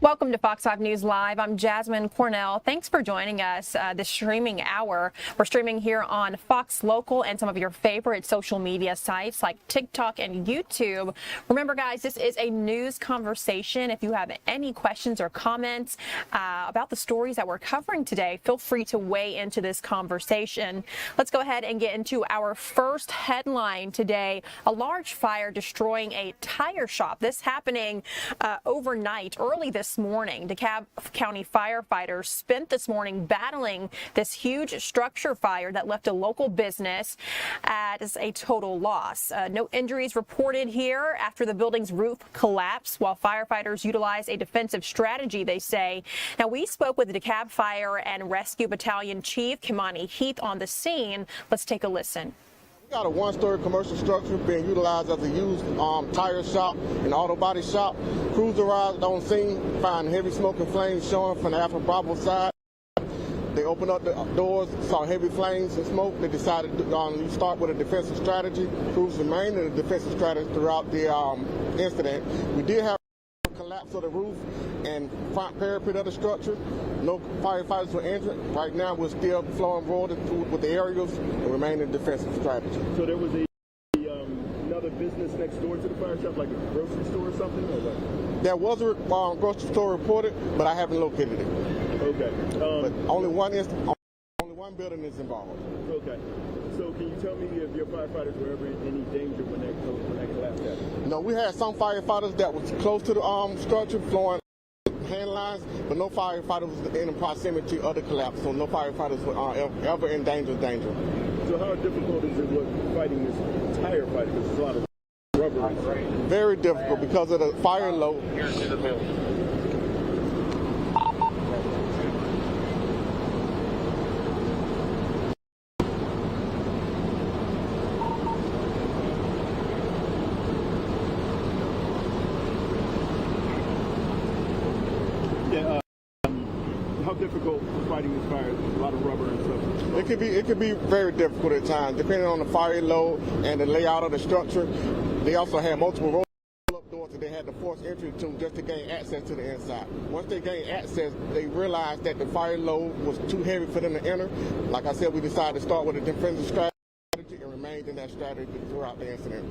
Welcome to Fox 5 News Live. I'm Jasmine Cornell. Thanks for joining us this streaming hour. We're streaming here on Fox Local and some of your favorite social media sites like TikTok and YouTube. Remember, guys, this is a news conversation. If you have any questions or comments about the stories that we're covering today, feel free to weigh into this conversation. Let's go ahead and get into our first headline today. A large fire destroying a tire shop. This happening overnight, early this morning. DeKalb County firefighters spent this morning battling this huge structure fire that left a local business as a total loss. No injuries reported here after the building's roof collapsed, while firefighters utilized a defensive strategy, they say. Now, we spoke with the DeKalb Fire and Rescue Battalion Chief Kimani Heath on the scene. Let's take a listen. We got a one-story commercial structure being utilized as a used tire shop and auto body shop. Crews arrived on scene, find heavy smoke and flames showing from the Alpha Bravo side. They opened up the doors, saw heavy flames and smoke. They decided to start with a defensive strategy. Crews remained in a defensive strategy throughout the incident. We did have a collapse of the roof and front parapet of the structure. No firefighters were injured. Right now, we're still flowing roared with the aerials and remain in defensive strategy. So there was another business next door to the fire shop, like a grocery store or something? Or what? There was a grocery store reported, but I haven't located it. Okay. But only one building is involved. Okay. So can you tell me if your firefighters were ever in any danger when that collapsed happened? No, we had some firefighters that was close to the structure, flowing hand lines, but no firefighters was in proximity of the collapse, so no firefighters were ever in danger. So how difficult is it fighting this tire fight? Because there's a lot of rubber. Very difficult because of the fire load. Here to the middle. How difficult fighting this fire? There's a lot of rubber and stuff. It could be very difficult at times, depending on the fire load and the layout of the structure. They also had multiple roll-up doors that they had to force entry to just to gain access to the inside. Once they gained access, they realized that the fire load was too heavy for them to enter. Like I said, we decided to start with a defensive strategy and remained in that strategy throughout the incident.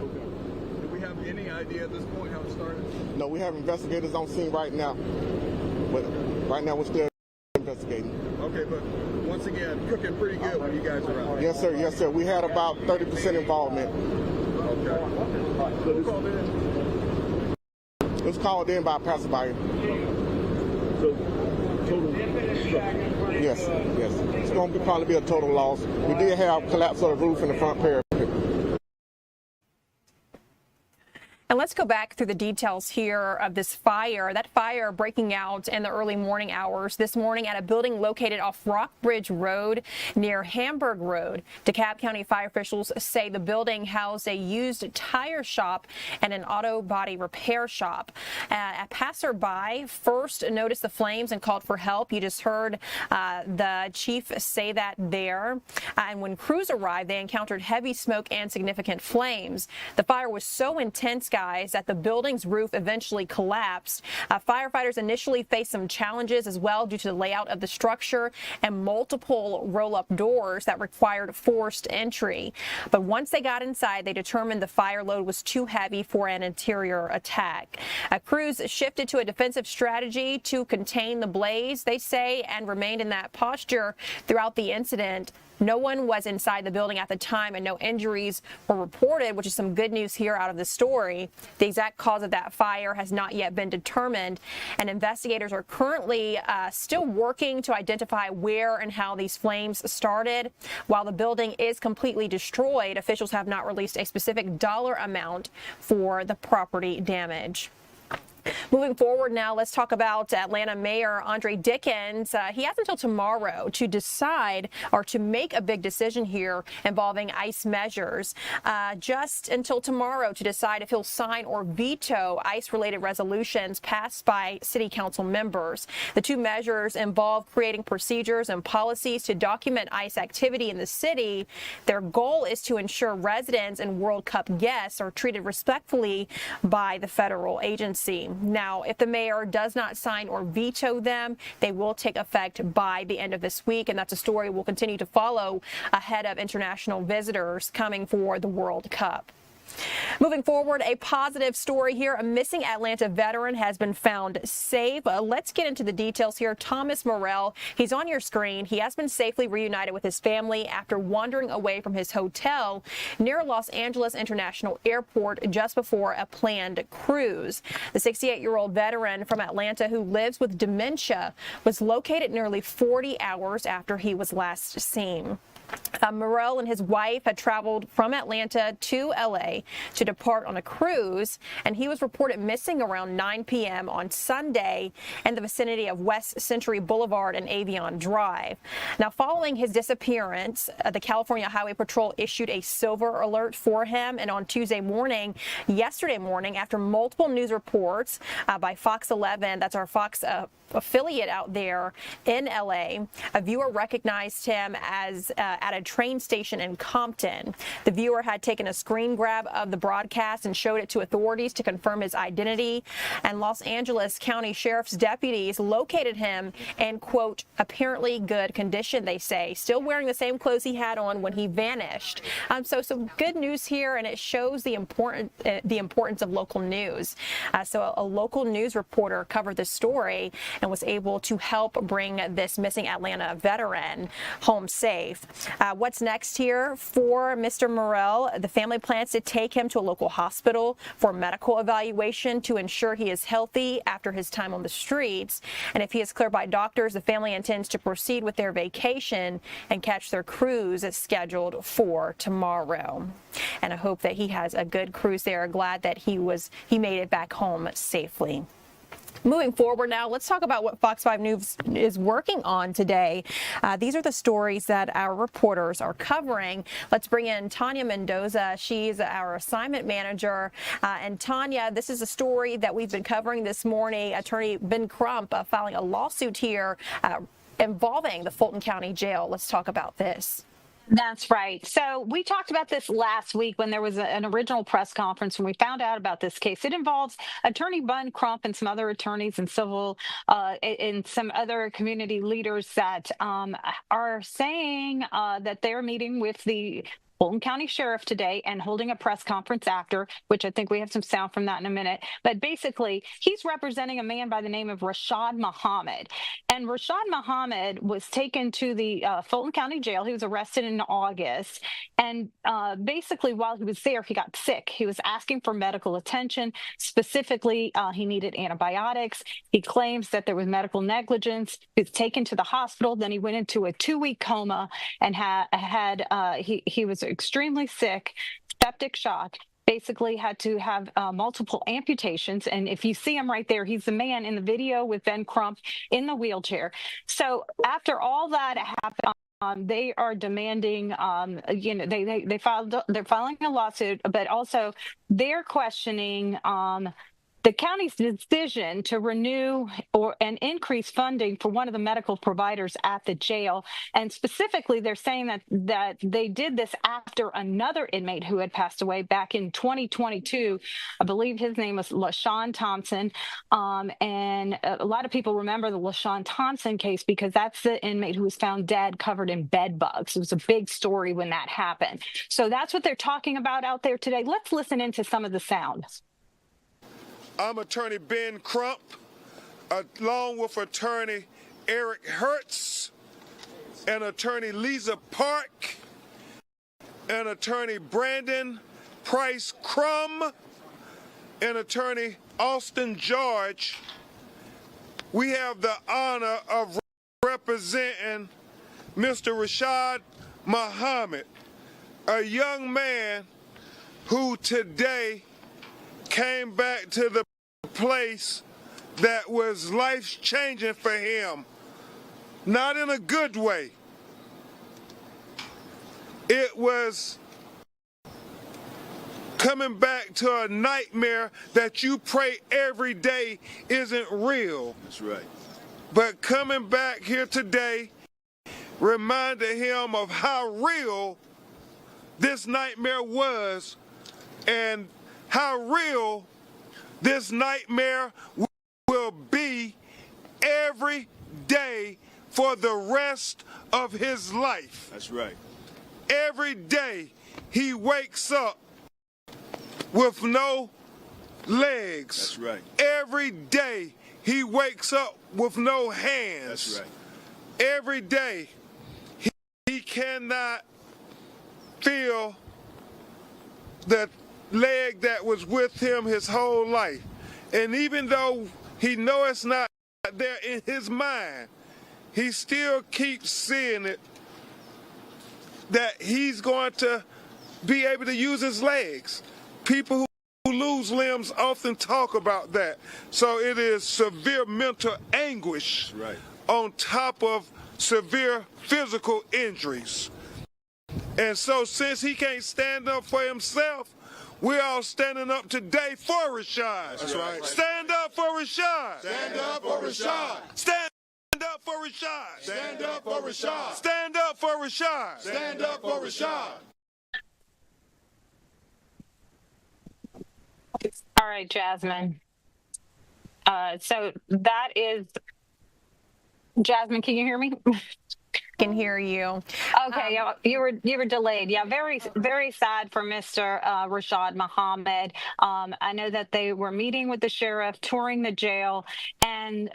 Okay. Do we have any idea at this point how it started? No, we have investigators on scene right now. But right now, we're still investigating. Okay, but once again, cooking pretty good when you guys are out. Yes, sir. Yes, sir. We had about 30% involvement. Okay. So who called in? It was called in by a passerby. So total destruction. Yes. It's going to probably be a total loss. We did have collapse of the roof and the front parapet. And let's go back through the details here of this fire. That fire breaking out in the early morning hours this morning at a building located off Rockbridge Road near Hamburg Road. DeKalb County fire officials say the building housed a used tire shop and an auto body repair shop. A passerby first noticed the flames and called for help. You just heard the chief say that there. And when crews arrived, they encountered heavy smoke and significant flames. The fire was so intense, guys, that the building's roof eventually collapsed. Firefighters initially faced some challenges as well due to the layout of the structure and multiple roll-up doors that required forced entry. But once they got inside, they determined the fire load was too heavy for an interior attack. Crews shifted to a defensive strategy to contain the blaze, they say, and remained in that posture throughout the incident. No one was inside the building at the time and no injuries were reported, which is some good news here out of the story. The exact cause of that fire has not yet been determined, and investigators are currently still working to identify where and how these flames started. While the building is completely destroyed, officials have not released a specific dollar amount for the property damage. Moving forward now, let's talk about Atlanta Mayor Andre Dickens. He has until tomorrow to decide or to make a big decision here involving ICE measures. Just until tomorrow to decide if he'll sign or veto ICE-related resolutions passed by city council members. The two measures involve creating procedures and policies to document ICE activity in the city. Their goal is to ensure residents and World Cup guests are treated respectfully by the federal agency. tomorrow. Now, if the mayor does not sign or veto them, they will take effect by the end of this week, and that's a story we'll continue to follow ahead of international visitors coming for the World Cup. Moving forward, a positive story here. A missing Atlanta veteran has been found safe. Let's get into the details here. Thomas Morrell, he's on your screen. He has been safely reunited with his family after wandering away from his hotel near Los Angeles International Airport just before a planned cruise. The 68-year-old veteran from Atlanta who lives with dementia was located nearly 40 hours after he was last seen. Morrell and his wife had traveled from Atlanta to L.A. to depart on a cruise, and he was reported missing around 9 p.m. on Sunday in the vicinity of West Century Boulevard and Avion Drive. Now, following his disappearance, the California Highway Patrol issued a silver alert for him, and on yesterday morning, after multiple news reports by Fox 11, that's our Fox affiliate out there in L.A., a viewer recognized him as at a train station in Compton. The viewer had taken a screen grab of the broadcast and showed it to authorities to confirm his identity, and Los Angeles County Sheriff's deputies located him in, quote, apparently good condition, they say, still wearing the same clothes he had on when he vanished. So some good news here, and it shows the importance of local news. So a local news reporter covered this story and was able to help bring this missing Atlanta veteran home safe. What's next here for Mr. Morrell? The family plans to take him to a local hospital for medical evaluation to ensure he is healthy after his time on the streets. And if he is cleared by doctors, the family intends to proceed with their vacation and catch their cruise scheduled for tomorrow. And I hope that he has a good cruise there. Glad that he made it back home safely. Moving forward now, let's talk about what Fox 5 News is working on today. These are the stories that our reporters are covering. Let's bring in Tanya Mendoza. She's our assignment manager. And Tanya, this is a story that we've been covering this morning. Attorney Ben Crump filing a lawsuit here involving the Fulton County Jail. Let's talk about this. That's right. So we talked about this last week when there was an original press conference when we found out about this case. It involves Attorney Ben Crump and some other attorneys and civil and some other community leaders that are saying that they're meeting with the Fulton County Sheriff today and holding a press conference after, which I think we have some sound from that in a minute. But basically, he's representing a man by the name of Rashad Muhammad. And Rashad Muhammad was taken to the Fulton County Jail. He was arrested in August. And basically, while he was there, he got sick. He was asking for medical attention. Specifically, he needed antibiotics. He claims that there was medical negligence. He was taken to the hospital. Then he went into a 2-week coma and he was extremely sick, septic shock, basically had to have multiple amputations. And if you see him right there, he's the man in the video with Ben Crump in the wheelchair. So after all that happened, they are demanding, they're filing a lawsuit, but also they're questioning the county's decision to renew and increase funding for one of the medical providers at the jail. And specifically, they're saying that they did this after another inmate who had passed away back in 2022. I believe his name was LaShawn Thompson. And a lot of people remember the LaShawn Thompson case because that's the inmate who was found dead covered in bed bugs. It was a big story when that happened. So that's what they're talking about out there today. Let's listen into some of the sounds. I'm Attorney Ben Crump, along with Attorney Eric Hertz, and Attorney Lisa Park, and Attorney Brandon Price Crum, and Attorney Austin George. We have the honor of representing Mr. Rashad Muhammad, a young man who today came back to the place that was life-changing for him, not in a good way. It was coming back to a nightmare that you pray every day isn't real. That's right. But coming back here today reminded him of how real this nightmare was and how real this nightmare will be every day for the rest of his life. That's right. Every day he wakes up with no legs. That's right. Every day he wakes up with no hands. That's right. Every day he cannot feel the leg that was with him his whole life. And even though he knows it's not there in his mind, he still keeps seeing it, that he's going to be able to use his legs. People who lose limbs often talk about that. So it is severe mental anguish on top of severe physical injuries. And so since he can't stand up for himself, we're all standing up today for Rashad. That's right. Stand up for Rashad. Stand up for Rashad. Stand up for Rashad. Stand up for Rashad. Stand up for Rashad. Stand up for Rashad. All right, Jasmine. So that is Jasmine. Can you hear me? Can hear you. Okay, you were delayed. Yeah, very sad for Mr. Rashad Muhammad. I know that they were meeting with the sheriff, touring the jail, and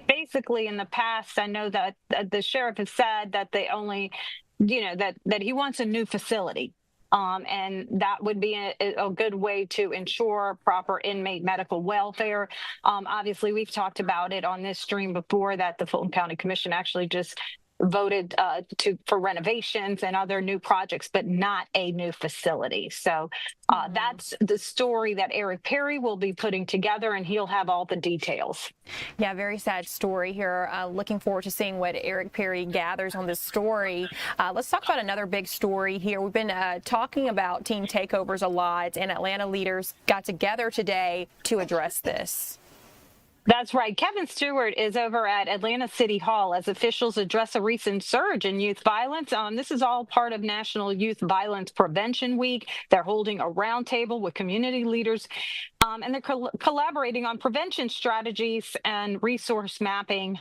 basically in the past, I know that the sheriff has said that they only, that he wants a new facility. And that would be a good way to ensure proper inmate medical welfare. Obviously, we've talked about it on this stream before that the Fulton County Commission actually just voted for renovations and other new projects, but not a new facility. So that's the story that Eric Perry will be putting together, and he'll have all the details. Yeah, very sad story here. Looking forward to seeing what Eric Perry gathers on this story. Let's talk about another big story here. We've been talking about teen takeovers a lot, and Atlanta leaders got together today to address this. That's right. Kevin Stewart is over at Atlanta City Hall as officials address a recent surge in youth violence. This is all part of National Youth Violence Prevention Week. They're holding a roundtable with community leaders, and they're collaborating on prevention strategies and resource mapping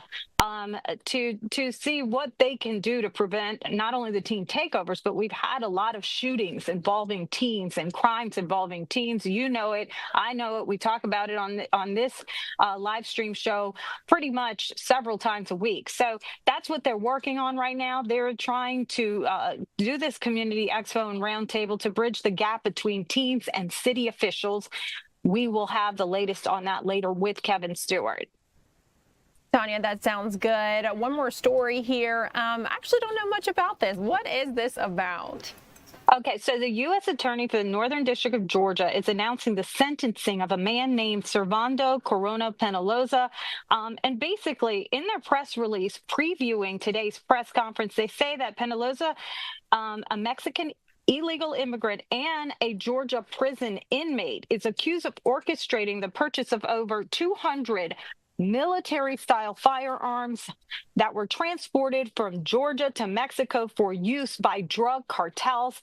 to see what they can do to prevent not only the teen takeovers, but we've had a lot of shootings involving teens and crimes involving teens. You know it. I know it. We talk about it on this live stream show pretty much several times a week. So that's what they're working on right now. They're trying to do this community expo and roundtable to bridge the gap between teens and city officials. We will have the latest on that later with Kevin Stewart. Tanya, that sounds good. One more story here. I actually don't know much about this. What is this about? Okay, so the U.S. Attorney for the Northern District of Georgia is announcing the sentencing of a man named Servando Corona Penaloza. And basically, in their press release previewing today's press conference, they say that Penaloza, a Mexican illegal immigrant and a Georgia prison inmate, is accused of orchestrating the purchase of over 200 military-style firearms that were transported from Georgia to Mexico for use by drug cartels,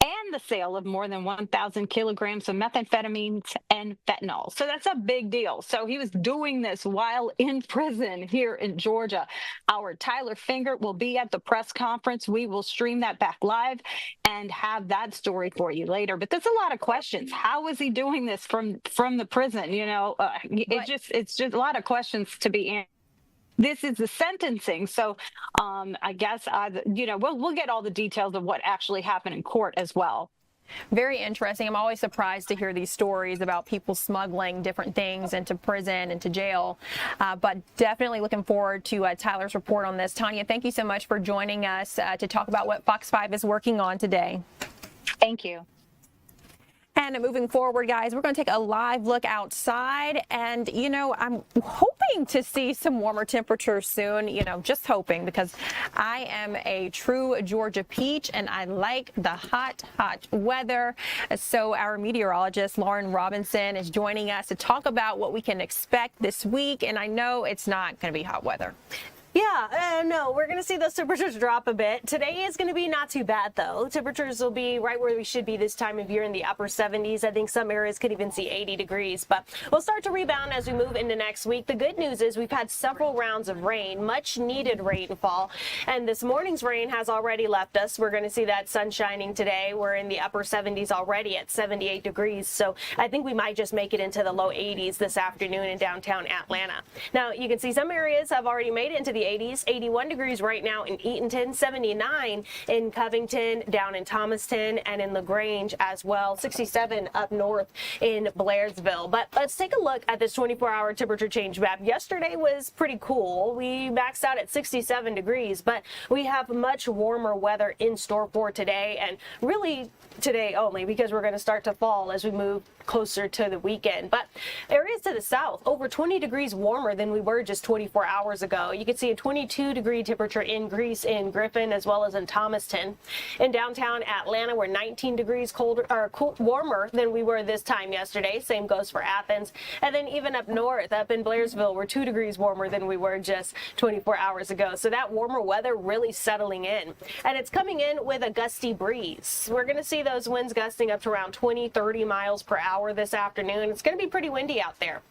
and the sale of more than 1,000 kilograms of methamphetamines and fentanyl. So that's a big deal. So he was doing this while in prison here in Georgia. Our Tyler Finger will be at the press conference. We will stream that back live and have that story for you later. But there's a lot of questions. How was he doing this from the prison? It's just a lot of questions to be answered. This is the sentencing, so I guess we'll get all the details of what actually happened in court as well. Very interesting. I'm always surprised to hear these stories about people smuggling different things into prison, into jail, but definitely looking forward to Tyler's report on this. Tanya, thank you so much for joining us to talk about what Fox 5 is working on today. Thank you. And moving forward, guys, we're going to take a live look outside. And, I'm hoping to see some warmer temperatures soon, just hoping, because I am a true Georgia peach and I like the hot, hot weather. So our meteorologist, Lauren Robinson, is joining us to talk about what we can expect this week. And I know it's not going to be hot weather. Yeah, no, we're going to see those temperatures drop a bit. Today is going to be not too bad, though. Temperatures will be right where we should be this time of year in the upper 70s. I think some areas could even see 80 degrees, but we'll start to rebound as we move into next week. The good news is we've had several rounds of rain, much needed rainfall, and this morning's rain has already left us. We're going to see that sun shining today. We're in the upper 70s already at 78 degrees, so I think we might just make it into the low 80s this afternoon in downtown Atlanta. Now, you can see some areas have already made it into the 80s, 81 degrees right now in Eatonton, 79 in Covington, down in Thomaston, and in LaGrange as well, 67 up north in Blairsville. But let's take a look at this 24-hour temperature change map. Yesterday was pretty cool. We maxed out at 67 degrees, but we have much warmer weather in store for today, and really today only, because we're going to start to fall as we move closer to the weekend. But areas to the south, over 20 degrees warmer than we were just 24 hours ago. You can see a 22-degree temperature increase in Griffin as well as in Thomaston. In downtown Atlanta, we're 19 degrees colder or warmer than we were this time yesterday. Same goes for Athens. And then even up north, up in Blairsville, we're 2 degrees warmer than we were just 24 hours ago. So that warmer weather really settling in. And it's coming in with a gusty breeze. We're going to see those winds gusting up to around 20, 30 miles per hour this afternoon. It's going to be pretty windy out there.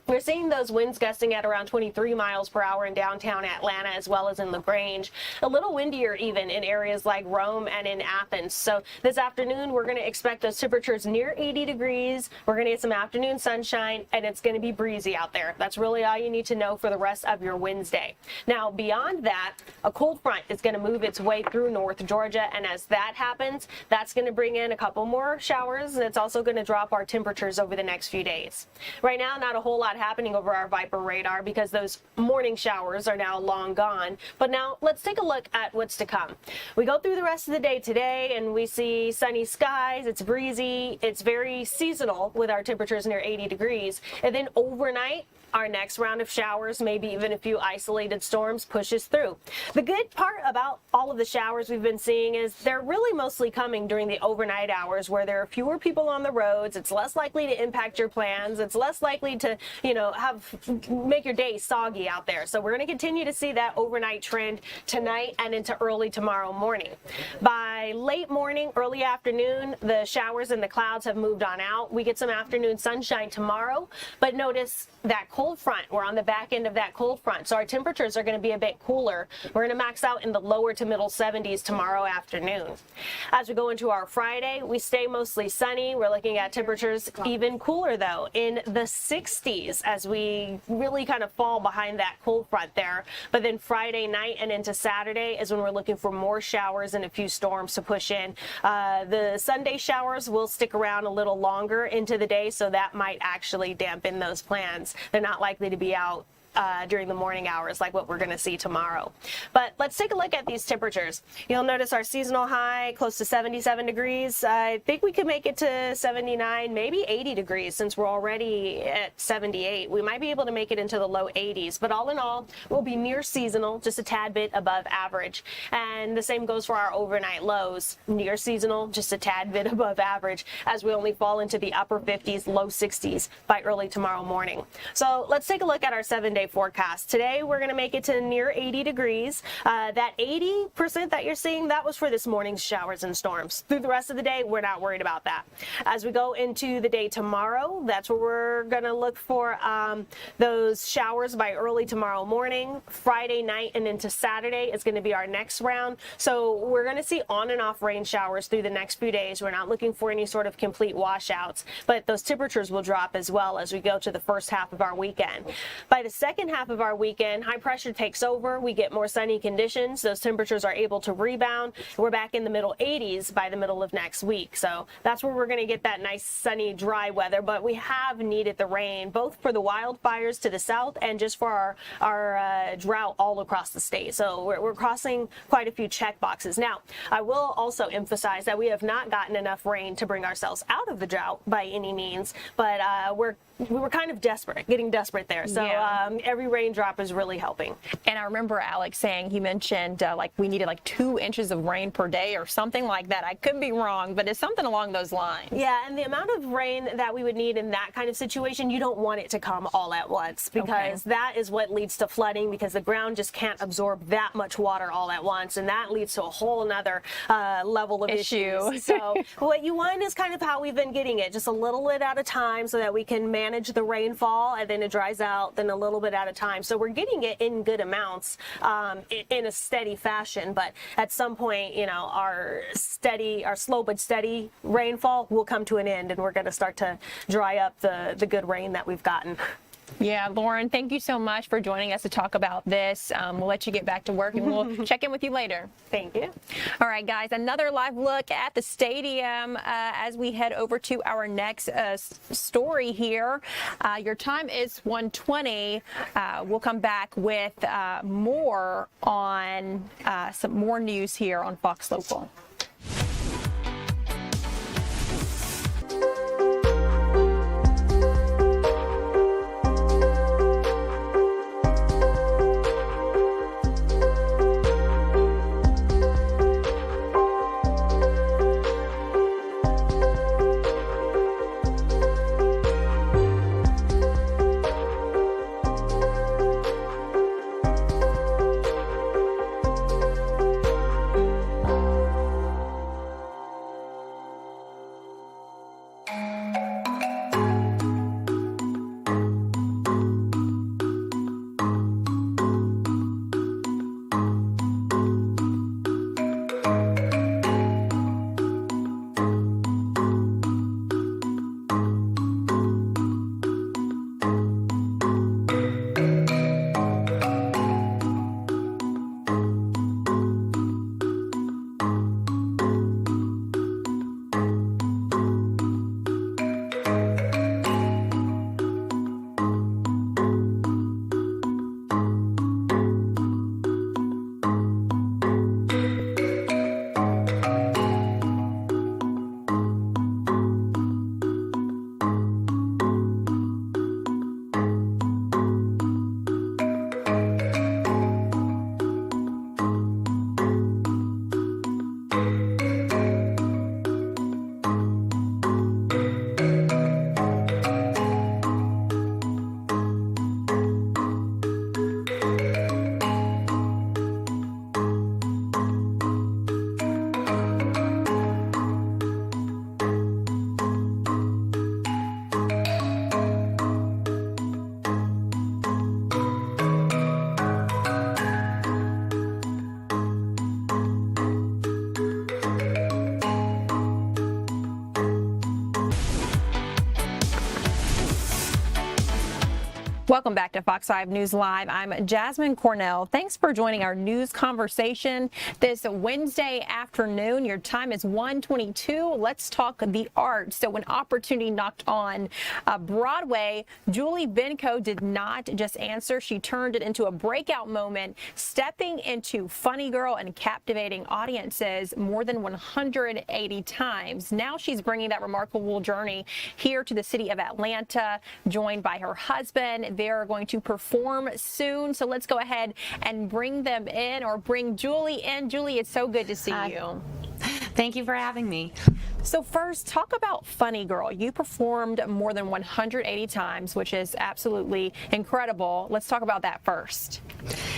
We're seeing those winds gusting at around 23 miles per hour in downtown Atlanta as well as in LaGrange. A little windier even in areas like Rome and in Athens. So this afternoon, we're going to expect those temperatures near 80 degrees. We're going to get some afternoon sunshine, and it's going to be breezy out there. That's really all you need to know for the rest of your Wednesday. Now, beyond that, a cold front is going to move its way through North Georgia, and as that happens, that's going to bring in a couple more showers. It's also going to drop our temperatures over the next few days. Right now, not a whole lot happening over our Viper radar because those morning showers are now long gone. But now let's take a look at what's to come. We go through the rest of the day today and we see sunny skies. It's breezy. It's very seasonal with our temperatures near 80 degrees. And then overnight, our next round of showers, maybe even a few isolated storms, pushes through. The good part about all of the showers we've been seeing is they're really mostly coming during the overnight hours where there are fewer people on the roads. It's less likely to impact your plans. It's less likely to, make your day soggy out there. So we're going to continue to see that overnight trend tonight and into early tomorrow morning. By late morning, early afternoon, the showers and the clouds have moved on out. We get some afternoon sunshine tomorrow, but notice that cold front. We're on the back end of that cold front, so our temperatures are going to be a bit cooler. We're going to max out in the lower to middle 70s tomorrow afternoon. As we go into our Friday, we stay mostly sunny. We're looking at temperatures even cooler, though, in the 60s as we really kind of fall behind that cold front there. But then Friday night and into Saturday is when we're looking for more showers and a few storms to push in. The Sunday showers will stick around a little longer into the day, so that might actually dampen those plans. They're not likely to be out during the morning hours like what we're going to see tomorrow. But let's take a look at these temperatures. You'll notice our seasonal high close to 77 degrees. I think we could make it to 79, maybe 80 degrees since we're already at 78. We might be able to make it into the low 80s, but all in all, we'll be near seasonal, just a tad bit above average. And the same goes for our overnight lows, near seasonal, just a tad bit above average, as we only fall into the upper 50s, low 60s by early tomorrow morning. So let's take a look at our 7-day forecast. Today, we're going to make it to near 80 degrees. That 80% that you're seeing, that was for this morning's showers and storms. Through the rest of the day, we're not worried about that. As we go into the day tomorrow, that's where we're going to look for those showers by early tomorrow morning. Friday night and into Saturday is going to be our next round. So we're going to see on and off rain showers through the next few days. We're not looking for any sort of complete washouts, but those temperatures will drop as well as we go to the first half of our weekend. By the second half of our weekend, high pressure takes over. We get more sunny conditions. Those temperatures are able to rebound. We're back in the middle 80s by the middle of next week. So that's where we're going to get that nice sunny, dry weather. But we have needed the rain, both for the wildfires to the south and just for our drought all across the state. So we're crossing quite a few check boxes. Now, I will also emphasize that we have not gotten enough rain to bring ourselves out of the drought by any means, but we're we were kind of desperate, getting desperate there. So every raindrop is really helping. And I remember Alex saying, he mentioned like we needed like 2 inches of rain per day or something like that. I could be wrong, but it's something along those lines. Yeah, and the amount of rain that we would need in that kind of situation, you don't want it to come all at once, because that is what leads to flooding, because the ground just can't absorb that much water all at once, and that leads to a whole nother level of issues. So what you want is kind of how we've been getting it, just a little bit at a time so that we can manage the rainfall, and then it dries out, then a little bit at a time. So we're getting it in good amounts in a steady fashion, but at some point, you know, our slow but steady rainfall will come to an end, and we're going to start to dry up the good rain that we've gotten. Yeah, Lauren, thank you so much for joining us to talk about this. We'll let you get back to work, and we'll check in with you later. Thank you. All right, guys, another live look at the stadium as we head over to our next story here. Your time is 1:20. We'll come back with more on some more news here on Fox Local. Welcome back to Fox 5 News Live. I'm Jasmine Cornell. Thanks for joining our news conversation this Wednesday afternoon. Your time is 1:22. Let's talk the arts. So when opportunity knocked on Broadway, Julie Benko did not just answer. She turned it into a breakout moment, stepping into Funny Girl and captivating audiences more than 180 times. Now she's bringing that remarkable journey here to the city of Atlanta, joined by her husband. They're going to perform soon. So let's go ahead and bring them in, or bring Julie in. Julie, it's so good to see you. Thank you for having me. So first, talk about Funny Girl. You performed more than 180 times, which is absolutely incredible. Let's talk about that first.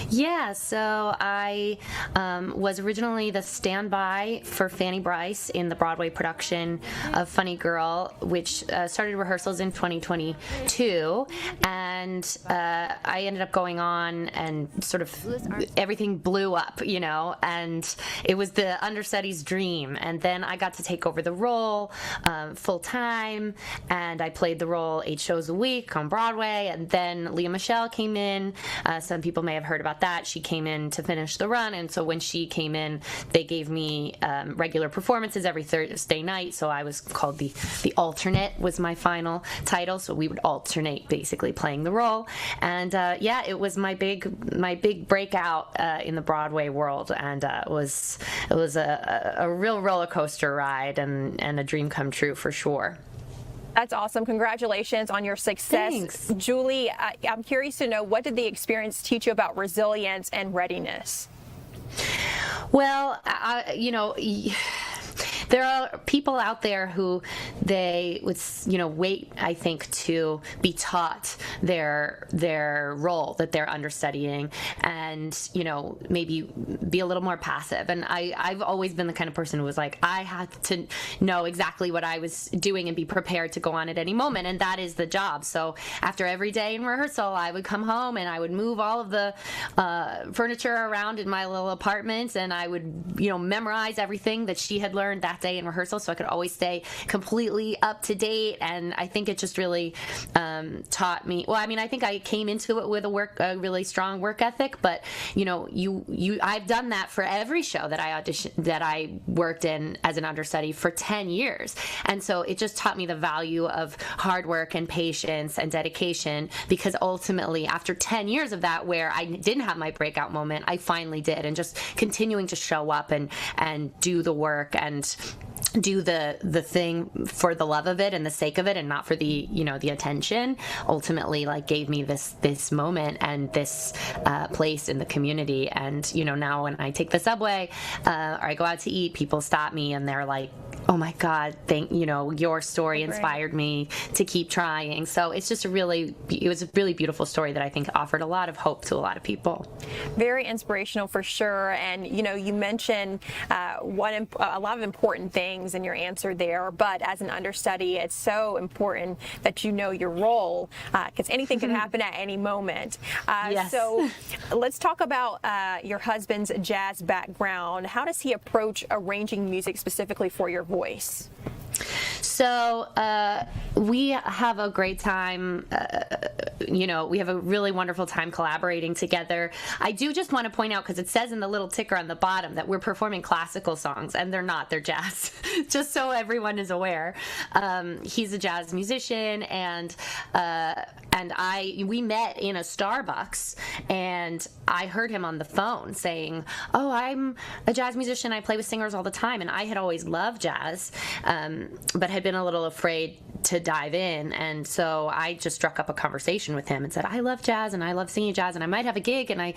Yeah, so I was originally the standby for Fanny Brice in the Broadway production of Funny Girl, which started rehearsals in 2022, and I ended up going on, and sort of everything blew up, you know, and it was the understudy's dream. And then I got to take over the role full time, and I played the role 8 shows a week on Broadway. And then Leah Michelle came in. Some people may have heard about that. She came in to finish the run, and so when she came in, they gave me regular performances every Thursday night. So I was called the alternate, was my final title. So we would alternate basically playing the role. And yeah, it was my big breakout in the Broadway world, and it was a real roller coaster ride, and a dream come true for sure. That's awesome. Congratulations on your success. Thanks. Julie, I'm curious to know, what did the experience teach you about resilience and readiness? Well, there are people out there who they would, wait, I think, to be taught their role that they're understudying, and, maybe be a little more passive. And I've always been the kind of person who was like, I had to know exactly what I was doing and be prepared to go on at any moment, and that is the job. So after every day in rehearsal, I would come home and I would move all of the furniture around in my little apartment, and I would, memorize everything that she had learned that day in rehearsal, so I could always stay completely up to date. And I think it just really taught me. Well, I mean, I think I came into it with a really strong work ethic, but I've done that for every show that I worked in as an understudy for 10 years, and so it just taught me the value of hard work and patience and dedication. Because ultimately, after 10 years of that, where I didn't have my breakout moment, I finally did, and just continuing to show up and do the work and do the thing for the love of it and the sake of it, and not for the the attention, ultimately gave me this moment and this place in the community. And now when I take the subway or I go out to eat, people stop me and they're like, oh my God, your story inspired me to keep trying. So it's just it was a really beautiful story that I think offered a lot of hope to a lot of people. Very inspirational for sure. And you mentioned a lot of important things in your answer there, but as an understudy, it's so important that you know your role, because anything can happen at any moment. Yes. So let's talk about your husband's jazz background. How does he approach arranging music specifically for your voice? So we have a great time. We have a really wonderful time collaborating together. I do just want to point out, because it says in the little ticker on the bottom that we're performing classical songs, and they're not. They're jazz. Just so everyone is aware. He's a jazz musician, and we met in a Starbucks, and I heard him on the phone saying, "Oh, I'm a jazz musician. I play with singers all the time." And I had always loved jazz, but had been a little afraid to dive in. And so I just struck up a conversation with him and said, I love jazz and I love singing jazz and I might have a gig and I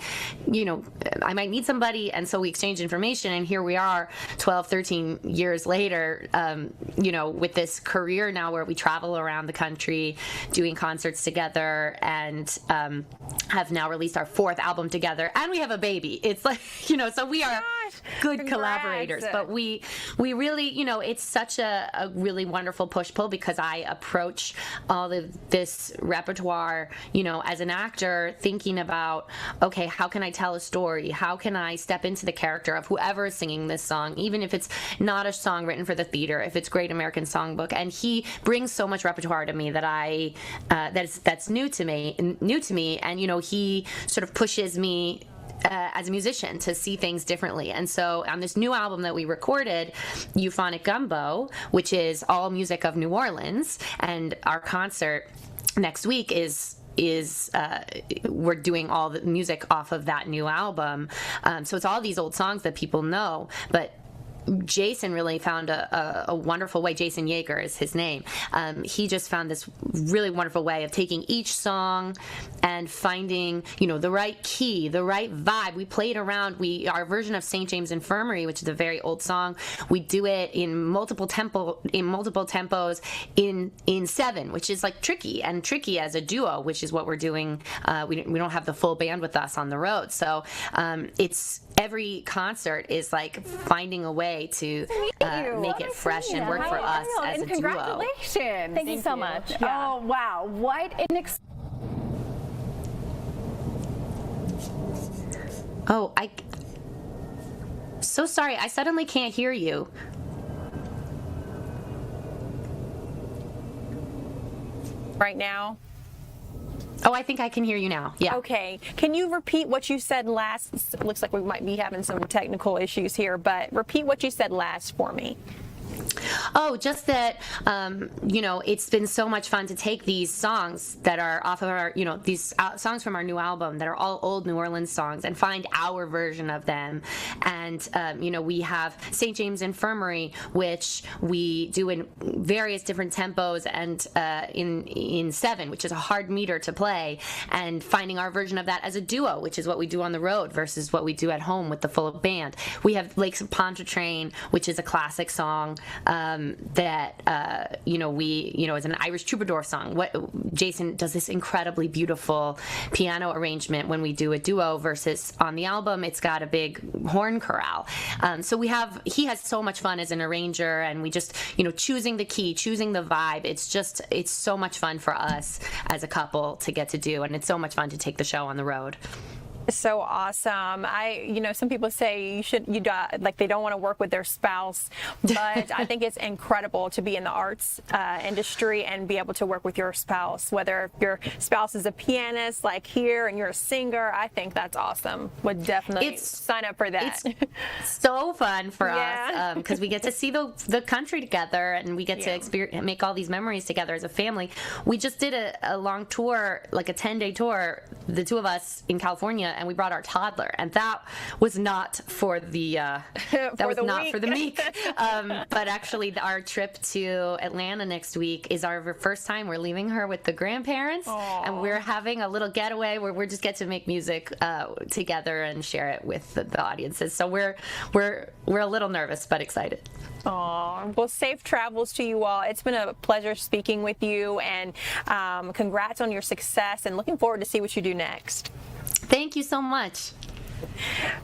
might need somebody. And so we exchanged information, and here we are 12, 13 years later, with this career now where we travel around the country doing concerts together, and have now released our 4th album together, and we have a baby. It's like, so we are good collaborators, but we really, it's such a really wonderful push-pull, because I approach all of this repertoire, as an actor, thinking about, okay, how can I tell a story? How can I step into the character of whoever is singing this song, even if it's not a song written for the theater, if it's Great American Songbook? And he brings so much repertoire to me that that's new to me, and he sort of pushes me as a musician to see things differently. And so on this new album that we recorded, Euphonic Gumbo, which is all music of New Orleans, and our concert next week is we're doing all the music off of that new album. So it's all these old songs that people know, but Jason really found a wonderful way. Jason Yeager is his name. He just found this really wonderful way of taking each song and finding, the right key, the right vibe. We played around. Our version of St. James Infirmary, which is a very old song, we do it in multiple tempos in 7, which is tricky as a duo, which is what we're doing. We don't have the full band with us on the road, so it's every concert is finding a way to make it fresh and work for us as a duo. Congratulations. Thank you so much. Yeah. Oh, wow. What an Oh, so sorry. I suddenly can't hear you. Right now? Oh, I think I can hear you now. Yeah. Okay. Can you repeat what you said last? Looks like we might be having some technical issues here, but repeat what you said last for me. Oh, just that, it's been so much fun to take these songs that are off of our, these songs from our new album that are all old New Orleans songs and find our version of them. And, we have St. James Infirmary, which we do in various different tempos and in 7, which is a hard meter to play, and finding our version of that as a duo, which is what we do on the road versus what we do at home with the full band. We have Lakes of Pontchartrain, which is a classic song. Is an Irish troubadour song. Jason does this incredibly beautiful piano arrangement when we do a duo versus on the album it's got a big horn chorale. So he has so much fun as an arranger, and we just, choosing the key, choosing the vibe. It's so much fun for us as a couple to get to do, and it's so much fun to take the show on the road. So awesome. Some people say they don't want to work with their spouse, but I think it's incredible to be in the arts industry and be able to work with your spouse, whether your spouse is a pianist like here and you're a singer. I think that's awesome. Would definitely sign up for that. It's so fun for us because we get to see the country together, and we get to make all these memories together as a family. We just did a long tour, like a 10-day tour, the two of us in California, and we brought our toddler, and that was not for the for the meek. But actually, our trip to Atlanta next week is our first time we're leaving her with the grandparents. Aww. And we're having a little getaway where we just get to make music together and share it with the audiences. So we're a little nervous but excited. Oh, well, safe travels to you all. It's been a pleasure speaking with you, and congrats on your success, and looking forward to see what you do next. Thank you so much.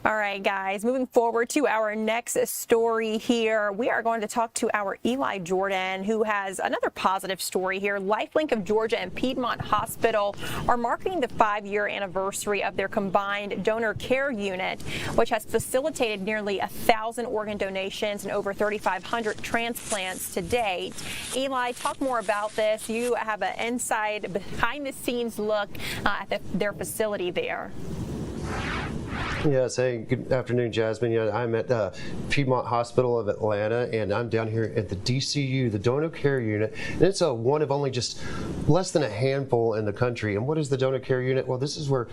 All right, guys, moving forward to our next story here, we are going to talk to our Eli Jordan, who has another positive story here. LifeLink of Georgia and Piedmont Hospital are marking the 5-year anniversary of their combined donor care unit, which has facilitated nearly 1,000 organ donations and over 3,500 transplants to date. Eli, talk more about this. You have an inside, behind-the-scenes look at their facility there. Yes, hey, good afternoon, Jasmine. Yeah, I'm at Piedmont Hospital of Atlanta, and I'm down here at the DCU, the Donor Care Unit, and it's one of only just less than a handful in the country. And what is the Donor Care Unit? Well, this is where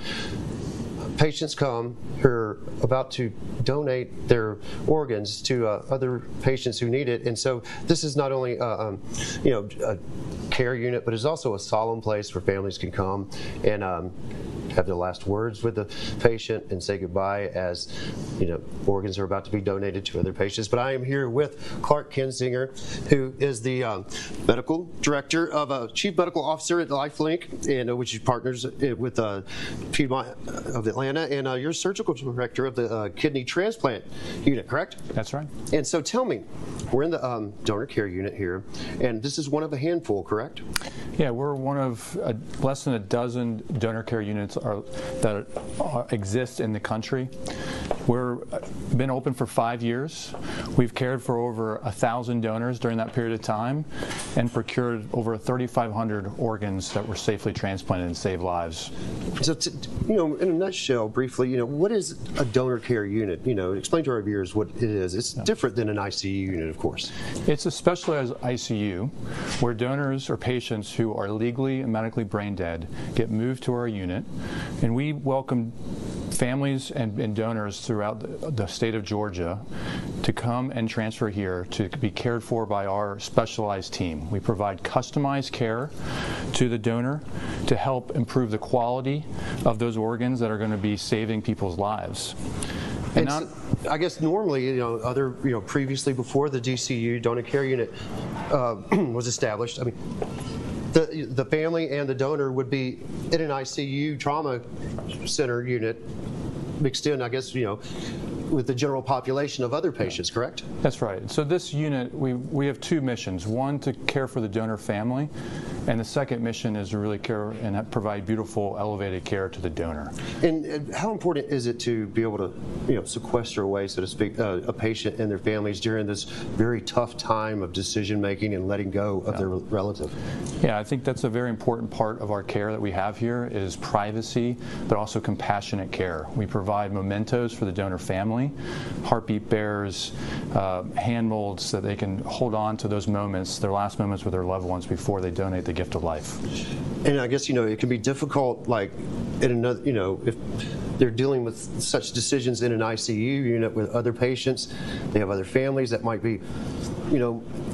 patients come who are about to donate their organs to other patients who need it. And so this is not only a care unit, but it's also a solemn place where families can come and have the last words with the patient and say goodbye as organs are about to be donated to other patients. But I am here with Clark Kinzinger, who is the medical director chief medical officer at LifeLink, and which partners with Piedmont of Atlanta, and you're surgical director of the kidney transplant unit, correct? That's right. And so tell me, we're in the donor care unit here, and this is one of a handful, correct? Yeah, we're one of less than a dozen donor care units that exist in the country. We've been open for 5 years. We've cared for over 1,000 donors during that period of time and procured over 3,500 organs that were safely transplanted and saved lives. So, in a nutshell, briefly, what is a donor care unit? Explain to our viewers what it is. It's different than an ICU unit, of course. It's a specialized ICU where donors or patients who are legally and medically brain dead get moved to our unit, and we welcome families and donors throughout the state of Georgia to come and transfer here to be cared for by our specialized team. We provide customized care to the donor to help improve the quality of those organs that are going to be saving people's lives. And I guess normally, previously before the DCU donor care unit was established, I mean, the family and the donor would be in an ICU trauma center unit mixed in, I guess, with the general population of other patients, correct? That's right. So this unit, we have two missions. One, to care for the donor family, and the second mission is to really care and provide beautiful, elevated care to the donor. And how important is it to be able to, sequester away, so to speak, a patient and their families during this very tough time of decision making and letting go of their relative? Yeah, I think that's a very important part of our care that we have here is privacy, but also compassionate care. We provide mementos for the donor family. family, heartbeat bears, hand molds, so that they can hold on to those moments, their last moments with their loved ones before they donate the gift of life. And I guess, it can be difficult, like in another, if they're dealing with such decisions in an ICU unit with other patients, they have other families that might be,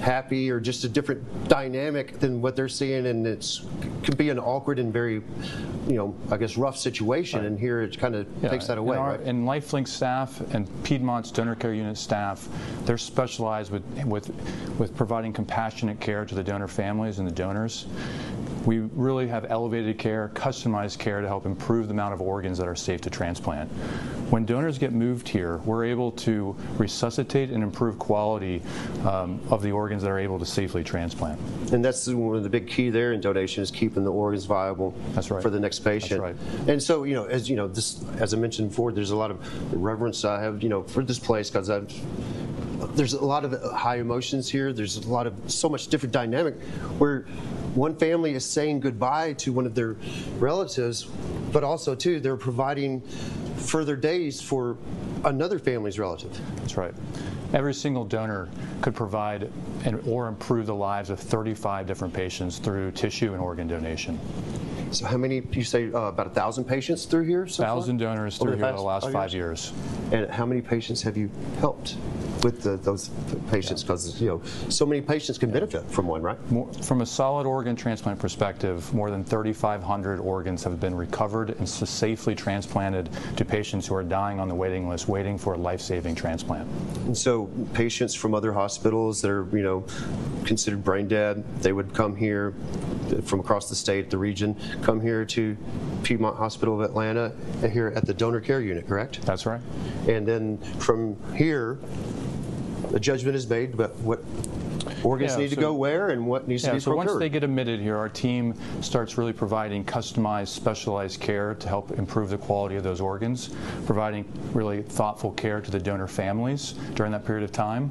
happy or just a different dynamic than what they're seeing, and it could be an awkward and very, I guess, rough situation. Right. And here it kind of takes that away. And LifeLink staff and Piedmont's donor care unit staff, they're specialized with providing compassionate care to the donor families and the donors. We really have elevated care, customized care to help improve the amount of organs that are safe to transplant. When donors get moved here, we're able to resuscitate and improve quality of the organs that are able to safely transplant. And that's one of the big key there in donation, is keeping the organs viable. That's right. For the next patient. That's right. And so, as I mentioned before, there's a lot of reverence I have, for this place, because there's a lot of high emotions here. There's so much different dynamic where one family is saying goodbye to one of their relatives, but also too they're providing further days for another family's relative. That's right. Every single donor could provide or improve the lives of 35 different patients through tissue and organ donation. So how many, you say about 1,000 patients through here so far? 1,000 donors through here in the last 5 years. And how many patients have you helped with those patients? Because so many patients can benefit from one, right? From a solid organ transplant perspective, more than 3,500 organs have been recovered and safely transplanted to patients who are dying on the waiting list, waiting for a life-saving transplant. And so patients from other hospitals that are considered brain dead, they would come here from across the state, the region, come here to Piedmont Hospital of Atlanta here at the donor care unit, correct? That's right. And then from here, a judgment is made about what organs need to go where and what needs to be procured. So once they get admitted here, our team starts really providing customized, specialized care to help improve the quality of those organs, providing really thoughtful care to the donor families during that period of time.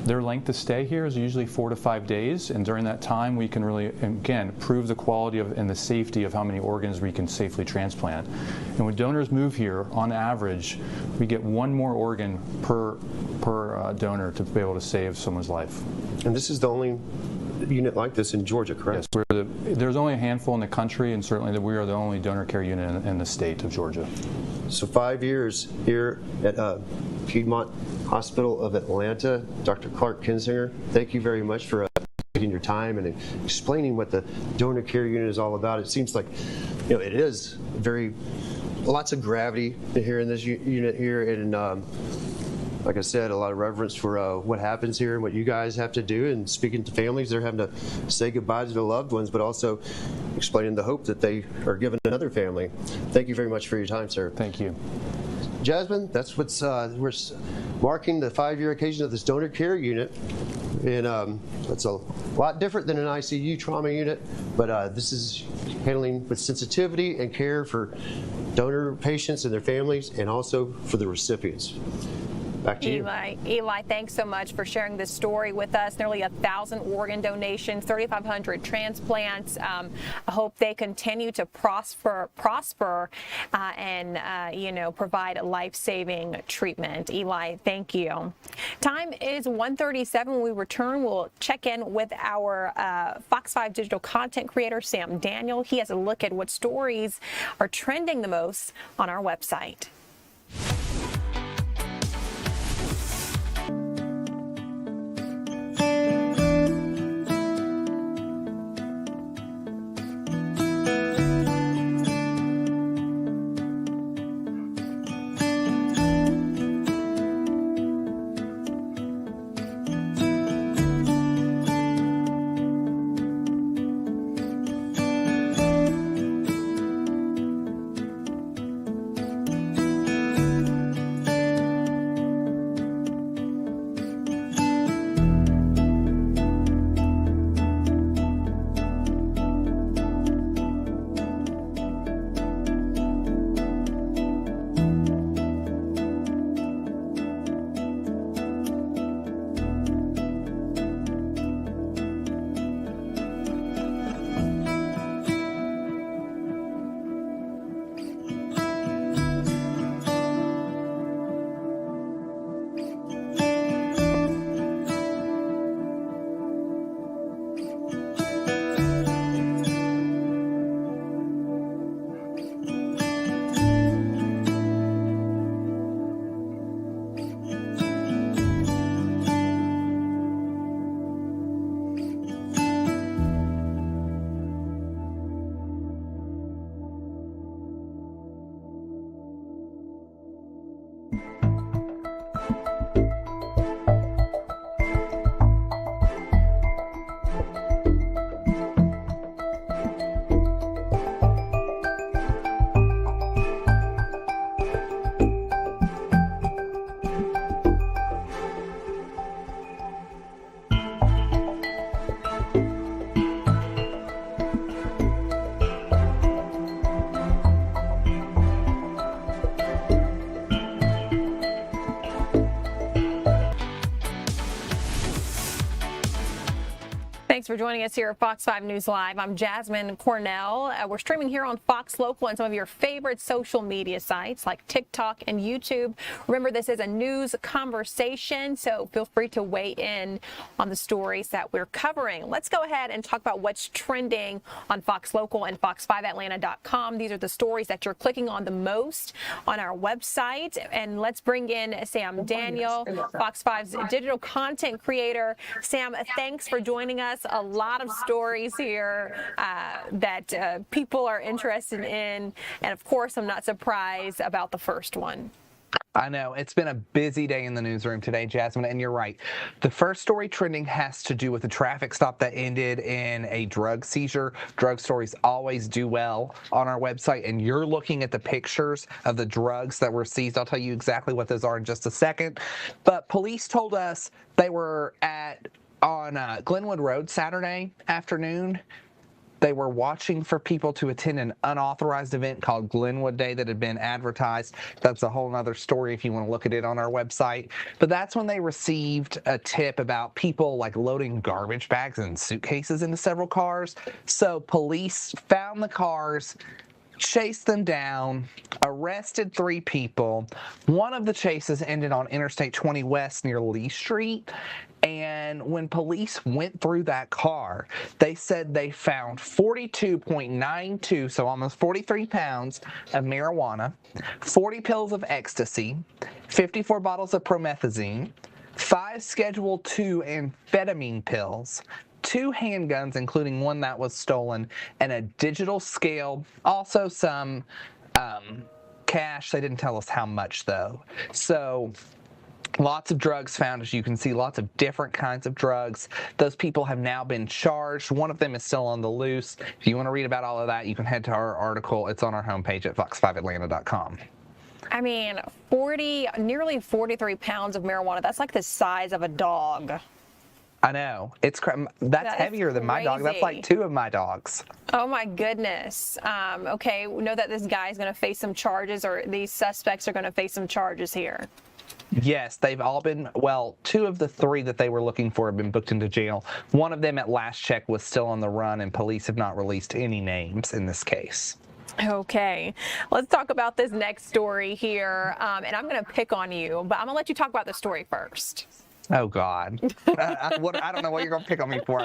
Their length of stay here is usually 4 to 5 days, and during that time we can really, again, prove the quality of and the safety of how many organs we can safely transplant. And when donors move here, on average, we get 1 more organ per donor to be able to save someone's life. And this is the only unit like this in Georgia, correct? Yes, there's only a handful in the country, and certainly we are the only donor care unit in the state of Georgia. So 5 years here at Piedmont Hospital of Atlanta. Dr. Clark Kinzinger, thank you very much for taking your time and explaining what the donor care unit is all about. It seems like, it is lots of gravity here in this unit here, and like I said, a lot of reverence for what happens here and what you guys have to do, and speaking to families, they're having to say goodbye to their loved ones, but also explaining the hope that they are given another family. Thank you very much for your time, sir. Thank you. Jasmine, that's what's we're marking the 5-year occasion of this donor care unit, and it's a lot different than an ICU trauma unit, but this is handling with sensitivity and care for donor patients and their families, and also for the recipients. Back to you. Eli, thanks so much for sharing this story with us. Nearly 1,000 organ donations, 3,500 transplants. I hope they continue to prosper, and provide life-saving treatment. Eli, thank you. Time is 1:37. When we return, we'll check in with our Fox 5 digital content creator, Sam Daniel. He has a look at what stories are trending the most on our website. Thanks for joining us here at Fox 5 News Live. I'm Jasmine Cornell. We're streaming here on Fox Local and some of your favorite social media sites like TikTok and YouTube. Remember, this is a news conversation, so feel free to weigh in on the stories that we're covering. Let's go ahead and talk about what's trending on Fox Local and fox5atlanta.com. These are the stories that you're clicking on the most on our website. And let's bring in Sam Daniel, Fox 5's digital content creator. Sam, thanks for joining us. A lot of stories here that people are interested in. And of course, I'm not surprised about the first one. I know. It's been a busy day in the newsroom today, Jasmine, and you're right. The first story trending has to do with a traffic stop that ended in a drug seizure. Drug stories always do well on our website, and you're looking at the pictures of the drugs that were seized. I'll tell you exactly what those are in just a second. But police told us they were on Glenwood Road Saturday afternoon. They were watching for people to attend an unauthorized event called Glenwood Day that had been advertised. That's a whole nother story if you want to look at it on our website. But that's when they received a tip about people like loading garbage bags and suitcases into several cars. So police found the cars, chased them down, arrested 3 people. One of the chases ended on Interstate 20 West near Lee Street. And when police went through that car, they said they found 42.92, so almost 43 pounds of marijuana, 40 pills of ecstasy, 54 bottles of promethazine, 5 Schedule II amphetamine pills, 2 handguns, including one that was stolen, and a digital scale, also some cash. They didn't tell us how much, though. So lots of drugs found, as you can see, lots of different kinds of drugs. Those people have now been charged. One of them is still on the loose. If you want to read about all of that, you can head to our article. It's on our homepage at fox5atlanta.com. I mean, nearly 43 pounds of marijuana. That's like the size of a dog. I know. That's heavier than my dog. That's like 2 of my dogs. Oh, my goodness. Okay, we know that this guy is going to face some charges, or these suspects are going to face some charges here. Yes, they've all been, 2 of the 3 that they were looking for have been booked into jail. One of them at last check was still on the run, and police have not released any names in this case. Okay, let's talk about this next story here. And I'm going to pick on you, but I'm going to let you talk about the story first. Oh, God. I don't know what you're going to pick on me for.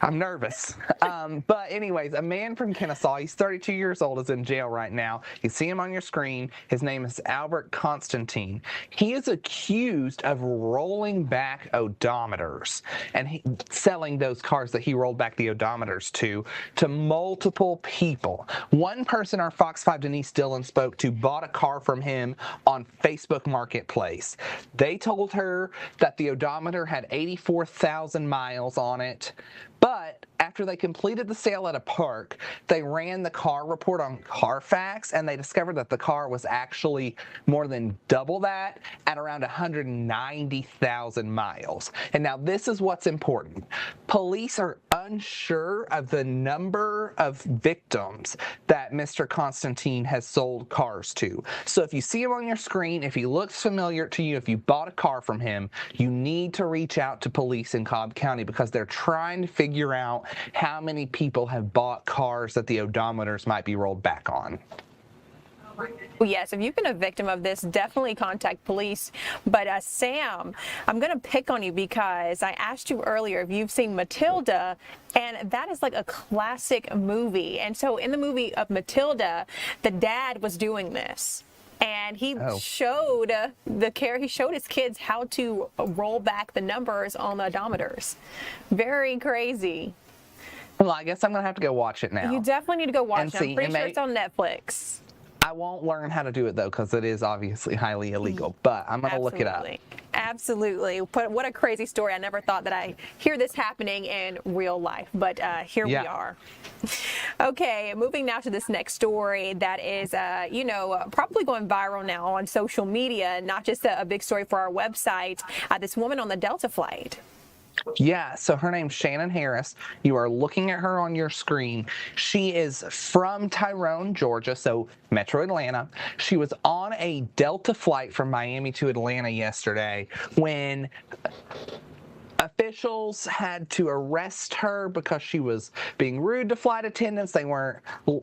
I'm nervous. But anyways, a man from Kennesaw, he's 32 years old, is in jail right now. You see him on your screen. His name is Albert Constantine. He is accused of rolling back odometers and selling those cars that he rolled back the odometers to multiple people. One person our Fox 5 Denise Dillon spoke to bought a car from him on Facebook Marketplace. They told her that the odometer had 84,000 miles on it, but after they completed the sale at a park, they ran the car report on Carfax, and they discovered that the car was actually more than double that at around 190,000 miles. And now this is what's important. Police are unsure of the number of victims that Mr. Constantine has sold cars to. So if you see him on your screen, if he looks familiar to you, if you bought a car from him, you need to reach out to police in DeKalb County because they're trying to figure out how many people have bought cars that the odometers might be rolled back on. Well, yes, if you've been a victim of this, definitely contact police. But Sam, I'm going to pick on you because I asked you earlier if you've seen Matilda, and that is like a classic movie. And so in the movie of Matilda, the dad was doing this. And he showed his kids how to roll back the numbers on the odometers. Very crazy. Well, I guess I'm going to have to go watch it now. You definitely need to go watch it. See, I'm pretty sure it's on Netflix. I won't learn how to do it, though, because it is obviously highly illegal, but I'm going to look it up. Absolutely. But what a crazy story. I never thought that I'd hear this happening in real life, but here we are. Okay, moving now to this next story that is, probably going viral now on social media, not just a big story for our website. This woman on the Delta flight. Yeah, so her name's Shannon Harris. You are looking at her on your screen. She is from Tyrone, Georgia, so Metro Atlanta. She was on a Delta flight from Miami to Atlanta yesterday when officials had to arrest her because she was being rude to flight attendants.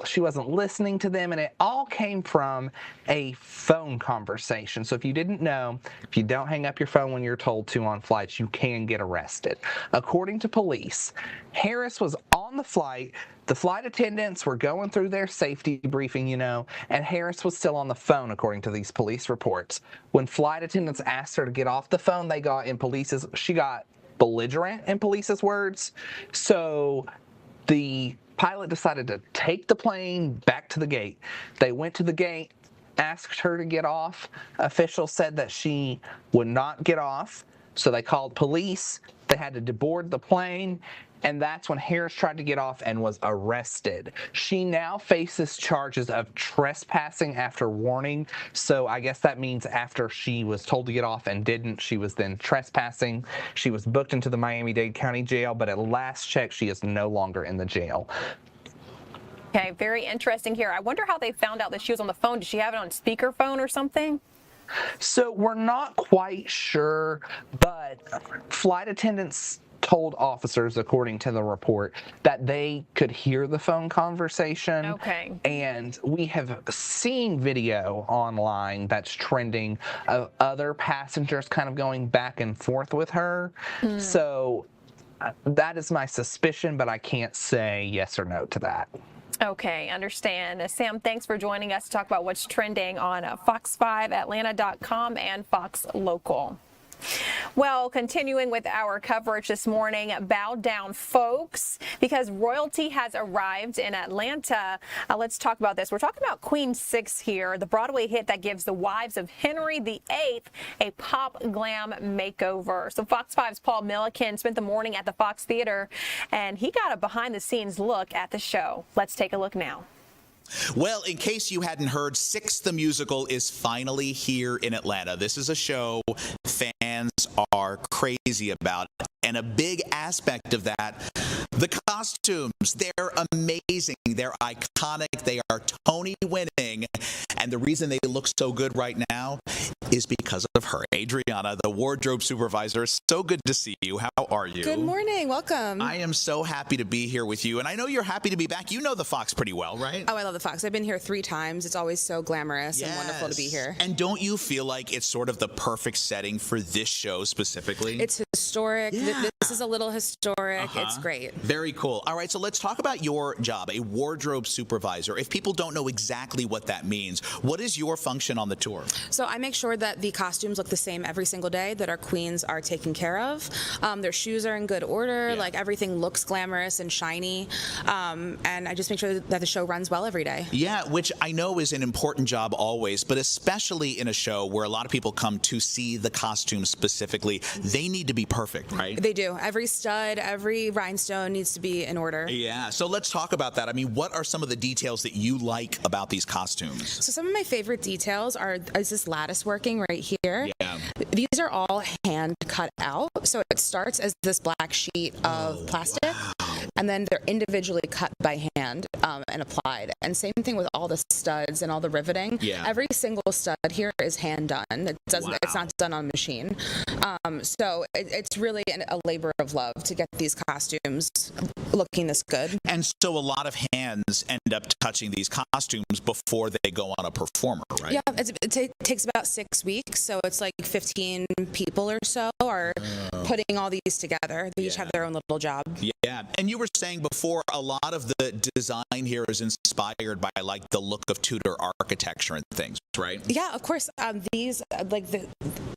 She wasn't listening to them, and it all came from a phone conversation. So if you didn't know, if you don't hang up your phone when you're told to on flights, you can get arrested. According to police, Harris was on the flight. The flight attendants were going through their safety briefing, and Harris was still on the phone, according to these police reports. When flight attendants asked her to get off the phone, she got belligerent, in police's words. So the pilot decided to take the plane back to the gate. They went to the gate, asked her to get off. Officials said that she would not get off, so they called police. They had to deboard the plane, and that's when Harris tried to get off and was arrested. She now faces charges of trespassing after warning, so I guess that means after she was told to get off and didn't, she was then trespassing. She was booked into the Miami-Dade County Jail, but at last check, she is no longer in the jail. Okay, very interesting here. I wonder how they found out that she was on the phone. Did she have it on speakerphone or something? So we're not quite sure, but flight attendants told officers, according to the report, that they could hear the phone conversation. Okay. And we have seen video online that's trending of other passengers kind of going back and forth with her. So that is my suspicion, but I can't say yes or no to that. Okay, understand. Sam, thanks for joining us to talk about what's trending on Fox5Atlanta.com and Fox Local. Well, continuing with our coverage this morning, bow down, folks, because royalty has arrived in Atlanta. Let's talk about this. We're talking about Queen 6 here, the Broadway hit that gives the wives of Henry VIII a pop glam makeover. So Fox 5's Paul Milliken spent the morning at the Fox Theater, and he got a behind-the-scenes look at the show. Let's take a look now. Well, in case you hadn't heard, Six the Musical is finally here in Atlanta. This is a show fans are crazy about, and a big aspect of that, the costumes. They're amazing. They're iconic. They are Tony-winning, and the reason they look so good right now is because of her. Adriana, the wardrobe supervisor, so good to see you. How are you? Good morning. Welcome. I am so happy to be here with you, and I know you're happy to be back. You know the Fox pretty well, right? Oh, I love the Fox. I've been here 3 times. It's always so glamorous and wonderful to be here. And don't you feel like it's sort of the perfect setting for this show specifically? It's historic. Yeah. This is a little historic. It's great. Very cool. All right, so let's talk about your job, a wardrobe supervisor. If people don't know exactly what that means, what is your function on the tour? So I make sure that the costumes look the same every single day, that our queens are taken care of. Their shoes are in good order, like everything looks glamorous and shiny. And I just make sure that the show runs well every day. Yeah, which I know is an important job always, but especially in a show where a lot of people come to see the costumes specifically, they need to be perfect, right? They do. Every stud, every rhinestone needs to be in order. Yeah, so let's talk about that. I mean, what are some of the details that you like about these costumes? So some of my favorite details is this lattice working right here. Yeah. These are all hand cut out. So it starts as this black sheet of plastic, and then they're individually cut by hand and applied. And same thing with all the studs and all the riveting. Yeah. Every single stud here is hand done. It's not done on machine. So it's really a labor of love to get these costumes looking this good. And so a lot of hands end up touching these costumes before they go on a performer, right? Yeah, it takes about 6 weeks, so it's like 15 people or so are putting all these together. They each have their own little job. Yeah, and you were saying before, a lot of the design here is inspired by like the look of Tudor architecture and things, right? Yeah, of course. These,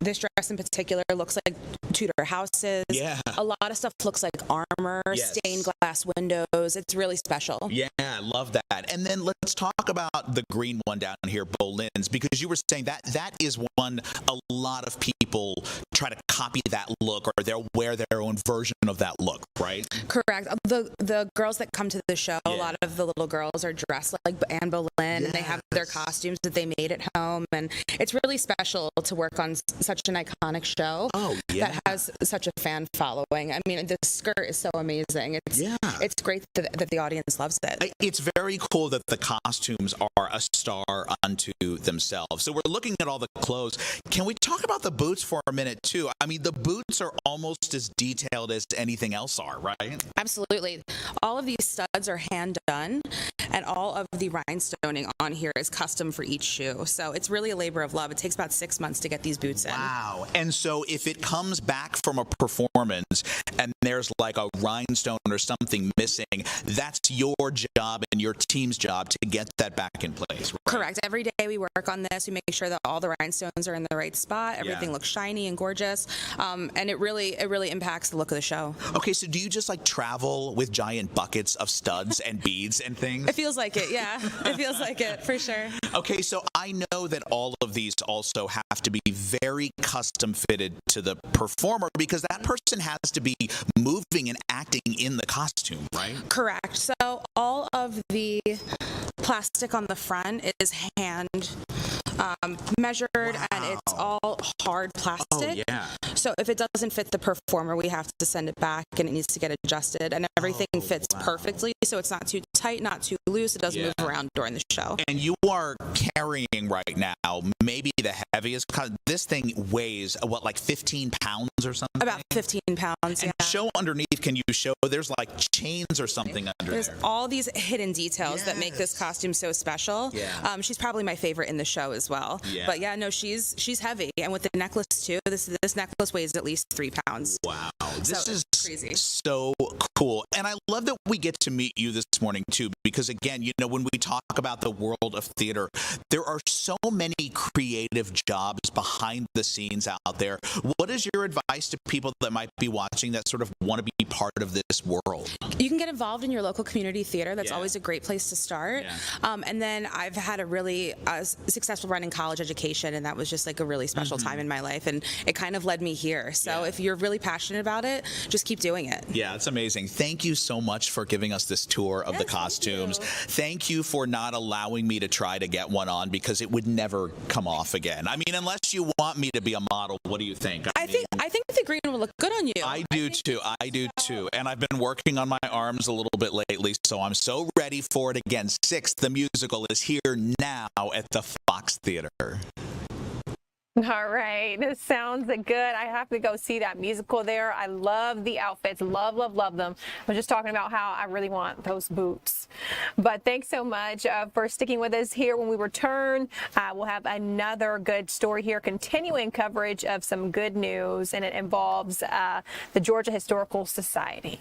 this dress in particular looks like Tudor houses. Yeah. A lot of stuff looks like armor, stained glass windows. It's really special. Yeah, I love that. And then let's talk about the green one down here, Boleyn's, because you were saying that is one a lot of people try to copy that look, or they'll wear their own version of that look, right? Correct. The girls that come to the show, a lot of the little girls are dressed like Anne Boleyn, and they have their costumes that they made at home, and it's really special to work on such an iconic show that has such a fan following. I mean, the skirt is so amazing. It's great that the audience loves it. It's very cool that the costumes are a star unto themselves. So we're looking at all the clothes. Can we talk about the boots for a minute too? I mean, the boots are almost as detailed as anything else are, right? Absolutely. All of these studs are hand done, and all of the rhinestoning on here is custom for each shoe. So it's really a labor of love. It takes about 6 months to get these boots in. Wow. And so if it comes back from a performance and there's like a rhinestone or something missing, that's your job and your team's job to get that back in place, right? Correct. Every day we work on this. We make sure that all the rhinestones are in the right spot. Everything looks shiny and gorgeous. And it really impacts the look of the show. Okay, so do you just like travel with giant buckets of studs and beads and things? It feels like it, yeah. It feels like it, for sure. Okay, so I know that all of these also have to be very custom fitted to the performer because that person has to be moving and acting in the costume, right? Correct. So all of the plastic on the front is hand measured, and it's all hard plastic. Oh, yeah. So if it doesn't fit the performer, we have to send it back, and it needs to get adjusted, and everything fits perfectly, so it's not too tight, not too loose. It doesn't move around during the show. And you are carrying right now maybe the heaviest. This thing weighs, what, like 15 pounds or something? About 15 pounds, and show underneath, can you show, there's like chains or something under There's there. all these hidden details that make this costume so special. Yeah. She's probably my favorite in the show as well. Yeah. But yeah, no, she's heavy. And with the necklace too, this necklace weighs at least 3 pounds. Wow. This is crazy. So cool. And I love that we get to meet you this morning too, because again, you know, when we talk about the world of theater, there are so many creative jobs behind the scenes out there. What is your advice to people that might be watching that sort of want to be part of this world? You can get involved in your local community theater. That's always a great place to start. And then I've had a really successful run in college education, and that was just like a really special time in my life, and it kind of led me here. So if you're really passionate about it, just keep doing it. Yeah, it's amazing. Thank you so much for giving us this tour of the costumes. Thank you for not allowing me to try to get one on because it would never come off again. I mean, unless you want me to be a model, what do you think? I think the green will look good on you. I do too. And I've been working on my arms a little bit lately, so I'm so ready for it again. Six, the musical, is here now at the Fox Theater. All right, this sounds good. I have to go see that musical there. I love the outfits, love them. I was just talking about how I really want those boots. But thanks so much for sticking with us here. When we return, we'll have another good story here, continuing coverage of some good news, and it involves the Georgia Historical Society.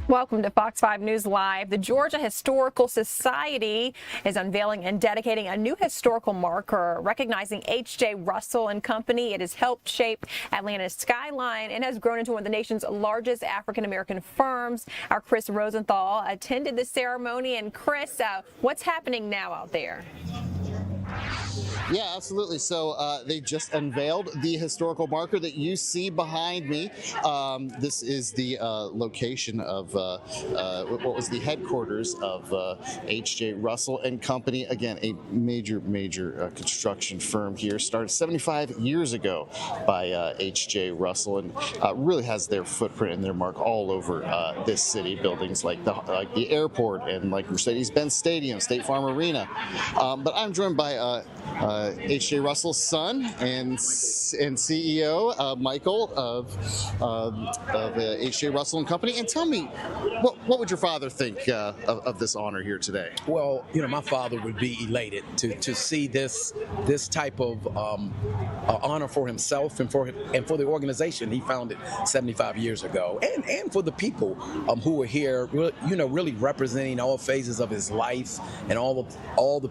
Welcome to Fox 5 News Live. The Georgia Historical Society is unveiling and dedicating a new historical marker recognizing H.J. Russell and Company. It has helped shape Atlanta's skyline and has grown into one of the nation's largest African-American firms. Our Chris Rosenthal attended the ceremony. And Chris, what's happening now out there? Yeah, absolutely. So they just unveiled the historical marker that you see behind me. This is the location of what was the headquarters of H.J. Russell and Company. Again, a major construction firm here, started 75 years ago by H.J. Russell, and really has their footprint and their mark all over this city. Buildings like the airport and like Mercedes-Benz Stadium, State Farm Arena. But I'm joined by H.J. Russell's son and CEO Michael of H.J. Russell and Company. And tell me, what would your father think of this honor here today? Well, my father would be elated to see this type of honor for himself and for the organization he founded 75 years ago, and for the people who are here, really representing all phases of his life and all the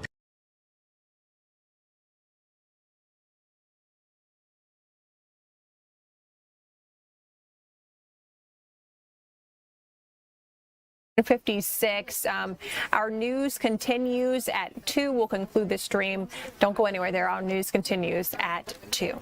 56. Our news continues at 2. We'll conclude the stream. Don't go anywhere there. Our news continues at 2.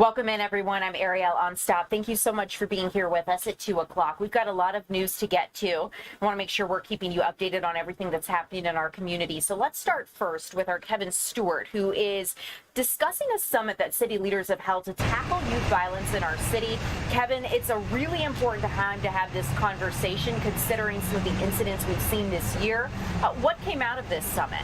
Welcome in, everyone. I'm Ariel on Stop. Thank you so much for being here with us at 2 o'clock. We've got a lot of news to get to. I want to make sure we're keeping you updated on everything that's happening in our community. So let's start first with our Kevin Stewart, who is discussing a summit that city leaders have held to tackle youth violence in our city. Kevin, it's a really important time to have this conversation considering some of the incidents we've seen this year. What came out of this summit?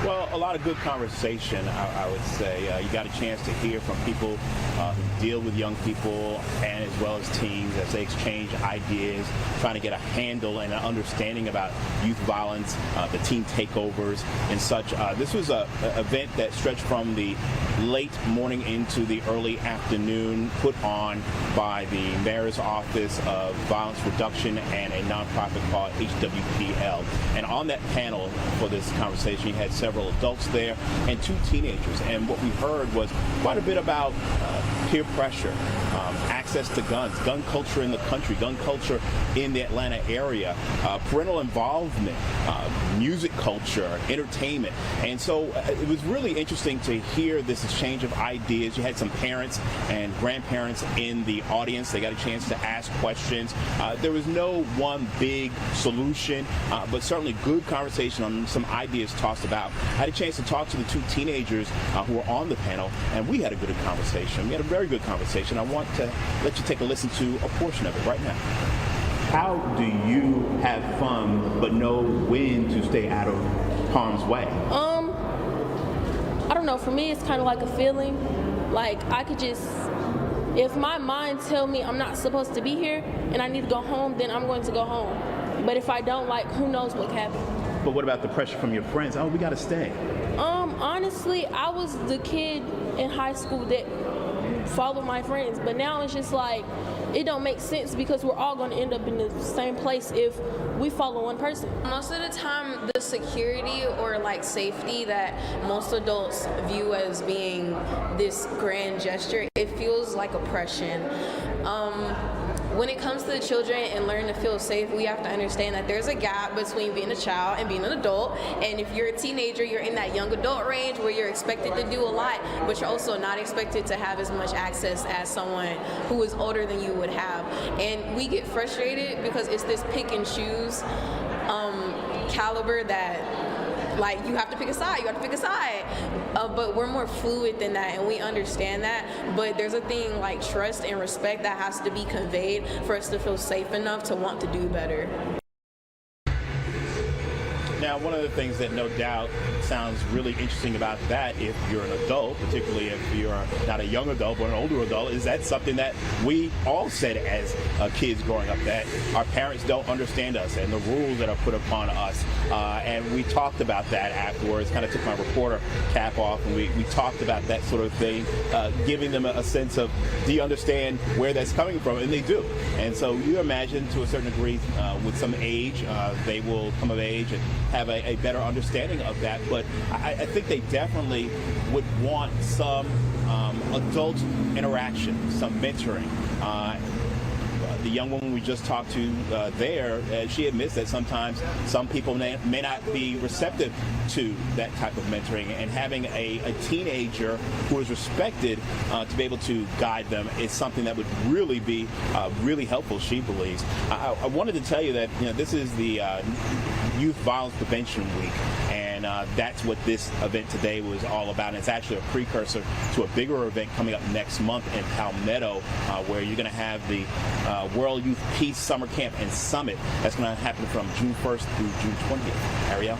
Well, a lot of good conversation, I would say. You got a chance to hear from people who deal with young people and as well as teens as they exchange ideas, trying to get a handle and an understanding about youth violence, the teen takeovers and such. This was an event that stretched from the late morning into the early afternoon, put on by the Mayor's Office of Violence Reduction and a nonprofit called HWPL. And on that panel for this conversation, you had several adults there and 2 teenagers. And what we heard was quite a bit about peer pressure, access to guns, gun culture in the country, gun culture in the Atlanta area, parental involvement, music culture, entertainment. And so it was really interesting to hear this exchange of ideas. You had some parents and grandparents in the audience. They got a chance to ask questions. There was no one big solution, but certainly good conversation on some ideas tossed about. I had a chance to talk to the 2 teenagers who were on the panel, and we had a good conversation. We had a very good conversation. I want to let you take a listen to a portion of it right now. How do you have fun but know when to stay out of harm's way? I don't know. For me, it's kind of like a feeling. Like I could just, if my mind tell me I'm not supposed to be here and I need to go home, then I'm going to go home. But if I don't, like, who knows what can happen. But what about the pressure from your friends? Oh, we got to stay. Honestly, I was the kid in high school that followed my friends, but now it's just like it don't make sense because we're all going to end up in the same place if we follow one person. Most of the time, the security or like safety that most adults view as being this grand gesture, it feels like oppression. When it comes to the children and learning to feel safe, we have to understand that there's a gap between being a child and being an adult. And if you're a teenager, you're in that young adult range where you're expected to do a lot, but you're also not expected to have as much access as someone who is older than you would have. And we get frustrated because it's this pick and choose caliber that, like, you have to pick a side, but we're more fluid than that, and we understand that. But there's a thing like trust and respect that has to be conveyed for us to feel safe enough to want to do better. Now, one of the things that no doubt sounds really interesting about that, if you're an adult, particularly if you're not a young adult but an older adult, is that something that we all said as kids growing up, that our parents don't understand us and the rules that are put upon us. And we talked about that afterwards, kind of took my reporter cap off, and we talked about that sort of thing, giving them a sense of, do you understand where that's coming from? And they do. And so you imagine to a certain degree, with some age, they will come of age and have a better understanding of that. But I think they definitely would want some adult interaction, some mentoring. The young woman we just talked to she admits that sometimes some people may not be receptive to that type of mentoring, and having a teenager who is respected to be able to guide them is something that would really be really helpful, she believes. I wanted to tell you that this is the Youth Violence Prevention Week, and that's what this event today was all about. And it's actually a precursor to a bigger event coming up next month in Palmetto, where you're going to have the World Youth Peace Summer Camp and Summit. That's going to happen from June 1st through June 20th. Ariel?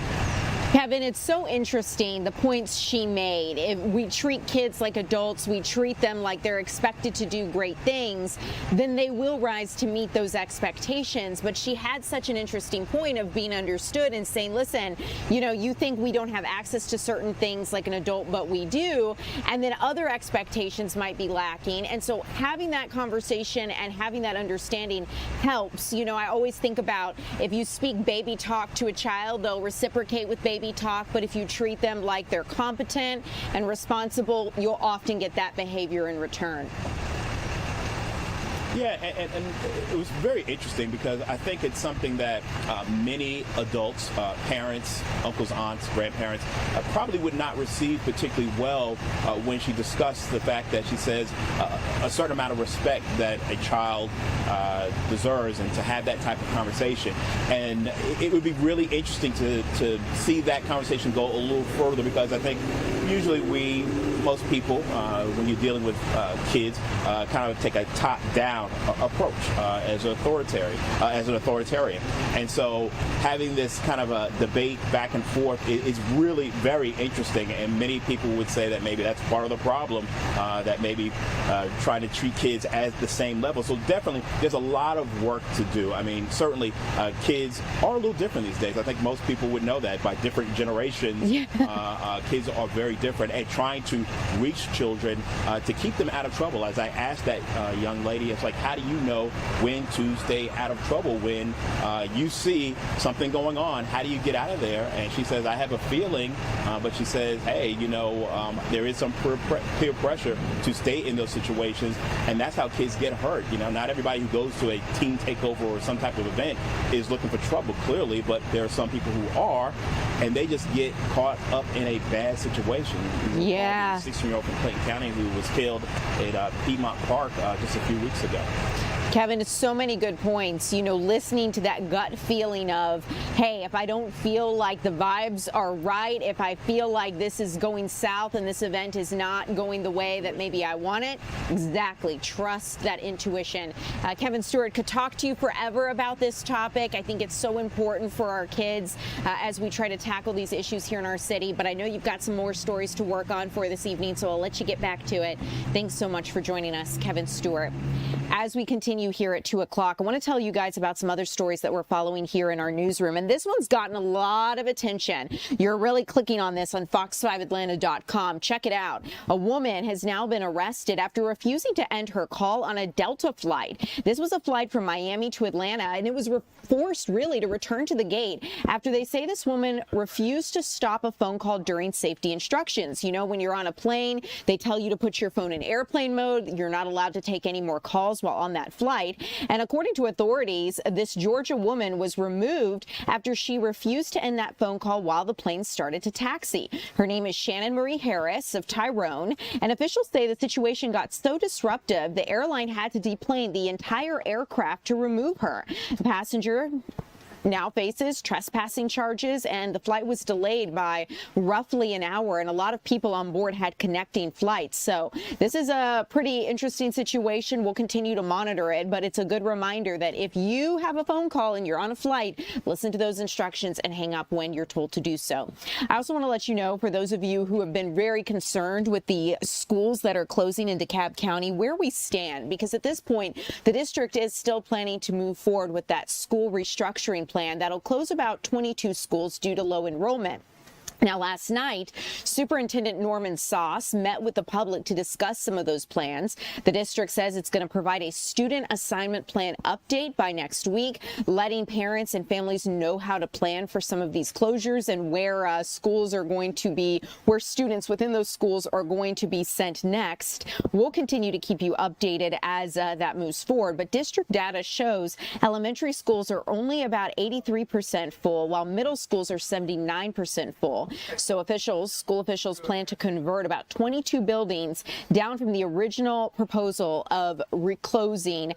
Kevin, it's so interesting, the points she made. If we treat kids like adults, we treat them like they're expected to do great things, then they will rise to meet those expectations. But she had such an interesting point of being understood and saying, listen, you think we don't have access to certain things like an adult, but we do. And then other expectations might be lacking. And so having that conversation and having that understanding helps. I always think about, if you speak baby talk to a child, they'll reciprocate with baby talk, but if you treat them like they're competent and responsible, you'll often get that behavior in return. Yeah, and it was very interesting because I think it's something that many adults, parents, uncles, aunts, grandparents, probably would not receive particularly well when she discussed the fact that she says a certain amount of respect that a child deserves, and to have that type of conversation. And it would be really interesting to see that conversation go a little further, because I think usually most people, when you're dealing with kids, kind of take a top-down approach as an authoritarian. And so having this kind of a debate back and forth is really very interesting, and many people would say that maybe that's part of the problem, that maybe trying to treat kids at the same level. So definitely there's a lot of work to do. I mean, certainly kids are a little different these days. I think most people would know that by different generations. Kids are very different, and trying to reach children to keep them out of trouble. As I asked that young lady, it's like, how do you know when to stay out of trouble when you see something going on? How do you get out of there? And she says, I have a feeling, but she says, hey, there is some peer pressure to stay in those situations, and that's how kids get hurt. Not everybody who goes to a teen takeover or some type of event is looking for trouble, clearly, but there are some people who are, and they just get caught up in a bad situation. Yeah. 16-year-old from Clayton County who was killed at Piedmont Park just a few weeks ago. Kevin, it's so many good points. Listening to that gut feeling of, hey, if I don't feel like the vibes are right, if I feel like this is going south and this event is not going the way that maybe I want it, exactly. Trust that intuition. Kevin Stewart, could talk to you forever about this topic. I think it's so important for our kids as we try to tackle these issues here in our city. But I know you've got some more stories to work on for this evening, so I'll let you get back to it. Thanks so much for joining us, Kevin Stewart. As we continue here at 2 o'clock, I want to tell you guys about some other stories that we're following here in our newsroom. And this one's gotten a lot of attention. You're really clicking on this on fox5atlanta.com. Check it out. A woman has now been arrested after refusing to end her call on a Delta flight. This was a flight from Miami to Atlanta, and it was forced really to return to the gate after they say this woman refused to stop a phone call during safety instructions. When you're on a plane, they tell you to put your phone in airplane mode. You're not allowed to take any more calls while on that flight. And according to authorities, this Georgia woman was removed after she refused to end that phone call while the plane started to taxi. Her name is Shannon Marie Harris of Tyrone, and officials say the situation got so disruptive the airline had to deplane the entire aircraft to remove her. The passenger now faces trespassing charges, and the flight was delayed by roughly an hour, and a lot of people on board had connecting flights. So this is a pretty interesting situation. We'll continue to monitor it, but it's a good reminder that if you have a phone call and you're on a flight, listen to those instructions and hang up when you're told to do so. I also want to let you know, for those of you who have been very concerned with the schools that are closing in DeKalb County, where we stand, because at this point, the district is still planning to move forward with that school restructuring plan that'll close about 22 schools due to low enrollment. Now, last night, Superintendent Norman Sauce met with the public to discuss some of those plans. The district says it's going to provide a student assignment plan update by next week, letting parents and families know how to plan for some of these closures and where schools are going to be, where students within those schools are going to be sent next. We'll continue to keep you updated as that moves forward. But district data shows elementary schools are only about 83% full, while middle schools are 79% full. So school officials plan to convert about 22 buildings down from the original proposal of repurposing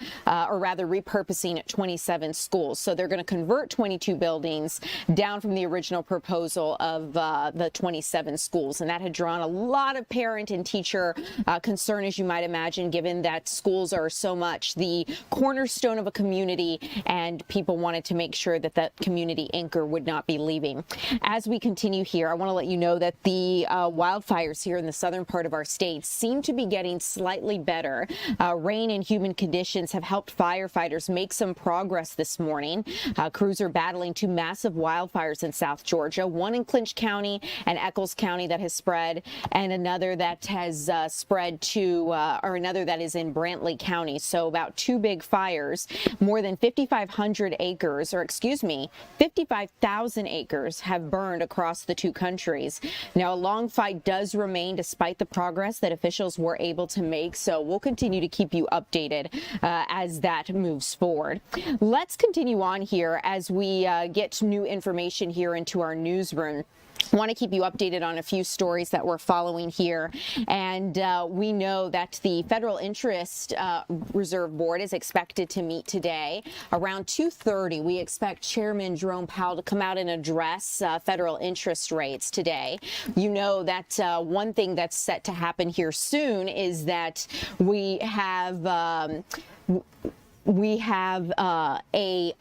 27 schools. So they're going to convert 22 buildings down from the original proposal of the 27 schools. And that had drawn a lot of parent and teacher concern, as you might imagine, given that schools are so much the cornerstone of a community, and people wanted to make sure that that community anchor would not be leaving. As we continue here, I want to let you know that the wildfires here in the southern part of our state seem to be getting slightly better. Rain and humid conditions have helped firefighters make some progress this morning. Crews are battling two massive wildfires in South Georgia, one in Clinch County and Eccles County that has spread, and another that has spread to, another that is in Brantley County. So about two big fires, more than 5,500 acres, 55,000 acres have burned across the two two countries. Now, a long fight does remain despite the progress that officials were able to make, so we'll continue to keep you updated as that moves forward. Let's continue on here as we get new information here into our newsroom. I want to keep you updated on a few stories that we're following here. And we know that the Federal Interest Reserve Board is expected to meet today. Around 2:30, we expect Chairman Jerome Powell to come out and address federal interest rates today. You know that one thing that's set to happen here soon is that we have a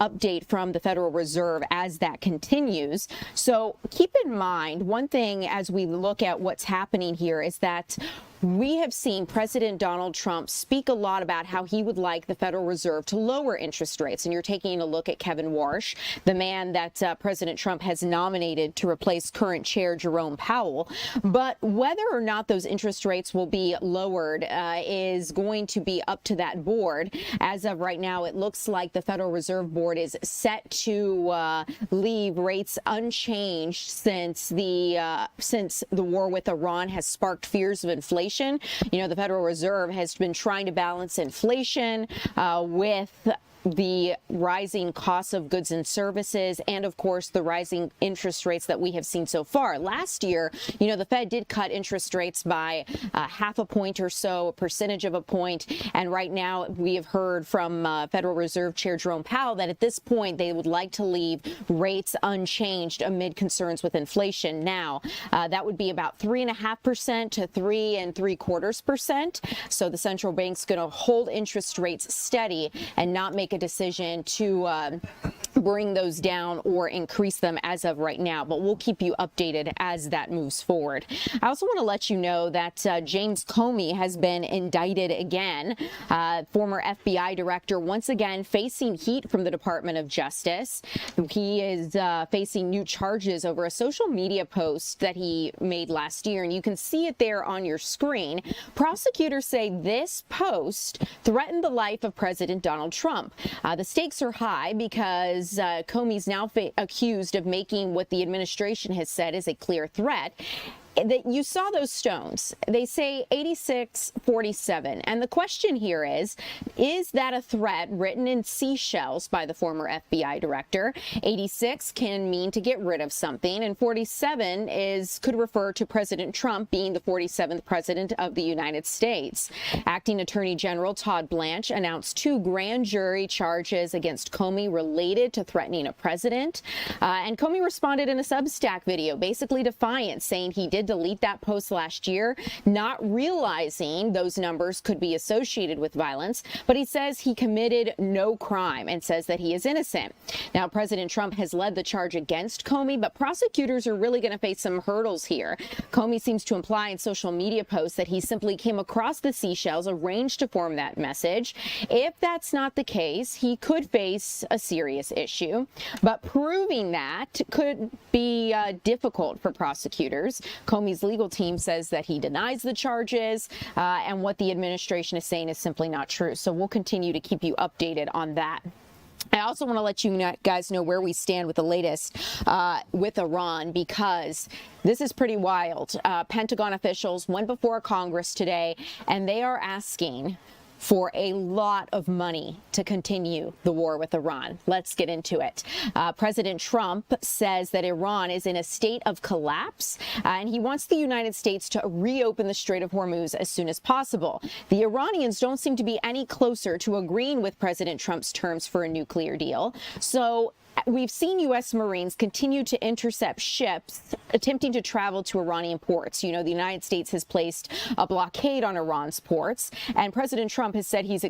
update from the Federal Reserve as that continues. So keep in mind, one thing as we look at what's happening here is that we have seen President Donald Trump speak a lot about how he would like the Federal Reserve to lower interest rates. And you're taking a look at Kevin Warsh, the man that President Trump has nominated to replace current chair Jerome Powell. But whether or not those interest rates will be lowered is going to be up to that board. As of right now, it looks like the Federal Reserve Board is set to leave rates unchanged since the war with Iran has sparked fears of inflation. You know, the Federal Reserve has been trying to balance inflation with the rising costs of goods and services, and of course the rising interest rates that we have seen so far. Last year, you know, the Fed did cut interest rates by half a point or so, a percentage of a point, and right now we have heard from Federal Reserve Chair Jerome Powell that at this point they would like to leave rates unchanged amid concerns with inflation. Now, that would be about 3.5% to 3.75%. So the central bank's going to hold interest rates steady and not make a decision to bring those down or increase them as of right now, but we'll keep you updated as that moves forward. I also want to let you know that James Comey has been indicted again. Former FBI director once again facing heat from the Department of Justice. He is facing new charges over a social media post that he made last year, and you can see it there on your screen. Prosecutors say this post threatened the life of President Donald Trump. The stakes are high because Comey's now accused of making what the administration has said is a clear threat. That you saw those stones. They say 86-47. And the question here is that a threat written in seashells by the former FBI director? 86 can mean to get rid of something, and 47 could refer to President Trump being the 47th president of the United States. Acting Attorney General Todd Blanche announced 2 grand jury charges against Comey related to threatening a president. And Comey responded in a Substack video, basically defiant, saying he did delete that post last year, not realizing those numbers could be associated with violence, but he says he committed no crime and says that he is innocent. Now, President Trump has led the charge against Comey, but prosecutors are really going to face some hurdles here. Comey seems to imply in social media posts that he simply came across the seashells, arranged to form that message. If that's not the case, he could face a serious issue, but proving that could be difficult for prosecutors. Comey's legal team says that he denies the charges, and what the administration is saying is simply not true. So we'll continue to keep you updated on that. I also want to let you guys know where we stand with the latest with Iran, because this is pretty wild. Pentagon officials went before Congress today, and they are asking for a lot of money to continue the war with Iran. Let's get into it. President Trump says that Iran is in a state of collapse, and he wants the United States to reopen the Strait of Hormuz as soon as possible. The Iranians don't seem to be any closer to agreeing with President Trump's terms for a nuclear deal. So we've seen U.S. Marines continue to intercept ships attempting to travel to Iranian ports. You know, the United States has placed a blockade on Iran's ports, and President Trump has said he's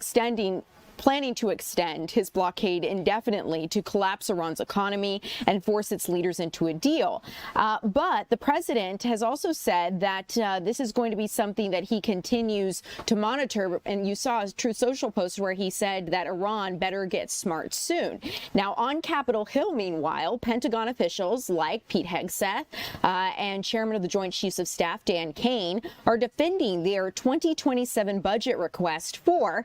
planning to extend his blockade indefinitely to collapse Iran's economy and force its leaders into a deal. But the president has also said that this is going to be something that he continues to monitor. And you saw a Truth Social post where he said that Iran better get smart soon. Now, on Capitol Hill, meanwhile, Pentagon officials like Pete Hegseth and Chairman of the Joint Chiefs of Staff, Dan Kane, are defending their 2027 budget request for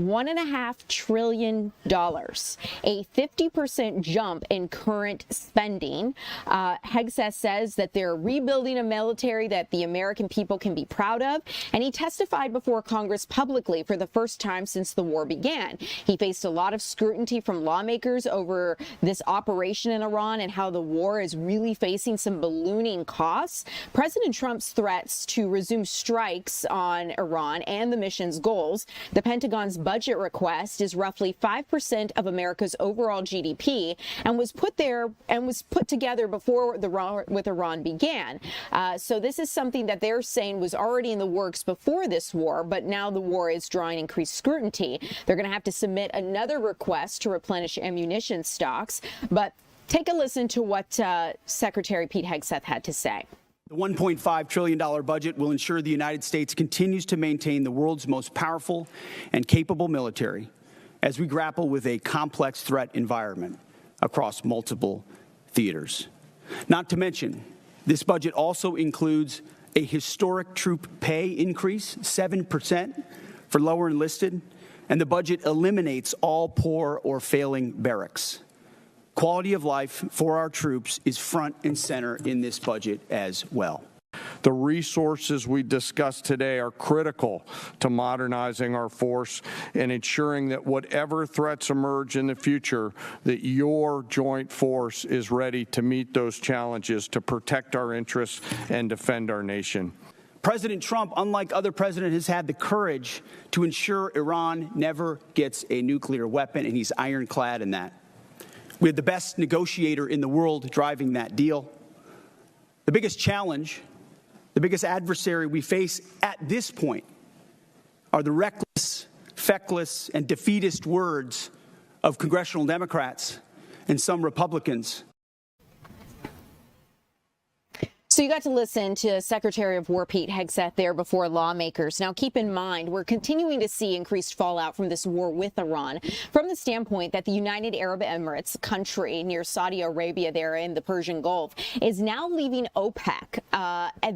$1.5 trillion, a 50% jump in current spending. Hegseth says that they're rebuilding a military that the American people can be proud of, and he testified before Congress publicly for the first time since the war began. He faced a lot of scrutiny from lawmakers over this operation in Iran and how the war is really facing some ballooning costs. President Trump's threats to resume strikes on Iran and the mission's goals. The Pentagon's budget request is roughly 5% of America's overall GDP and was put together before the war with Iran began. So this is something that they're saying was already in the works before this war, but now the war is drawing increased scrutiny. They're going to have to submit another request to replenish ammunition stocks. But take a listen to what Secretary Pete Hegseth had to say. The $1.5 trillion budget will ensure the United States continues to maintain the world's most powerful and capable military as we grapple with a complex threat environment across multiple theaters. Not to mention, this budget also includes a historic troop pay increase, 7% for lower enlisted, and the budget eliminates all poor or failing barracks. Quality of life for our troops is front and center in this budget as well. The resources we discussed today are critical to modernizing our force and ensuring that whatever threats emerge in the future, that your joint force is ready to meet those challenges to protect our interests and defend our nation. President Trump, unlike other presidents, has had the courage to ensure Iran never gets a nuclear weapon, and he's ironclad in that. We have the best negotiator in the world driving that deal. The biggest challenge, the biggest adversary we face at this point are the reckless, feckless, and defeatist words of congressional Democrats and some Republicans. So you got to listen to Secretary of War Pete Hegseth there before lawmakers. Now, keep in mind, we're continuing to see increased fallout from this war with Iran from the standpoint that the United Arab Emirates, country near Saudi Arabia there in the Persian Gulf, is now leaving OPEC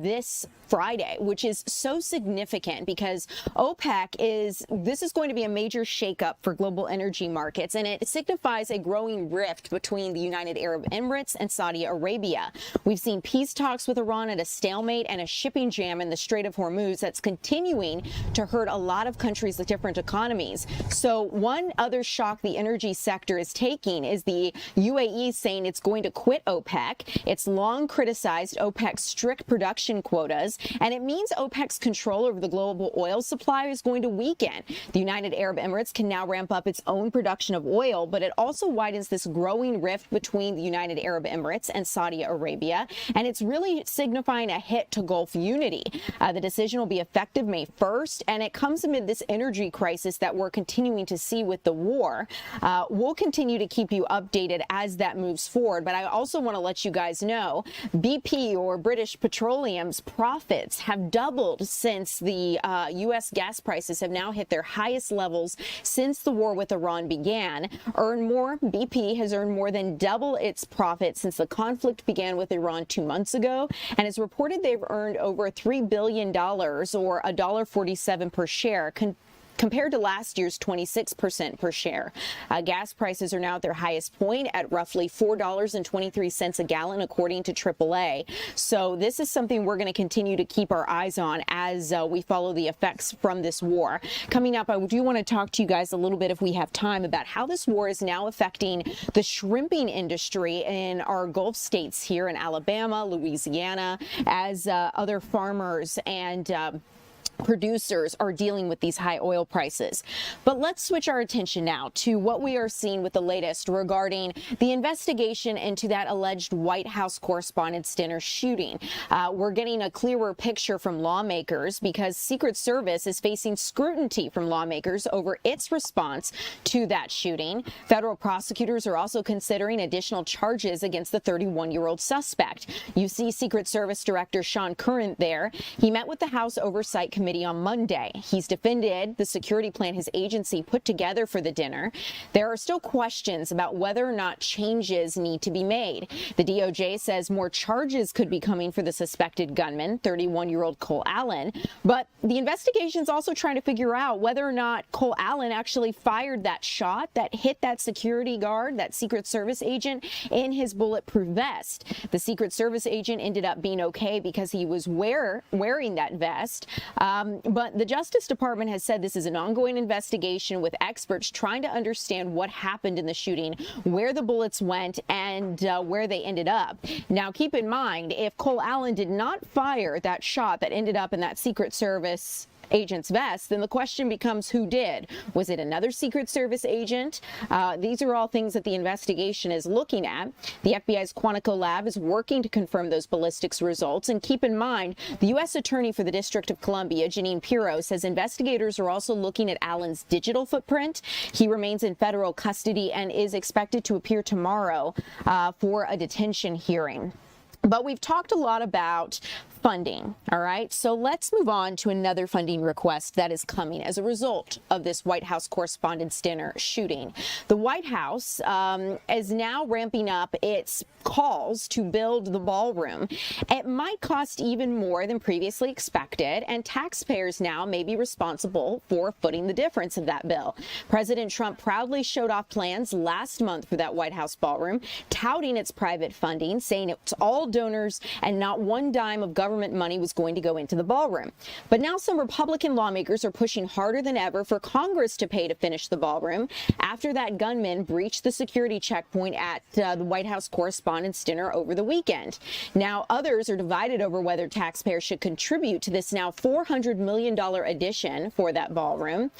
this Friday, which is so significant because this is going to be a major shakeup for global energy markets, and it signifies a growing rift between the United Arab Emirates and Saudi Arabia. We've seen peace talks with Iran at a stalemate and a shipping jam in the Strait of Hormuz that's continuing to hurt a lot of countries with different economies. So one other shock the energy sector is taking is the UAE saying it's going to quit OPEC. It's long criticized OPEC's strict production quotas, and it means OPEC's control over the global oil supply is going to weaken. The United Arab Emirates can now ramp up its own production of oil, but it also widens this growing rift between the United Arab Emirates and Saudi Arabia, and it's really signifying a hit to Gulf unity. The decision will be effective May 1st, and it comes amid this energy crisis that we're continuing to see with the war. We'll continue to keep you updated as that moves forward, but I also want to let you guys know BP, or British Petroleum's profits have doubled since the U.S. gas prices have now hit their highest levels since the war with Iran began. BP has earned more than double its profits since the conflict began with Iran 2 months ago, and it's reported they've earned over $3 billion, or $1.47 per share, compared to last year's 26% per share. Gas prices are now at their highest point at roughly $4.23 a gallon, according to AAA. So this is something we're going to continue to keep our eyes on as we follow the effects from this war. Coming up, I do want to talk to you guys a little bit, if we have time, about how this war is now affecting the shrimping industry in our Gulf states here in Alabama, Louisiana, as other farmers and producers are dealing with these high oil prices. But let's switch our attention now to what we are seeing with the latest regarding the investigation into that alleged White House Correspondents' Dinner shooting. We're getting a clearer picture from lawmakers because Secret Service is facing scrutiny from lawmakers over its response to that shooting. Federal prosecutors are also considering additional charges against the 31-year-old suspect. You see Secret Service Director Sean Curran there. He met with the House Oversight Committee committee on Monday. He's defended the security plan his agency put together for the dinner. There are still questions about whether or not changes need to be made. The DOJ says more charges could be coming for the suspected gunman, 31-year-old Cole Allen. But the investigation's also trying to figure out whether or not Cole Allen actually fired that shot that hit that security guard, that Secret Service agent, in his bulletproof vest. The Secret Service agent ended up being okay because he was wearing that vest. But the Justice Department has said this is an ongoing investigation with experts trying to understand what happened in the shooting, where the bullets went, and where they ended up. Now, keep in mind, if Cole Allen did not fire that shot that ended up in that Secret Service agent's vest, then the question becomes who did. Was it another Secret Service agent? These are all things that the investigation is looking at. The FBI's Quantico lab is working to confirm those ballistics results. And keep in mind, the U.S. Attorney for the District of Columbia, Janine Pirro, says investigators are also looking at Allen's digital footprint. He remains in federal custody and is expected to appear tomorrow for a detention hearing. But we've talked a lot about funding, all right? So let's move on to another funding request that is coming as a result of this White House Correspondents' Dinner shooting. The White House is now ramping up its calls to build the ballroom. It might cost even more than previously expected, and taxpayers now may be responsible for footing the difference of that bill. President Trump proudly showed off plans last month for that White House ballroom, touting its private funding, saying it's all donors and not one dime of government money was going to go into the ballroom. But now some Republican lawmakers are pushing harder than ever for Congress to pay to finish the ballroom after that gunman breached the security checkpoint at the White House Correspondents' Dinner over the weekend. Now others are divided over whether taxpayers should contribute to this now $400 million addition for that ballroom.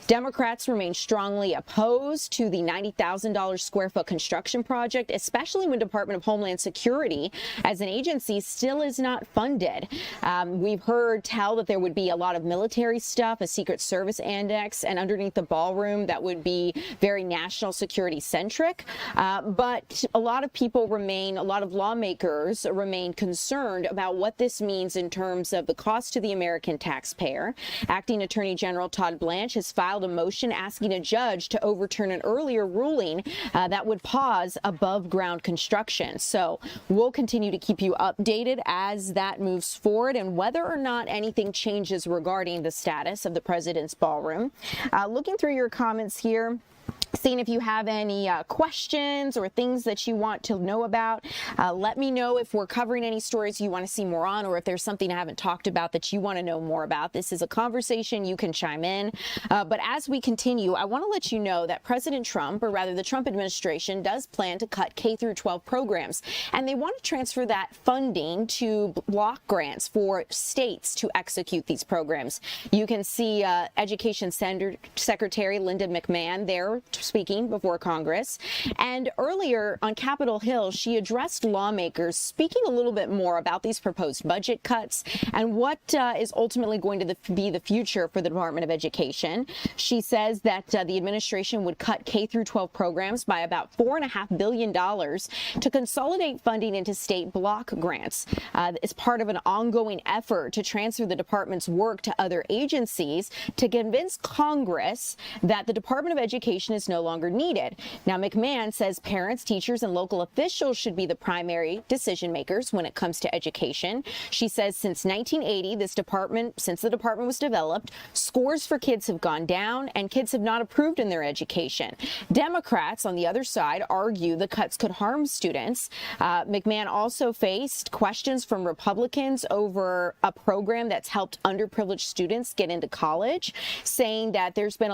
Democrats remain strongly opposed to the $90,000 square foot construction project, especially when Department of Homeland Security as an agency still is not funded. We've heard tell that there would be a lot of military stuff, a Secret Service annex, and underneath the ballroom that would be very national security centric. But a lot of people remain, a lot of lawmakers remain concerned about what this means in terms of the cost to the American taxpayer. Acting Attorney General Todd Blanche has filed a motion asking a judge to overturn an earlier ruling that would pause above ground construction. So we'll continue to keep you updated as that moves forward and whether or not anything changes regarding the status of the president's ballroom. Looking through your comments here, seeing if you have any questions or things that you want to know about. Let me know if we're covering any stories you want to see more on, or if there's something I haven't talked about that you want to know more about. This is a conversation. You can chime in. But as we continue, I want to let you know that President Trump, or rather the Trump administration, does plan to cut K through 12 programs. And they want to transfer that funding to block grants for states to execute these programs. You can see Education Secretary Linda McMahon there speaking before Congress. And earlier on Capitol Hill, she addressed lawmakers, speaking a little bit more about these proposed budget cuts and what is ultimately going to be the future for the Department of Education. She says that the administration would cut K through 12 programs by about $4.5 billion to consolidate funding into state block grants. It's part of an ongoing effort to transfer the department's work to other agencies to convince Congress that the Department of Education is no longer needed. Now, McMahon says parents, teachers, and local officials should be the primary decision makers when it comes to education. She says since 1980, since the department was developed, scores for kids have gone down and kids have not improved in their education. Democrats, on the other side, argue the cuts could harm students. McMahon also faced questions from Republicans over a program that's helped underprivileged students get into college, saying that there's been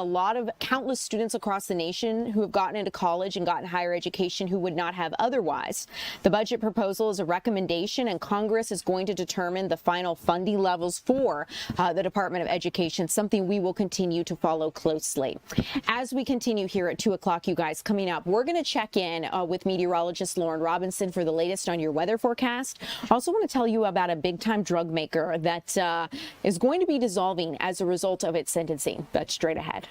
countless students across the nation who have gotten into college and gotten higher education who would not have otherwise. The budget proposal is a recommendation, and Congress is going to determine the final funding levels for the Department of Education, something we will continue to follow closely. As we continue here at 2 o'clock, you guys, coming up, we're going to check in with meteorologist Lauren Robinson for the latest on your weather forecast. I also want to tell you about a big-time drug maker that is going to be dissolving as a result of its sentencing. That's straight ahead.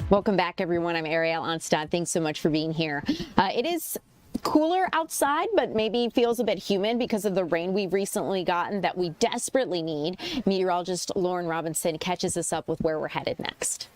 Welcome back, everyone. I'm Ariel Onstad. Thanks so much for being here. It is cooler outside, but maybe feels a bit humid because of the rain we've recently gotten that we desperately need. Meteorologist Lauren Robinson catches us up with where we're headed next.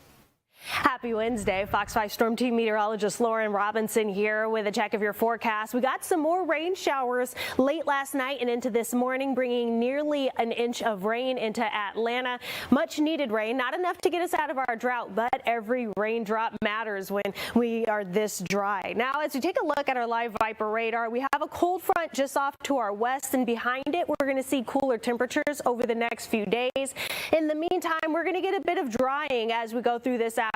Happy Wednesday. Fox 5 Storm Team meteorologist Lauren Robinson here with a check of your forecast. We got some more rain showers late last night and into this morning, bringing nearly an inch of rain into Atlanta. Much needed rain, not enough to get us out of our drought, but every raindrop matters when we are this dry. Now, as we take a look at our live Viper radar, we have a cold front just off to our west, and behind it, we're going to see cooler temperatures over the next few days. In the meantime, we're going to get a bit of drying as we go through this afternoon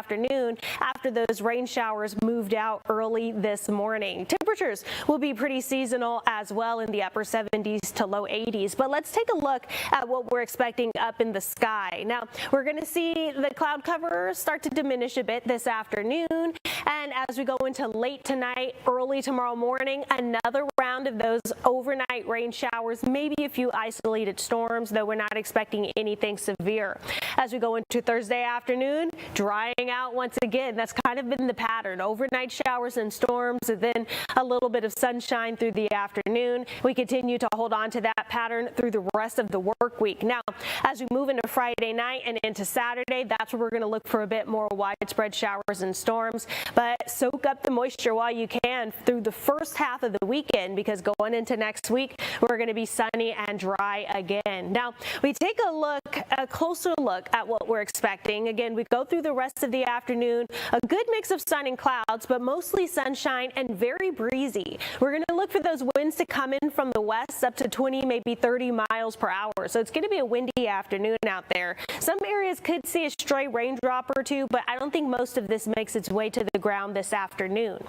after those rain showers moved out early this morning. Temperatures will be pretty seasonal as well in the upper 70s to low 80s. But let's take a look at what we're expecting up in the sky. Now, we're going to see the cloud cover start to diminish a bit this afternoon. And as we go into late tonight, early tomorrow morning, another round of those overnight rain showers, maybe a few isolated storms, though we're not expecting anything severe. As we go into Thursday afternoon, drying out once again. That's kind of been the pattern. Overnight showers and storms, and then a little bit of sunshine through the afternoon. We continue to hold on to that pattern through the rest of the work week. Now, as we move into Friday night and into Saturday, that's where we're going to look for a bit more widespread showers and storms. But soak up the moisture while you can through the first half of the weekend, because going into next week, we're going to be sunny and dry again. Now, we take a closer look at what we're expecting. Again, we go through the rest of the afternoon, a good mix of sun and clouds, but mostly sunshine and very breezy. We're going to look for those winds to come in from the west up to 20, maybe 30 miles per hour. So it's going to be a windy afternoon out there. Some areas could see a stray raindrop or two, but I don't think most of this makes its way to the ground this afternoon.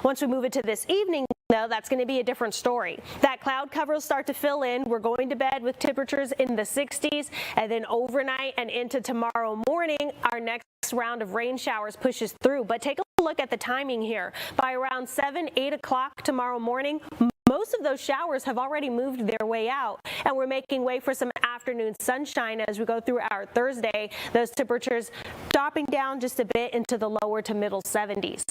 Once we move into this evening, though, that's going to be a different story. That cloud cover will start to fill in. We're going to bed with temperatures in the 60s, and then overnight and into tomorrow morning, our next round of rain showers pushes through. But take a look at the timing here. By around 7, 8 o'clock tomorrow morning, most of those showers have already moved their way out, and we're making way for some afternoon sunshine as we go through our Thursday. Those temperatures dropping down just a bit into the lower to middle 70s.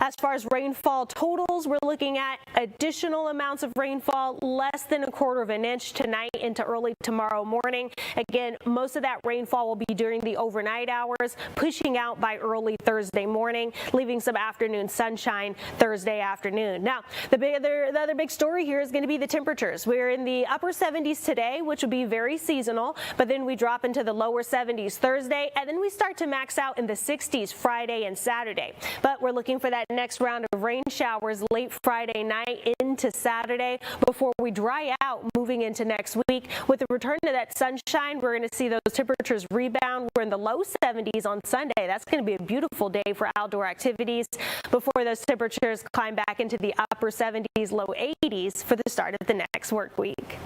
As far as rainfall totals, we're looking at additional amounts of rainfall, less than 1/4 of an inch tonight into early tomorrow morning. Again, most of that rainfall will be during the overnight hours, pushing out by early Thursday morning, leaving some afternoon sunshine Thursday afternoon. Now, the other big story here is going to be the temperatures. We're in the upper 70s today, which will be very seasonal, but then we drop into the lower 70s Thursday, and then we start to max out in the 60s Friday and Saturday. But we're looking for that next round of rain showers late Friday night into Saturday before we dry out moving into next week. With the return to that sunshine, we're going to see those temperatures rebound. We're in the low 70s on Sunday. That's going to be a beautiful day for outdoor activities before those temperatures climb back into the upper 70s, low 80s for the start of the next work week.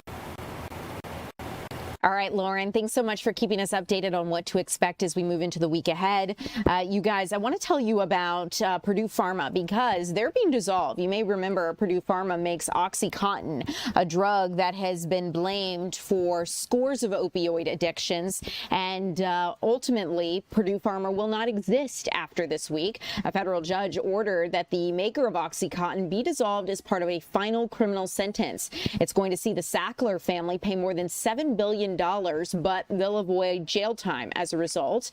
All right, Lauren, thanks so much for keeping us updated on what to expect as we move into the week ahead. You guys, I want to tell you about Purdue Pharma because they're being dissolved. You may remember Purdue Pharma makes OxyContin, a drug that has been blamed for scores of opioid addictions. And ultimately, Purdue Pharma will not exist after this week. A federal judge ordered that the maker of OxyContin be dissolved as part of a final criminal sentence. It's going to see the Sackler family pay more than $7 billion, but they'll avoid jail time as a result.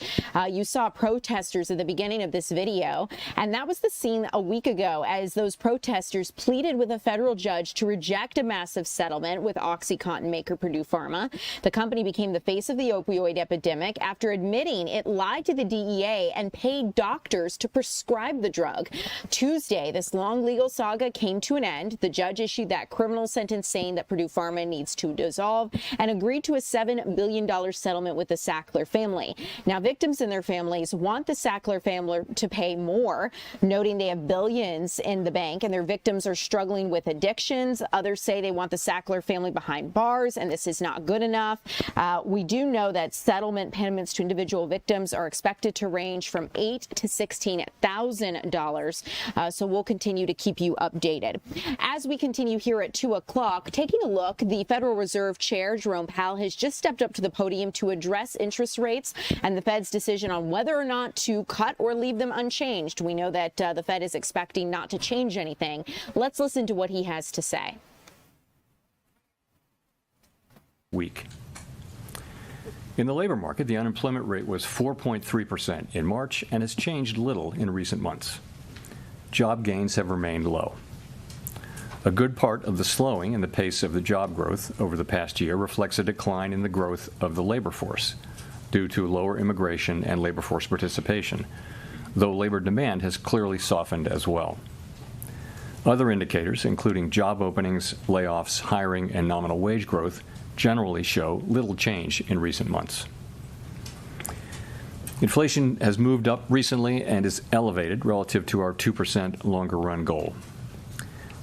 You saw protesters at the beginning of this video, and that was the scene a week ago as those protesters pleaded with a federal judge to reject a massive settlement with OxyContin maker Purdue Pharma. The company became the face of the opioid epidemic after admitting it lied to the DEA and paid doctors to prescribe the drug. Tuesday, this long legal saga came to an end. The judge issued that criminal sentence saying that Purdue Pharma needs to dissolve and agreed to a $7 billion settlement with the Sackler family. Now, victims and their families want the Sackler family to pay more, noting they have billions in the bank and their victims are struggling with addictions. Others say they want the Sackler family behind bars, and this is not good enough. We do know that settlement payments to individual victims are expected to range from $8,000 to $16,000. So we'll continue to keep you updated. As we continue here at 2 o'clock, taking a look, the Federal Reserve Chair, Jerome Powell, has has just stepped up to the podium to address interest rates and the Fed's decision on whether or not to cut or leave them unchanged. We know that the Fed is expecting not to change anything. Let's listen to what he has to say. Week. In the labor market, the unemployment rate was 4.3% in March and has changed little in recent months. Job gains have remained low. A good part of the slowing in the pace of the job growth over the past year reflects a decline in the growth of the labor force due to lower immigration and labor force participation, though labor demand has clearly softened as well. Other indicators, including job openings, layoffs, hiring, and nominal wage growth, generally show little change in recent months. Inflation has moved up recently and is elevated relative to our 2% longer-run goal.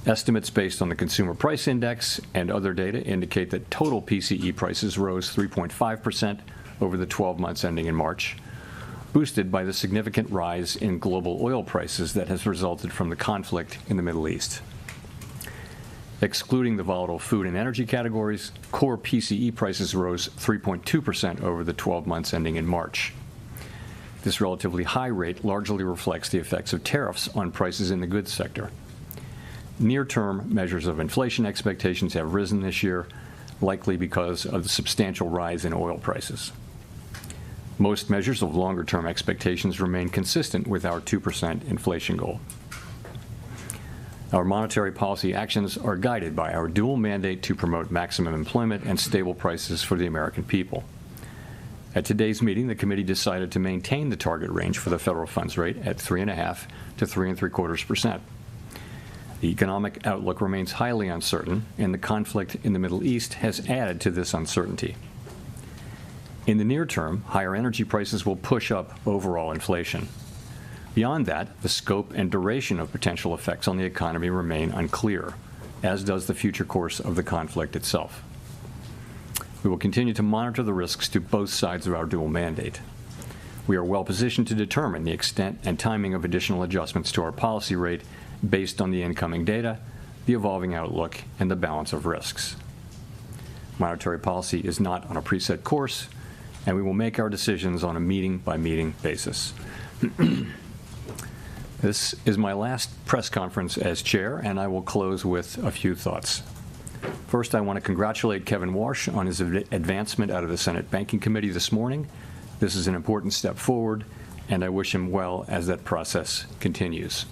Estimates based on the Consumer Price Index and other data indicate that total PCE prices rose 3.5% over the 12 months ending in March, boosted by the significant rise in global oil prices that has resulted from the conflict in the Middle East. Excluding the volatile food and energy categories, core PCE prices rose 3.2% over the 12 months ending in March. This relatively high rate largely reflects the effects of tariffs on prices in the goods sector. Near-term measures of inflation expectations have risen this year, likely because of the substantial rise in oil prices. Most measures of longer-term expectations remain consistent with our 2% inflation goal. Our monetary policy actions are guided by our dual mandate to promote maximum employment and stable prices for the American people. At today's meeting, the committee decided to maintain the target range for the federal funds rate at 3.5% to 3.75%. The economic outlook remains highly uncertain, and the conflict in the Middle East has added to this uncertainty. In the near term, higher energy prices will push up overall inflation. Beyond that, the scope and duration of potential effects on the economy remain unclear, as does the future course of the conflict itself. We will continue to monitor the risks to both sides of our dual mandate. We are well positioned to determine the extent and timing of additional adjustments to our policy rate based on the incoming data, the evolving outlook, and the balance of risks. Monetary policy is not on a preset course, and we will make our decisions on a meeting-by-meeting basis. This is my last press conference as chair, and I will close with a few thoughts. First, I want to congratulate Kevin Warsh on his advancement out of the Senate Banking Committee this morning. This is an important step forward, and I wish him well as that process continues.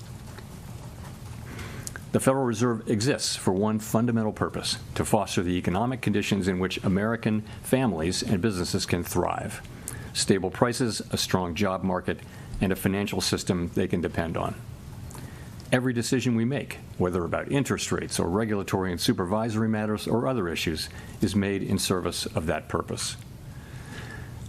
The Federal Reserve exists for one fundamental purpose: to foster the economic conditions in which American families and businesses can thrive. Stable prices, a strong job market, and a financial system they can depend on. Every decision we make, whether about interest rates or regulatory and supervisory matters or other issues, is made in service of that purpose.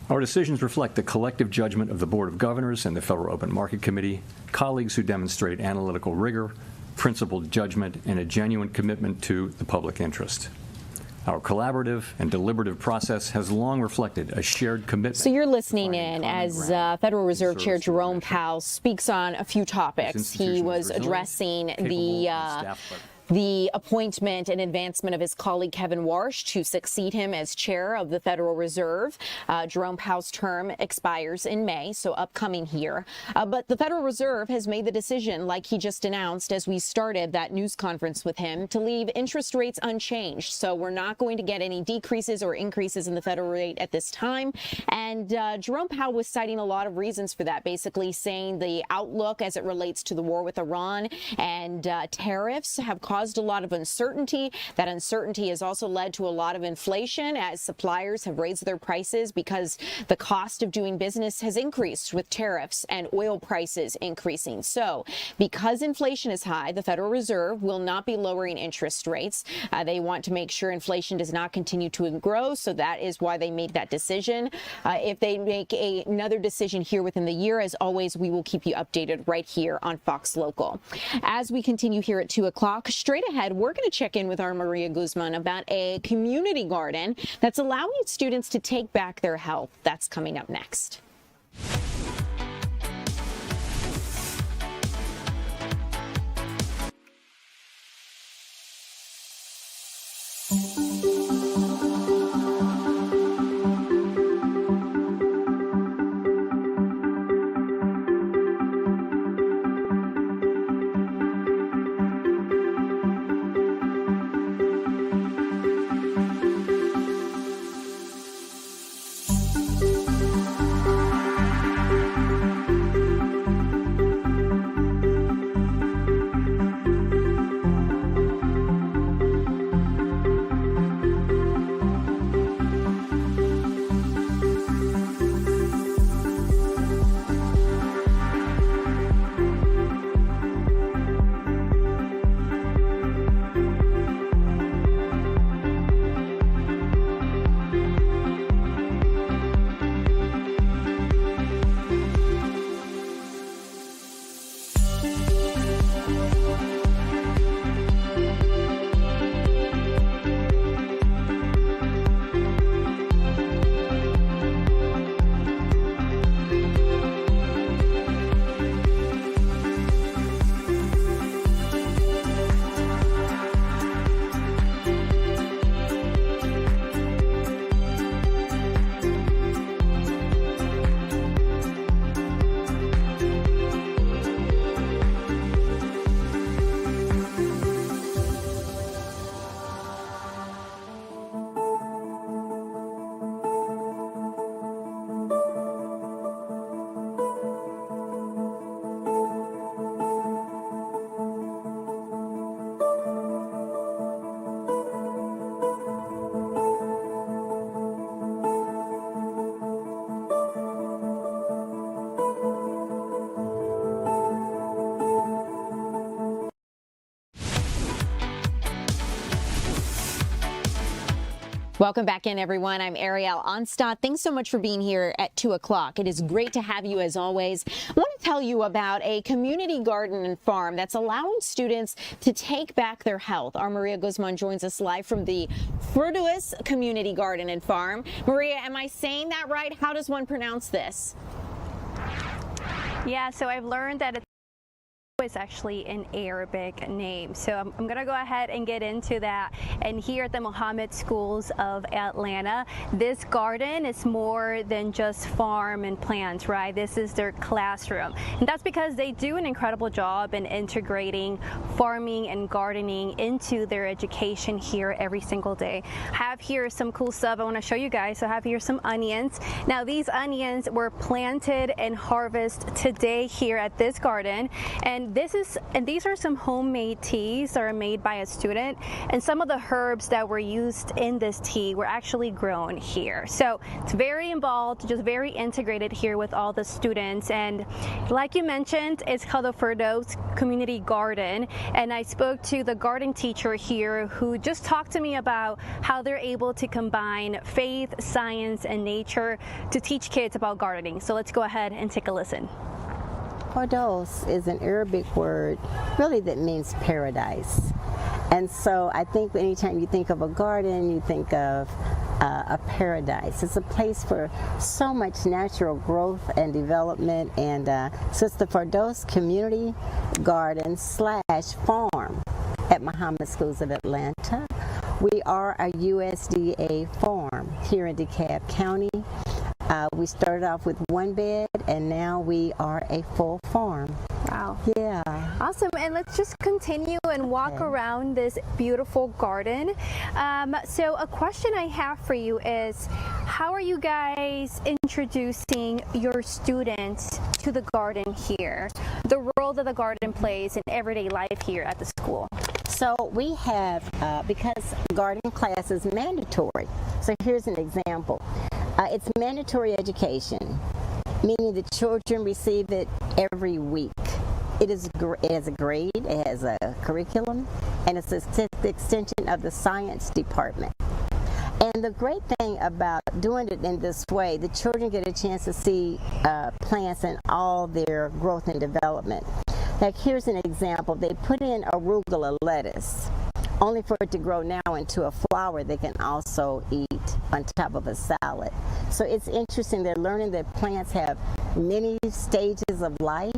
Our decisions reflect the collective judgment of the Board of Governors and the Federal Open Market Committee, colleagues who demonstrate analytical rigor, principled judgment, and a genuine commitment to the public interest. Our collaborative and deliberative process has long reflected a shared commitment. So you're listening in as Federal Reserve Chair Jerome Powell speaks on a few topics. He was addressing the appointment and advancement of his colleague Kevin Warsh to succeed him as chair of the Federal Reserve. Jerome Powell's term expires in May, so upcoming here. But the Federal Reserve has made the decision, like he just announced as we started that news conference with him, to leave interest rates unchanged. So we're not going to get any decreases or increases in the federal rate at this time. And Jerome Powell was citing a lot of reasons for that, basically saying the outlook as it relates to the war with Iran and tariffs have caused a lot of uncertainty. That uncertainty has also led to a lot of inflation as suppliers have raised their prices because the cost of doing business has increased with tariffs and oil prices increasing. So because inflation is high, the Federal Reserve will not be lowering interest rates. They want to make sure inflation does not continue to grow. So that is why they made that decision. If they make another decision here within the year, as always, we will keep you updated right here on Fox Local. As we continue here at 2 o'clock, straight ahead, we're going to check in with our Maria Guzman about a community garden that's allowing students to take back their health. That's coming up next. Welcome back in, everyone. I'm Ariel Onstadt. Thanks so much for being here at 2 o'clock. It is great to have you as always. I want to tell you about a community garden and farm that's allowing students to take back their health. Our Maria Guzman joins us live from the Purdue Community Garden and Farm. Maria, am I saying that right? How does one pronounce this? Yeah, so I've learned that it's actually an Arabic name. So I'm going to go ahead and get into that. And here at the Mohammed Schools of Atlanta, this garden is more than just farm and plants, right? This is their classroom. And that's because they do an incredible job in integrating farming and gardening into their education here every single day. I have here some cool stuff I want to show you guys. So I have here some onions. Now these onions were planted and harvested today here at this garden. And these are some homemade teas that are made by a student, and some of the herbs that were used in this tea were actually grown here. So it's very involved, just very integrated here with all the students. And like you mentioned, it's called the Purdue Community Garden, and I spoke to the garden teacher here who just talked to me about how they're able to combine faith, science, and nature to teach kids about gardening. So let's go ahead and take a listen. Firdaus is an Arabic word really that means paradise. And so I think anytime you think of a garden, you think of a paradise. It's a place for so much natural growth and development. And so it's the Firdaus Community Garden / Farm at Mohammed Schools of Atlanta. We are a USDA farm here in DeKalb County. We started off with one bed, and now we are a full farm. Wow. Yeah. Awesome. And let's just continue and walk around this beautiful garden. So a question I have for you is, how are you guys introducing your students to the garden here? The role that the garden plays in everyday life here at the school? So we have, because garden class is mandatory. So here's an example. It's mandatory education, meaning the children receive it every week. It has a grade, it has a curriculum, and it's the extension of the science department. And the great thing about doing it in this way, the children get a chance to see plants and all their growth and development. Like here's an example. They put in arugula lettuce, only for it to grow now into a flower they can also eat on top of a salad. So it's interesting. They're learning that plants have many stages of life,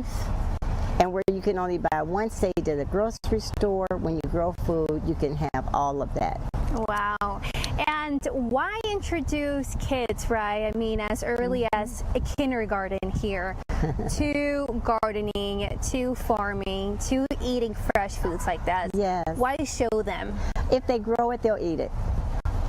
and where you can only buy one stage at the grocery store, when you grow food, you can have all of that. Wow. And why introduce kids, right? I mean, as early as a kindergarten here to gardening, to farming, to eating fresh foods like that? Yes. Why show them? If they grow it, they'll eat it.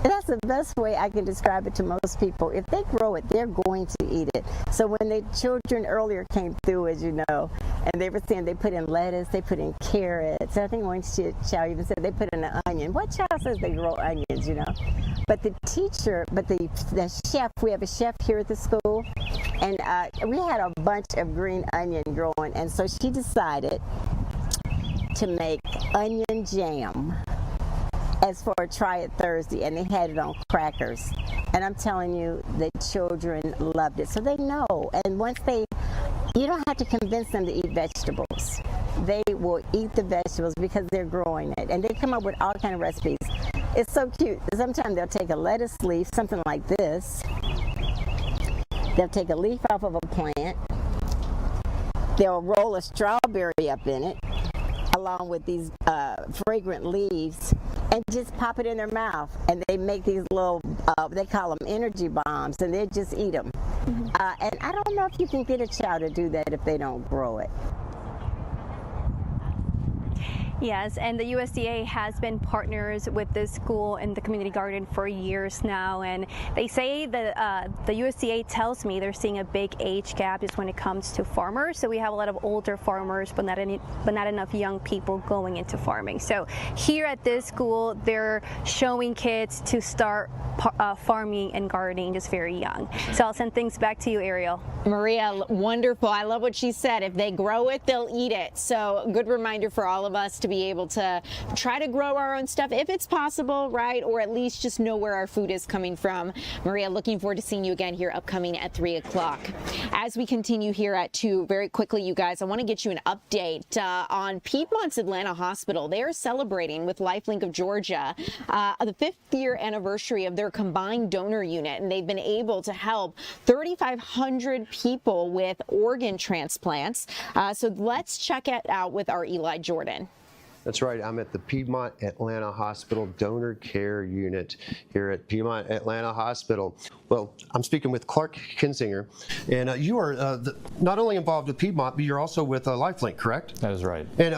And that's the best way I can describe it to most people. If they grow it, they're going to eat it. So when the children earlier came through, as you know, and they were saying they put in lettuce, they put in carrots. I think one child even said they put in an onion. What child says they grow onions, you know? But the teacher, the chef, we have a chef here at the school, and we had a bunch of green onion growing, and so she decided to make onion jam as for a Try It Thursday, and they had it on crackers. And I'm telling you, the children loved it. So they know, and once you don't have to convince them to eat vegetables. They will eat the vegetables because they're growing it. And they come up with all kind of recipes. It's so cute. Sometimes they'll take a lettuce leaf, something like this. They'll take a leaf off of a plant. They'll roll a strawberry up in it, along with these fragrant leaves, and just pop it in their mouth. And they make these little, they call them energy bombs, and they just eat them. Mm-hmm. And I don't know if you can get a child to do that if they don't grow it. Yes, and the USDA has been partners with this school and the community garden for years now, and they say that the USDA tells me they're seeing a big age gap just when it comes to farmers. So we have a lot of older farmers, but not enough young people going into farming. So here at this school, they're showing kids to start farming and gardening just very young. So I'll send things back to you, Ariel. Maria, wonderful. I love what she said. If they grow it, they'll eat it. So good reminder for all of us to be be able to try to grow our own stuff if it's possible, right? Or at least just know where our food is coming from. Maria, looking forward to seeing you again here upcoming at 3 o'clock. As we continue here at 2, very quickly, you guys, I want to get you an update on Piedmont's Atlanta Hospital. They are celebrating with LifeLink of Georgia the 5th year anniversary of their combined donor unit, and they've been able to help 3,500 people with organ transplants. So let's check it out with our Eli Jordan. That's right. I'm at the Piedmont Atlanta Hospital Donor Care Unit here at Piedmont Atlanta Hospital. Well, I'm speaking with Clark Kinsinger, and you are not only involved with Piedmont, but you're also with LifeLink, correct? That is right. And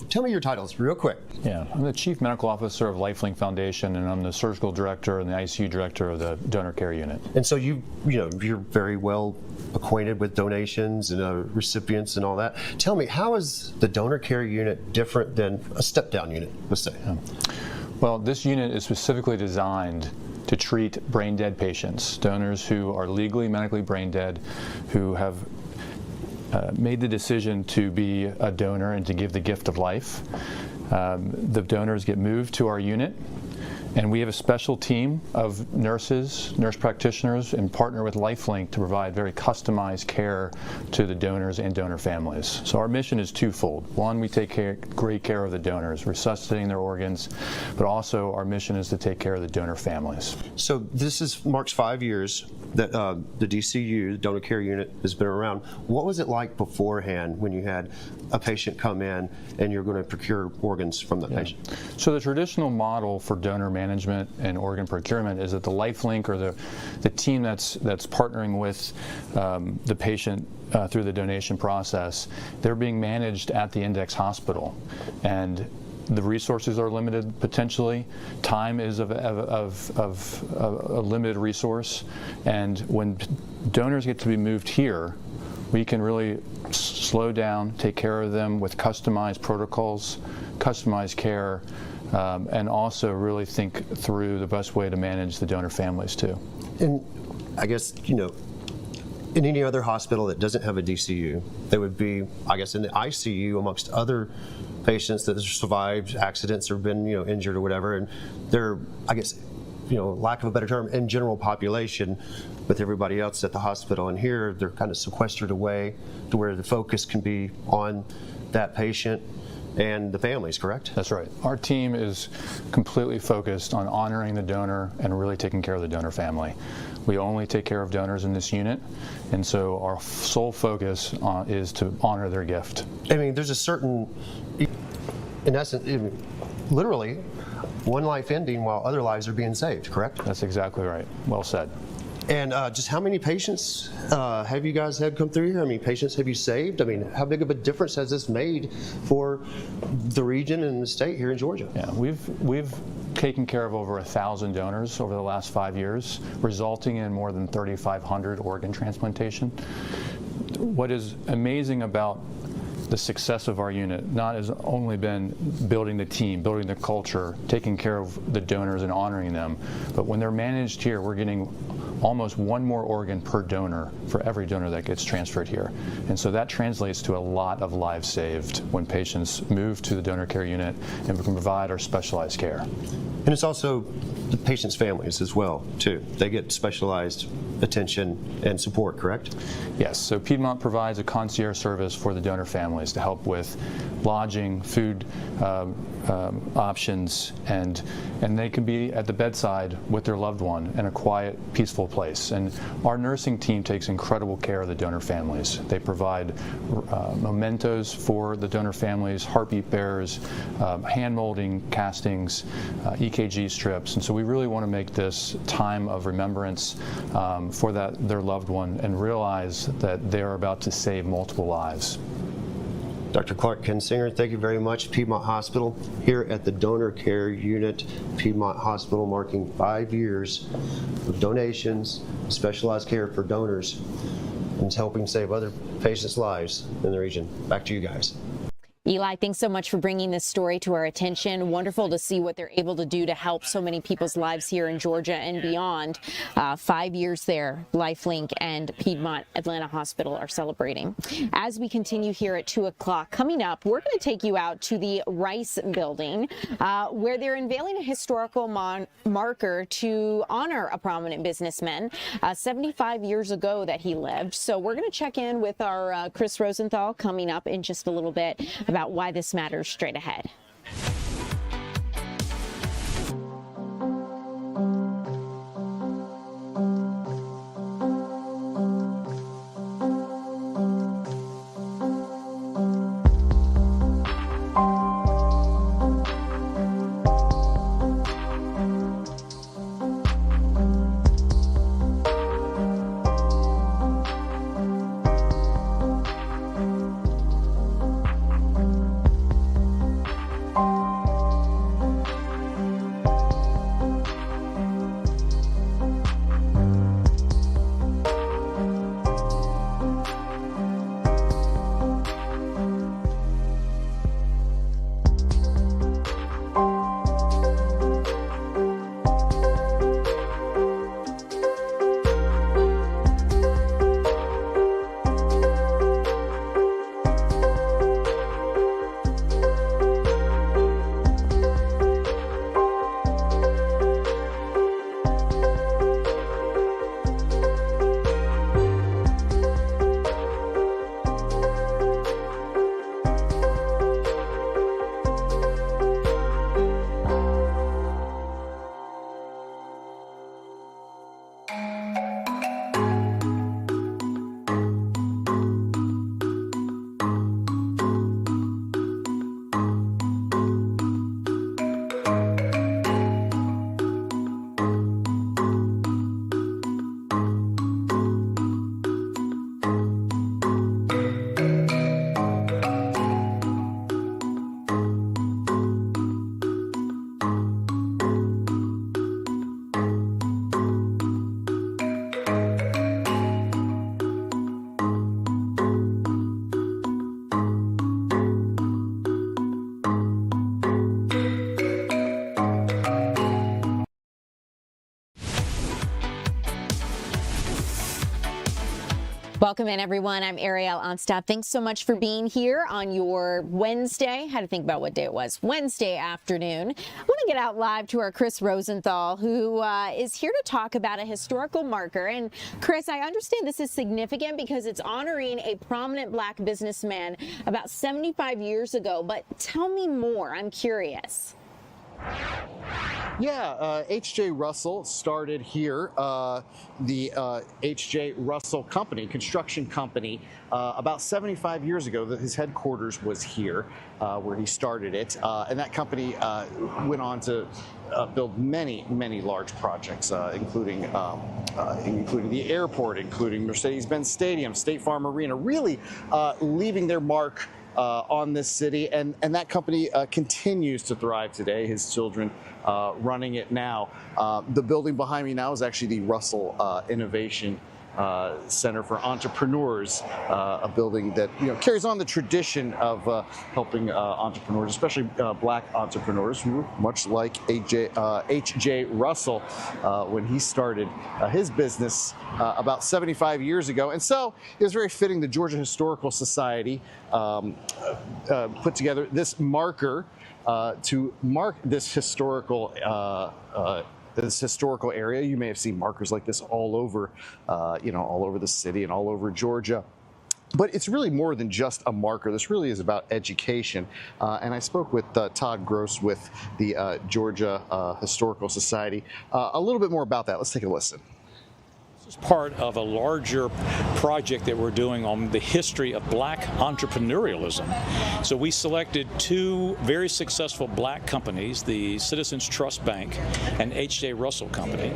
tell me your titles real quick. Yeah, I'm the Chief Medical Officer of LifeLink Foundation, and I'm the Surgical Director and the ICU Director of the Donor Care Unit. And so you're very well acquainted with donations and recipients and all that. Tell me, how is the Donor Care Unit different than a step-down unit, let's say? Well, this unit is specifically designed to treat brain-dead patients, donors who are legally, medically brain-dead, who have made the decision to be a donor and to give the gift of life. The donors get moved to our unit, and we have a special team of nurse practitioners, and partner with LifeLink to provide very customized care to the donors and donor families. So our mission is twofold. One, we take great care of the donors, resuscitating their organs, but also our mission is to take care of the donor families. So this marks 5 years that the DCU, the Donor Care Unit, has been around. What was it like beforehand when you had a patient come in and you're going to procure organs from the patient? So the traditional model for donor management and organ procurement is that the LifeLink, or the team that's partnering with the patient through the donation process, they're being managed at the index hospital, and the resources are limited potentially. Time is of a limited resource, and when donors get to be moved here, we can really slow down, take care of them with customized protocols, customized care, and also really think through the best way to manage the donor families too. And I guess, in any other hospital that doesn't have a DCU, they would be, I guess, in the ICU amongst other patients that have survived accidents or been, injured or whatever, and they're, I guess, lack of a better term, in general population with everybody else at the hospital. And here they're kind of sequestered away to where the focus can be on that patient and the families, correct? That's right. Our team is completely focused on honoring the donor and really taking care of the donor family. We only take care of donors in this unit, and so our sole focus is to honor their gift. I mean, there's a certain, in essence, literally, one life ending while other lives are being saved, correct? That's exactly right. Well said. And just how many patients have you guys had come through here? How many patients have you saved? I mean, how big of a difference has this made for the region and the state here in Georgia? Yeah, we've taken care of over 1,000 donors over the last 5 years, resulting in more than 3,500 organ transplantation. What is amazing about the success of our unit has only been building the team, building the culture, taking care of the donors and honoring them, but when they're managed here, we're getting almost one more organ per donor for every donor that gets transferred here. And so that translates to a lot of lives saved when patients move to the donor care unit and we can provide our specialized care. And it's also the patient's families as well, too. They get specialized attention and support, correct? Yes, so Piedmont provides a concierge service for the donor families to help with lodging, food options, and they can be at the bedside with their loved one in a quiet, peaceful place. And our nursing team takes incredible care of the donor families. They provide mementos for the donor families, heartbeat bearers, hand molding castings, EKG strips, and so we really want to make this time of remembrance for their loved one and realize that they are about to save multiple lives. Dr. Clark Kinsinger, thank you very much. Piedmont Hospital here at the Donor Care Unit. Piedmont Hospital marking 5 years of donations, specialized care for donors, and helping save other patients' lives in the region. Back to you guys. Eli, thanks so much for bringing this story to our attention. Wonderful to see what they're able to do to help so many people's lives here in Georgia and beyond. 5 years there, LifeLink and Piedmont Atlanta Hospital are celebrating. As we continue here at 2 o'clock, coming up, we're going to take you out to the Rice Building, where they're unveiling a historical marker to honor a prominent businessman 75 years ago that he lived. So we're going to check in with our Chris Rosenthal coming up in just a little bit about why this matters straight ahead. Welcome in, everyone. I'm Ariel Onstaff. Thanks so much for being here on your Wednesday. Had to think about what day it was. Wednesday afternoon. I want to get out live to our Chris Rosenthal, who is here to talk about a historical marker. And Chris, I understand this is significant because it's honoring a prominent black businessman about 75 years ago. But tell me more. I'm curious. Yeah, H.J. Russell started here, the H.J. Russell Company, construction company, about 75 years ago. His headquarters was here, where he started it, and that company went on to build many, many large projects, including the airport, including Mercedes-Benz Stadium, State Farm Arena, really leaving their mark on this city, and that company continues to thrive today. His children running it now. The building behind me now is actually the Russell Innovation Center for Entrepreneurs, a building that carries on the tradition of helping entrepreneurs, especially black entrepreneurs, who, much like H.J. Russell, when he started his business about 75 years ago. And so it was very fitting the Georgia Historical Society put together this marker to mark this historical area. You may have seen markers like this all over, all over the city and all over Georgia. But it's really more than just a marker. This really is about education. And I spoke with Todd Gross with the Georgia Historical Society. A little bit more about that. Let's take a listen. This is part of a larger project that we're doing on the history of black entrepreneurialism. So we selected two very successful black companies, the Citizens Trust Bank and H.J. Russell Company.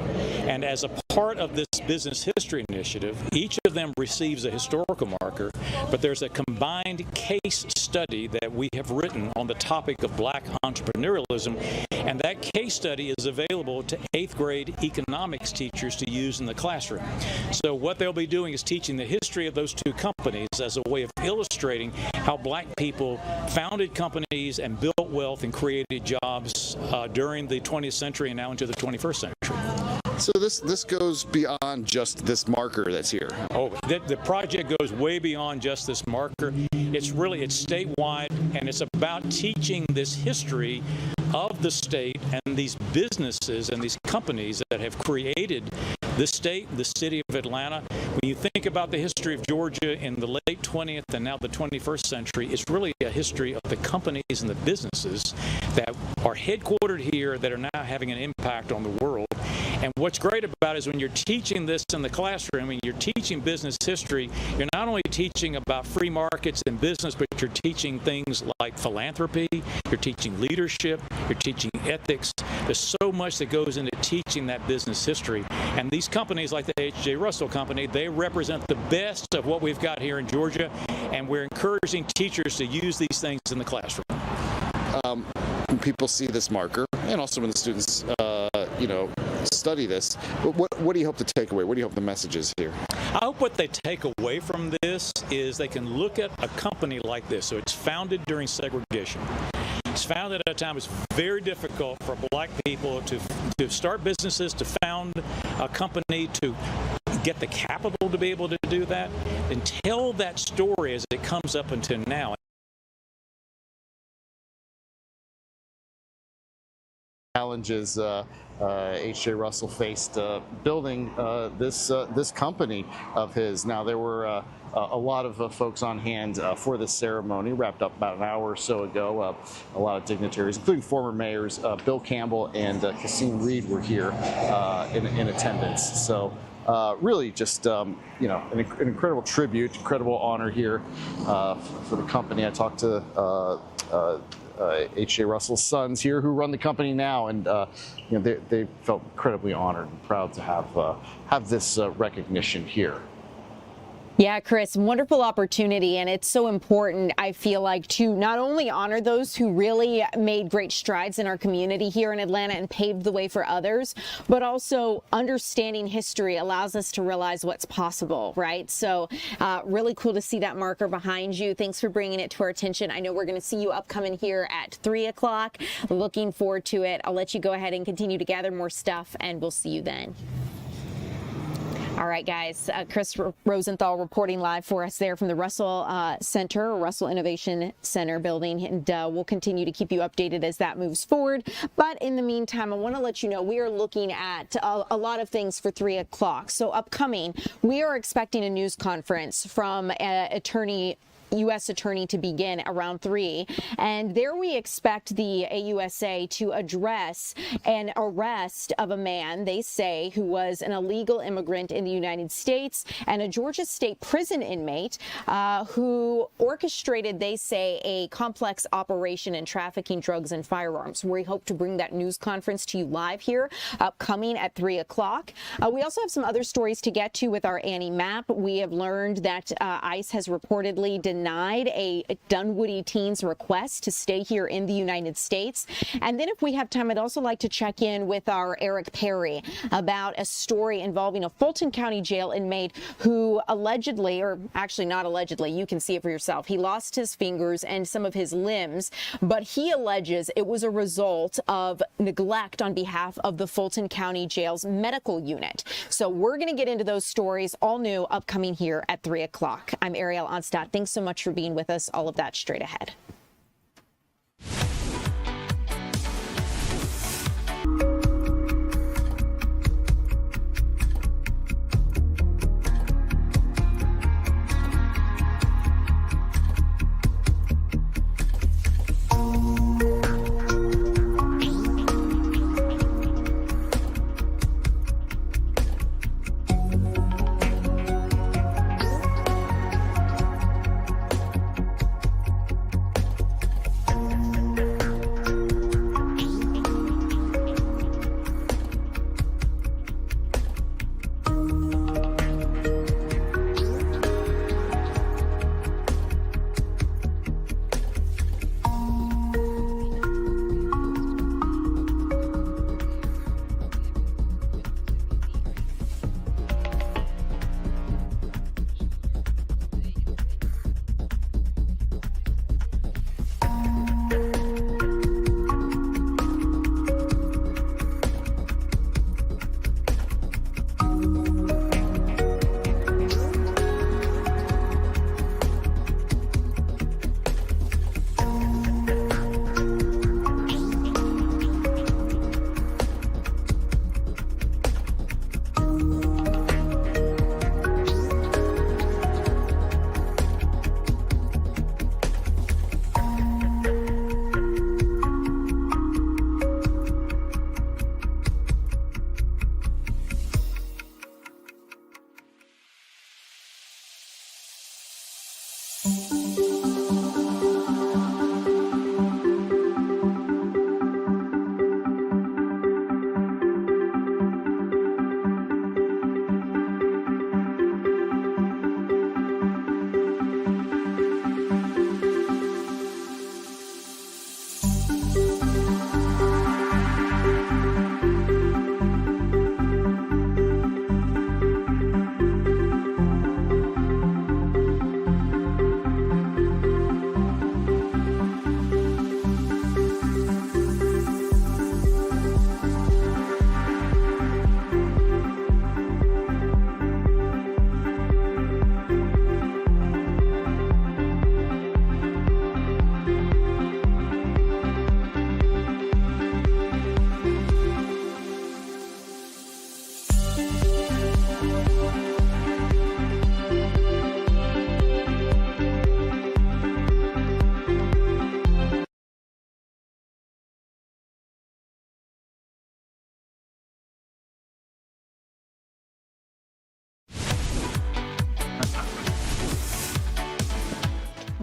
And as a part of this Business History Initiative. Each of them receives a historical marker, but there's a combined case study that we have written on the topic of black entrepreneurialism, and that case study is available to 8th grade economics teachers to use in the classroom. So what they'll be doing is teaching the history of those two companies as a way of illustrating how black people founded companies and built wealth and created jobs during the 20th century and now into the 21st century. So this goes beyond just this marker that's here. Oh, the project goes way beyond just this marker. It's statewide, and it's about teaching this history of the state and these businesses and these companies that have created the state, the city of Atlanta. When you think about the history of Georgia in the late 20th and now the 21st century, it's really a history of the companies and the businesses that are headquartered here that are now having an impact on the world. And what's great about it is when you're teaching this in the classroom and you're teaching business history, you're not only teaching about free markets and business, but you're teaching things like philanthropy, you're teaching leadership, you're teaching ethics. There's so much that goes into teaching that business history. And these companies like the H.J. Russell Company, they represent the best of what we've got here in Georgia, and we're encouraging teachers to use these things in the classroom. When people see this marker, and also when the students, study this, what do you hope to take away? What do you hope the message is here? I hope what they take away from this is they can look at a company like this. So it's founded during segregation. It's founded at a time it's very difficult for black people to start businesses, to found a company, to get the capital to be able to do that, and tell that story as it comes up until now. Challenges H.J. Russell faced building this company of his. Now, there were a lot of folks on hand for this ceremony, wrapped up about an hour or so ago. A lot of dignitaries, including former mayors Bill Campbell and Kasim Reed, were here in attendance. So really just, an incredible tribute, incredible honor here for the company. I talked to H.J. Russell's sons here who run the company now, and they felt incredibly honored and proud to have this recognition here. Yeah, Chris, wonderful opportunity, and it's so important, I feel like, to not only honor those who really made great strides in our community here in Atlanta and paved the way for others, but also understanding history allows us to realize what's possible, right? So really cool to see that marker behind you. Thanks for bringing it to our attention. I know we're going to see you upcoming here at 3 o'clock. Looking forward to it. I'll let you go ahead and continue to gather more stuff, and we'll see you then. All right, guys, Chris Rosenthal reporting live for us there from the Russell Center, Russell Innovation Center building, and we'll continue to keep you updated as that moves forward. But in the meantime, I want to let you know we are looking at a lot of things for 3 o'clock. So upcoming, we are expecting a news conference from U.S. attorney to begin around 3, and there we expect the AUSA to address an arrest of a man, they say, who was an illegal immigrant in the United States and a Georgia State prison inmate who orchestrated, they say, a complex operation in trafficking drugs and firearms. We hope to bring that news conference to you live here upcoming at 3 o'clock. We also have some other stories to get to with our Annie Map. We have learned that ICE has reportedly denied a Dunwoody teen's request to stay here in the United States. And then if we have time, I'd also like to check in with our Eric Perry about a story involving a Fulton County Jail inmate who allegedly, or actually not allegedly, you can see it for yourself, he lost his fingers and some of his limbs, but he alleges it was a result of neglect on behalf of the Fulton County Jail's medical unit. So we're going to get into those stories, all new, upcoming here at 3 o'clock. I'm Ariel Onstadt. Thanks so much for being with us. All of that straight ahead.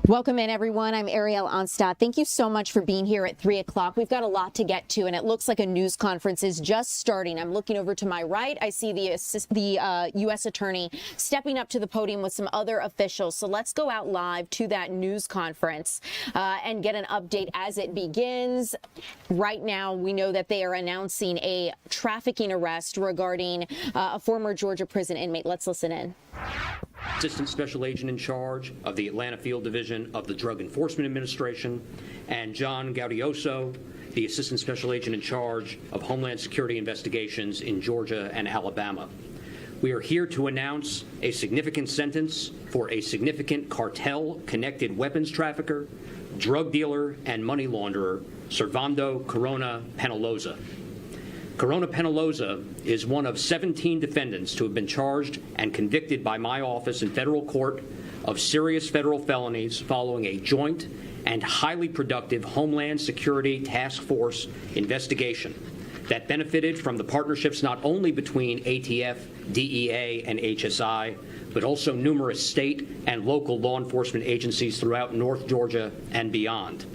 Welcome in, everyone. I'm Ariel Onstadt. Thank you so much for being here at 3 o'clock. We've got a lot to get to, and it looks like a news conference is just starting. I'm looking over to my right. I see the U.S. Attorney stepping up to the podium with some other officials. So let's go out live to that news conference and get an update as it begins. Right now, we know that they are announcing a trafficking arrest regarding a former Georgia prison inmate. Let's listen in. Assistant Special Agent in charge of the Atlanta Field Division of the Drug Enforcement Administration, and John Gaudioso, the Assistant Special Agent in charge of Homeland Security Investigations in Georgia and Alabama. We are here to announce a significant sentence for a significant cartel-connected weapons trafficker, drug dealer, and money launderer, Servando Corona Penaloza. Corona Penaloza is one of 17 defendants to have been charged and convicted by my office in federal court of serious federal felonies following a joint and highly productive Homeland Security Task Force investigation that benefited from the partnerships not only between ATF, DEA, and HSI, but also numerous state and local law enforcement agencies throughout North Georgia and beyond.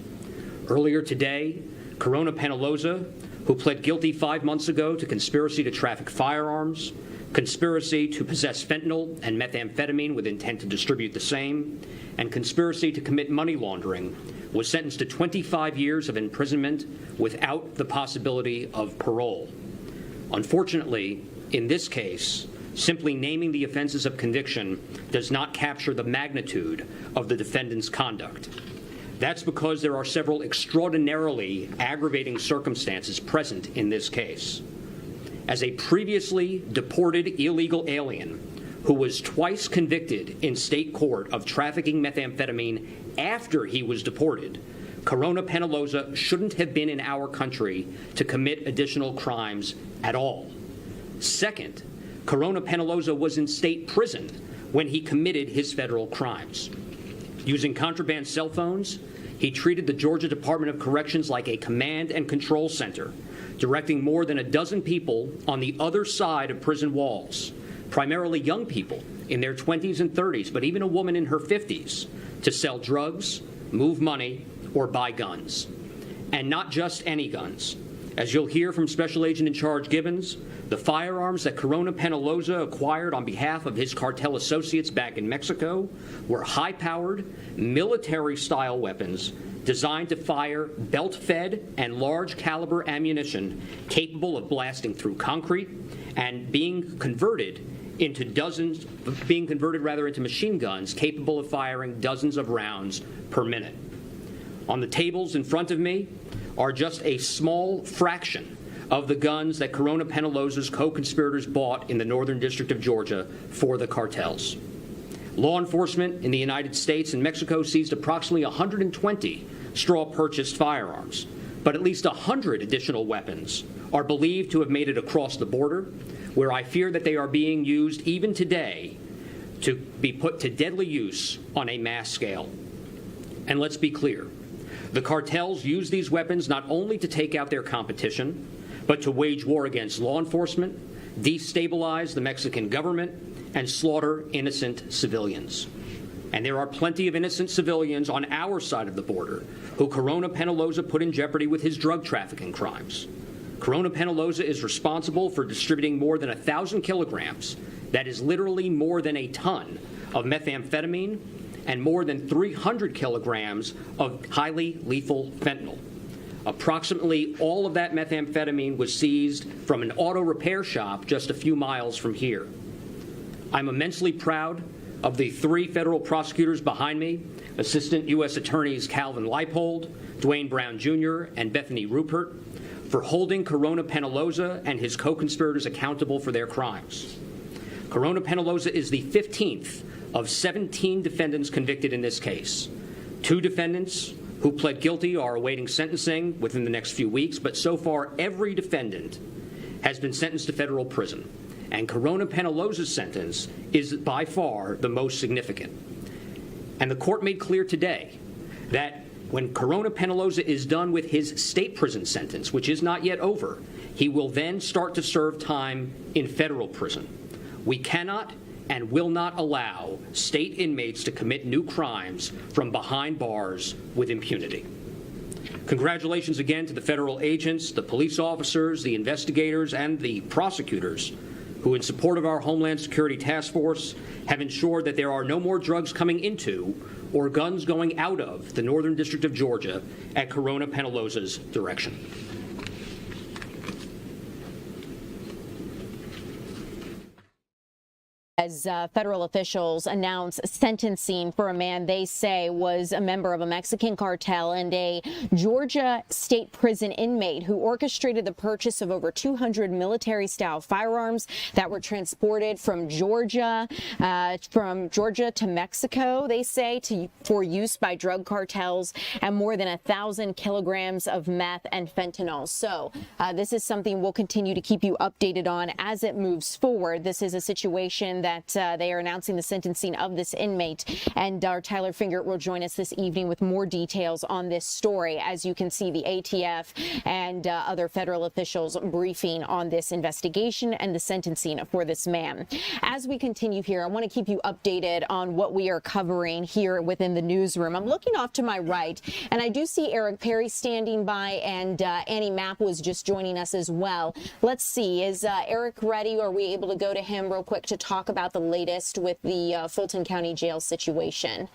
Earlier today, Corona Penaloza, who pled guilty 5 months ago to conspiracy to traffic firearms, conspiracy to possess fentanyl and methamphetamine with intent to distribute the same, and conspiracy to commit money laundering, was sentenced to 25 years of imprisonment without the possibility of parole. Unfortunately, in this case, simply naming the offenses of conviction does not capture the magnitude of the defendant's conduct. That's because there are several extraordinarily aggravating circumstances present in this case. As a previously deported illegal alien who was twice convicted in state court of trafficking methamphetamine after he was deported, Corona Penaloza shouldn't have been in our country to commit additional crimes at all. Second, Corona Penaloza was in state prison when he committed his federal crimes. Using contraband cell phones, he treated the Georgia Department of Corrections like a command and control center, directing more than a dozen people on the other side of prison walls, primarily young people in their 20s and 30s, but even a woman in her 50s, to sell drugs, move money, or buy guns. And not just any guns. As you'll hear from Special Agent in Charge Gibbons, the firearms that Corona Penaloza acquired on behalf of his cartel associates back in Mexico were high-powered, military-style weapons designed to fire belt-fed and large-caliber ammunition capable of blasting through concrete and being converted into machine guns capable of firing dozens of rounds per minute. On the tables in front of me are just a small fraction of the guns that Corona Penaloza's co-conspirators bought in the Northern District of Georgia for the cartels. Law enforcement in the United States and Mexico seized approximately 120 straw-purchased firearms, but at least 100 additional weapons are believed to have made it across the border, where I fear that they are being used even today to be put to deadly use on a mass scale. And let's be clear, the cartels use these weapons not only to take out their competition, but to wage war against law enforcement, destabilize the Mexican government, and slaughter innocent civilians. And there are plenty of innocent civilians on our side of the border who Corona Penaloza put in jeopardy with his drug trafficking crimes. Corona Penaloza is responsible for distributing more than 1,000 kilograms, that is literally more than a ton, of methamphetamine and more than 300 kilograms of highly lethal fentanyl. Approximately all of that methamphetamine was seized from an auto repair shop just a few miles from here. I'm immensely proud of the 3 federal prosecutors behind me, Assistant U.S. Attorneys Calvin Leipold, Dwayne Brown Jr., and Bethany Rupert, for holding Corona Penaloza and his co-conspirators accountable for their crimes. Corona Penaloza is the 15th of 17 defendants convicted in this case. 2 defendants who pled guilty are awaiting sentencing within the next few weeks, but so far every defendant has been sentenced to federal prison, and Corona Penaloza's sentence is by far the most significant. And the court made clear today that when Corona Penaloza is done with his state prison sentence, which is not yet over, he will then start to serve time in federal prison. We cannot and will not allow state inmates to commit new crimes from behind bars with impunity. Congratulations again to the federal agents, the police officers, the investigators, and the prosecutors who, in support of our Homeland Security Task Force, have ensured that there are no more drugs coming into or guns going out of the Northern District of Georgia at Corona Penalosa's direction. As federal officials announce sentencing for a man they say was a member of a Mexican cartel and a Georgia state prison inmate who orchestrated the purchase of over 200 military-style firearms that were transported from Georgia to Mexico, they say, for use by drug cartels, and more than 1,000 kilograms of meth and fentanyl. So this is something we'll continue to keep you updated on as it moves forward. This is a situation that they are announcing the sentencing of this inmate, and our Tyler Fingert will join us this evening with more details on this story. As you can see, the ATF and other federal officials briefing on this investigation and the sentencing for this man. As we continue here, I want to keep you updated on what we are covering here within the newsroom. I'm looking off to my right, and I do see Eric Perry standing by, and Annie Mapp was just joining us as well. Let's see, is Eric ready? Are we able to go to him real quick to talk about the latest with the Fulton County Jail situation?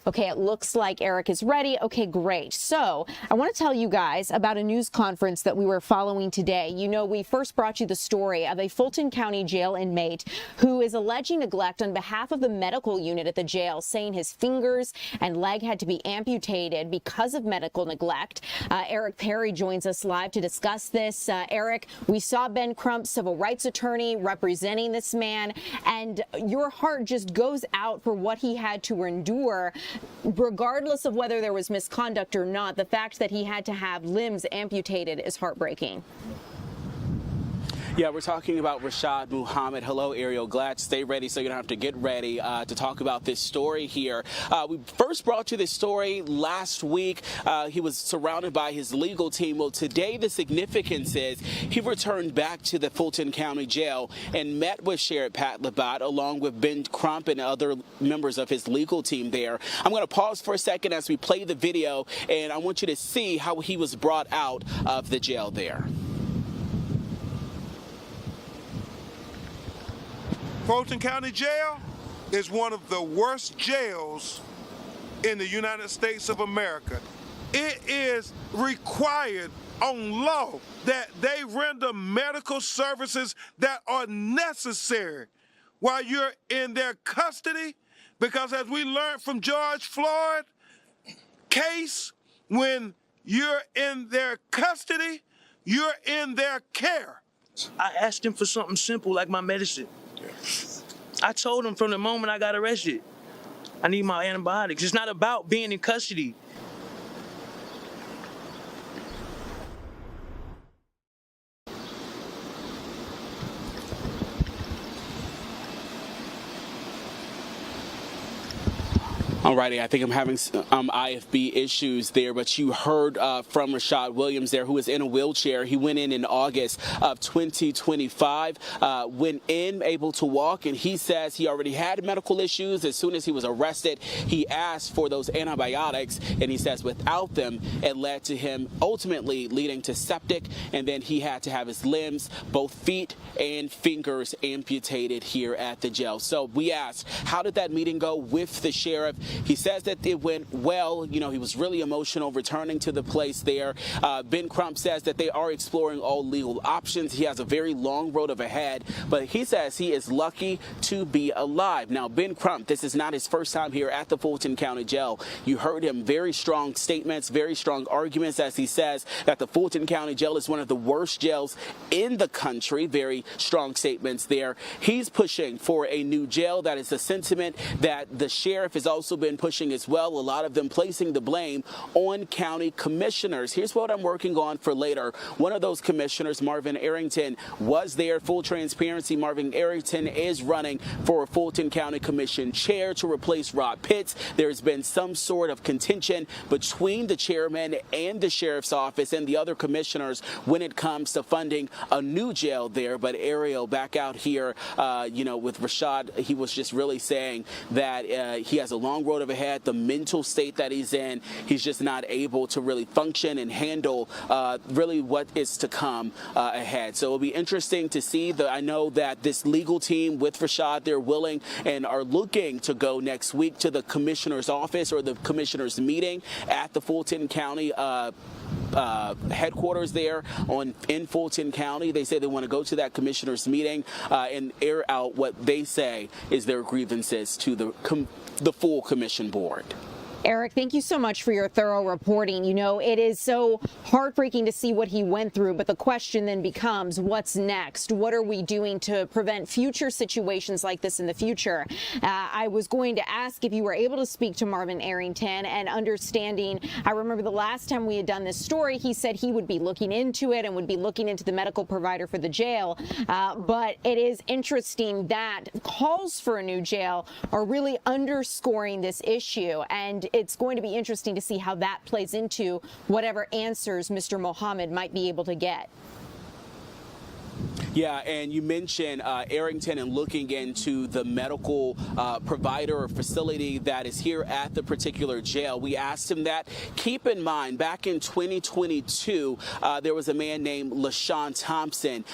Okay, it looks like Eric is ready. Okay, great. So I want to tell you guys about a news conference that we were following today. You know, we first brought you the story of a Fulton County Jail inmate who is alleging neglect on behalf of the medical unit at the jail, saying his fingers and leg had to be amputated because of medical neglect. Eric Perry joins us live to discuss this. Eric, we saw Ben Crump, civil rights attorney, representing this man, and your heart just goes out for what he had to endure. Regardless of whether there was misconduct or not, the fact that he had to have limbs amputated is heartbreaking. Yeah, we're talking about Rashad Muhammad. Hello, Ariel. Glad to stay ready so you don't have to get ready to talk about this story here. We first brought you this story last week. He was surrounded by his legal team. Well, today the significance is he returned back to the Fulton County Jail and met with Sheriff Pat Labatt along with Ben Crump and other members of his legal team there. I'm going to pause for a second as we play the video, and I want you to see how he was brought out of the jail there. Fulton County Jail is one of the worst jails in the United States of America. It is required on law that they render medical services that are necessary while you're in their custody, because as we learned from George Floyd case, when you're in their custody, you're in their care. I asked him for something simple like my medicine. I told him from the moment I got arrested, I need my antibiotics. It's not about being in custody. Alrighty, I think I'm having IFB issues there, but you heard from Rashad Williams there, who is in a wheelchair. He went in August of 2025, went in able to walk, and he says he already had medical issues. As soon as he was arrested, he asked for those antibiotics, and he says without them, it led to him ultimately leading to septic, and then he had to have his limbs, both feet and fingers, amputated here at the jail. So we asked, how did that meeting go with the sheriff? He says that it went well. You know, he was really emotional returning to the place there. Ben Crump says that they are exploring all legal options. He has a very long road up ahead, but he says he is lucky to be alive. Now, Ben Crump, this is not his first time here at the Fulton County Jail. You heard him, very strong statements, very strong arguments, as he says that the Fulton County Jail is one of the worst jails in the country. Very strong statements there. He's pushing for a new jail. That is a sentiment that the sheriff has also been been pushing as well, a lot of them placing the blame on county commissioners. Here's what I'm working on for later. One of those commissioners, Marvin Arrington, was there. Full transparency, Marvin Arrington is running for a Fulton County Commission chair to replace Rob Pitts. There's been some sort of contention between the chairman and the sheriff's office and the other commissioners when it comes to funding a new jail there. But Ariel, back out here, with Rashad, he was just really saying that he has a long road ahead. The mental state that he's in, he's just not able to really function and handle really what is to come ahead. So it'll be interesting to see. I know that this legal team with Rashad, they're willing and are looking to go next week to the commissioner's office or the commissioner's meeting at the Fulton County headquarters there in Fulton County. They say they want to go to that commissioner's meeting and air out what they say is their grievances to the full commission board. Eric, thank you so much for your thorough reporting. You know, it is so heartbreaking to see what he went through, but the question then becomes, what's next? What are we doing to prevent future situations like this in the future? I was going to ask if you were able to speak to Marvin Arrington and understanding. I remember the last time we had done this story, he said he would be looking into it and would be looking into the medical provider for the jail. But it is interesting that calls for a new jail are really underscoring this issue. And it's going to be interesting to see how that plays into whatever answers Mr. Mohammed might be able to get. Yeah, and you mentioned Arrington and looking into the medical provider or facility that is here at the particular jail. We asked him that. Keep in mind, back in 2022, there was a man named LaShawn Thompson.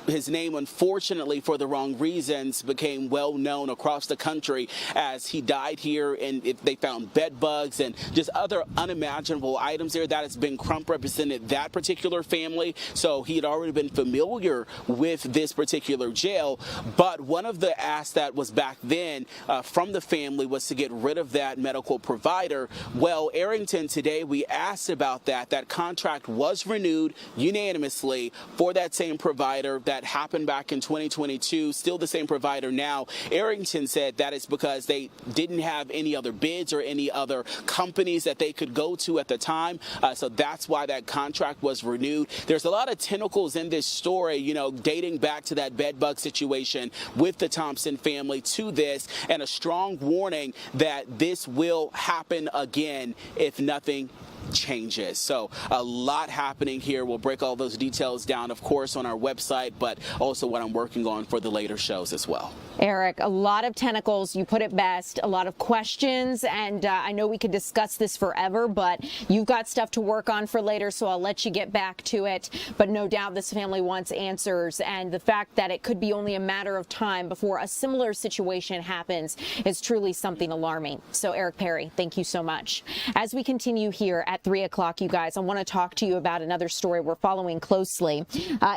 His name, unfortunately, for the wrong reasons, became well known across the country as he died here, and they found bed bugs and just other unimaginable items there. That has Ben Crump represented that particular family, so he had already been familiar with this particular jail. But one of the asks that was back then from the family was to get rid of that medical provider. Well, Arrington, today we asked about that. That contract was renewed unanimously for that same provider. That happened back in 2022, still the same provider now. Arrington said that is because they didn't have any other bids or any other companies that they could go to at the time. So that's why that contract was renewed. There's a lot of tentacles in this story, dating back to that bed bug situation with the Thompson family to this, and a strong warning that this will happen again if nothing changes. So a lot happening here. We'll break all those details down, of course, on our website, but also what I'm working on for the later shows as well. Eric, a lot of tentacles, you put it best, a lot of questions, and I know we could discuss this forever, but you've got stuff to work on for later, so I'll let you get back to it. But no doubt this family wants answers, and the fact that it could be only a matter of time before a similar situation happens is truly something alarming. So Eric Perry, thank you so much. As we continue here at 3 o'clock, you guys, I want to talk to you about another story we're following closely.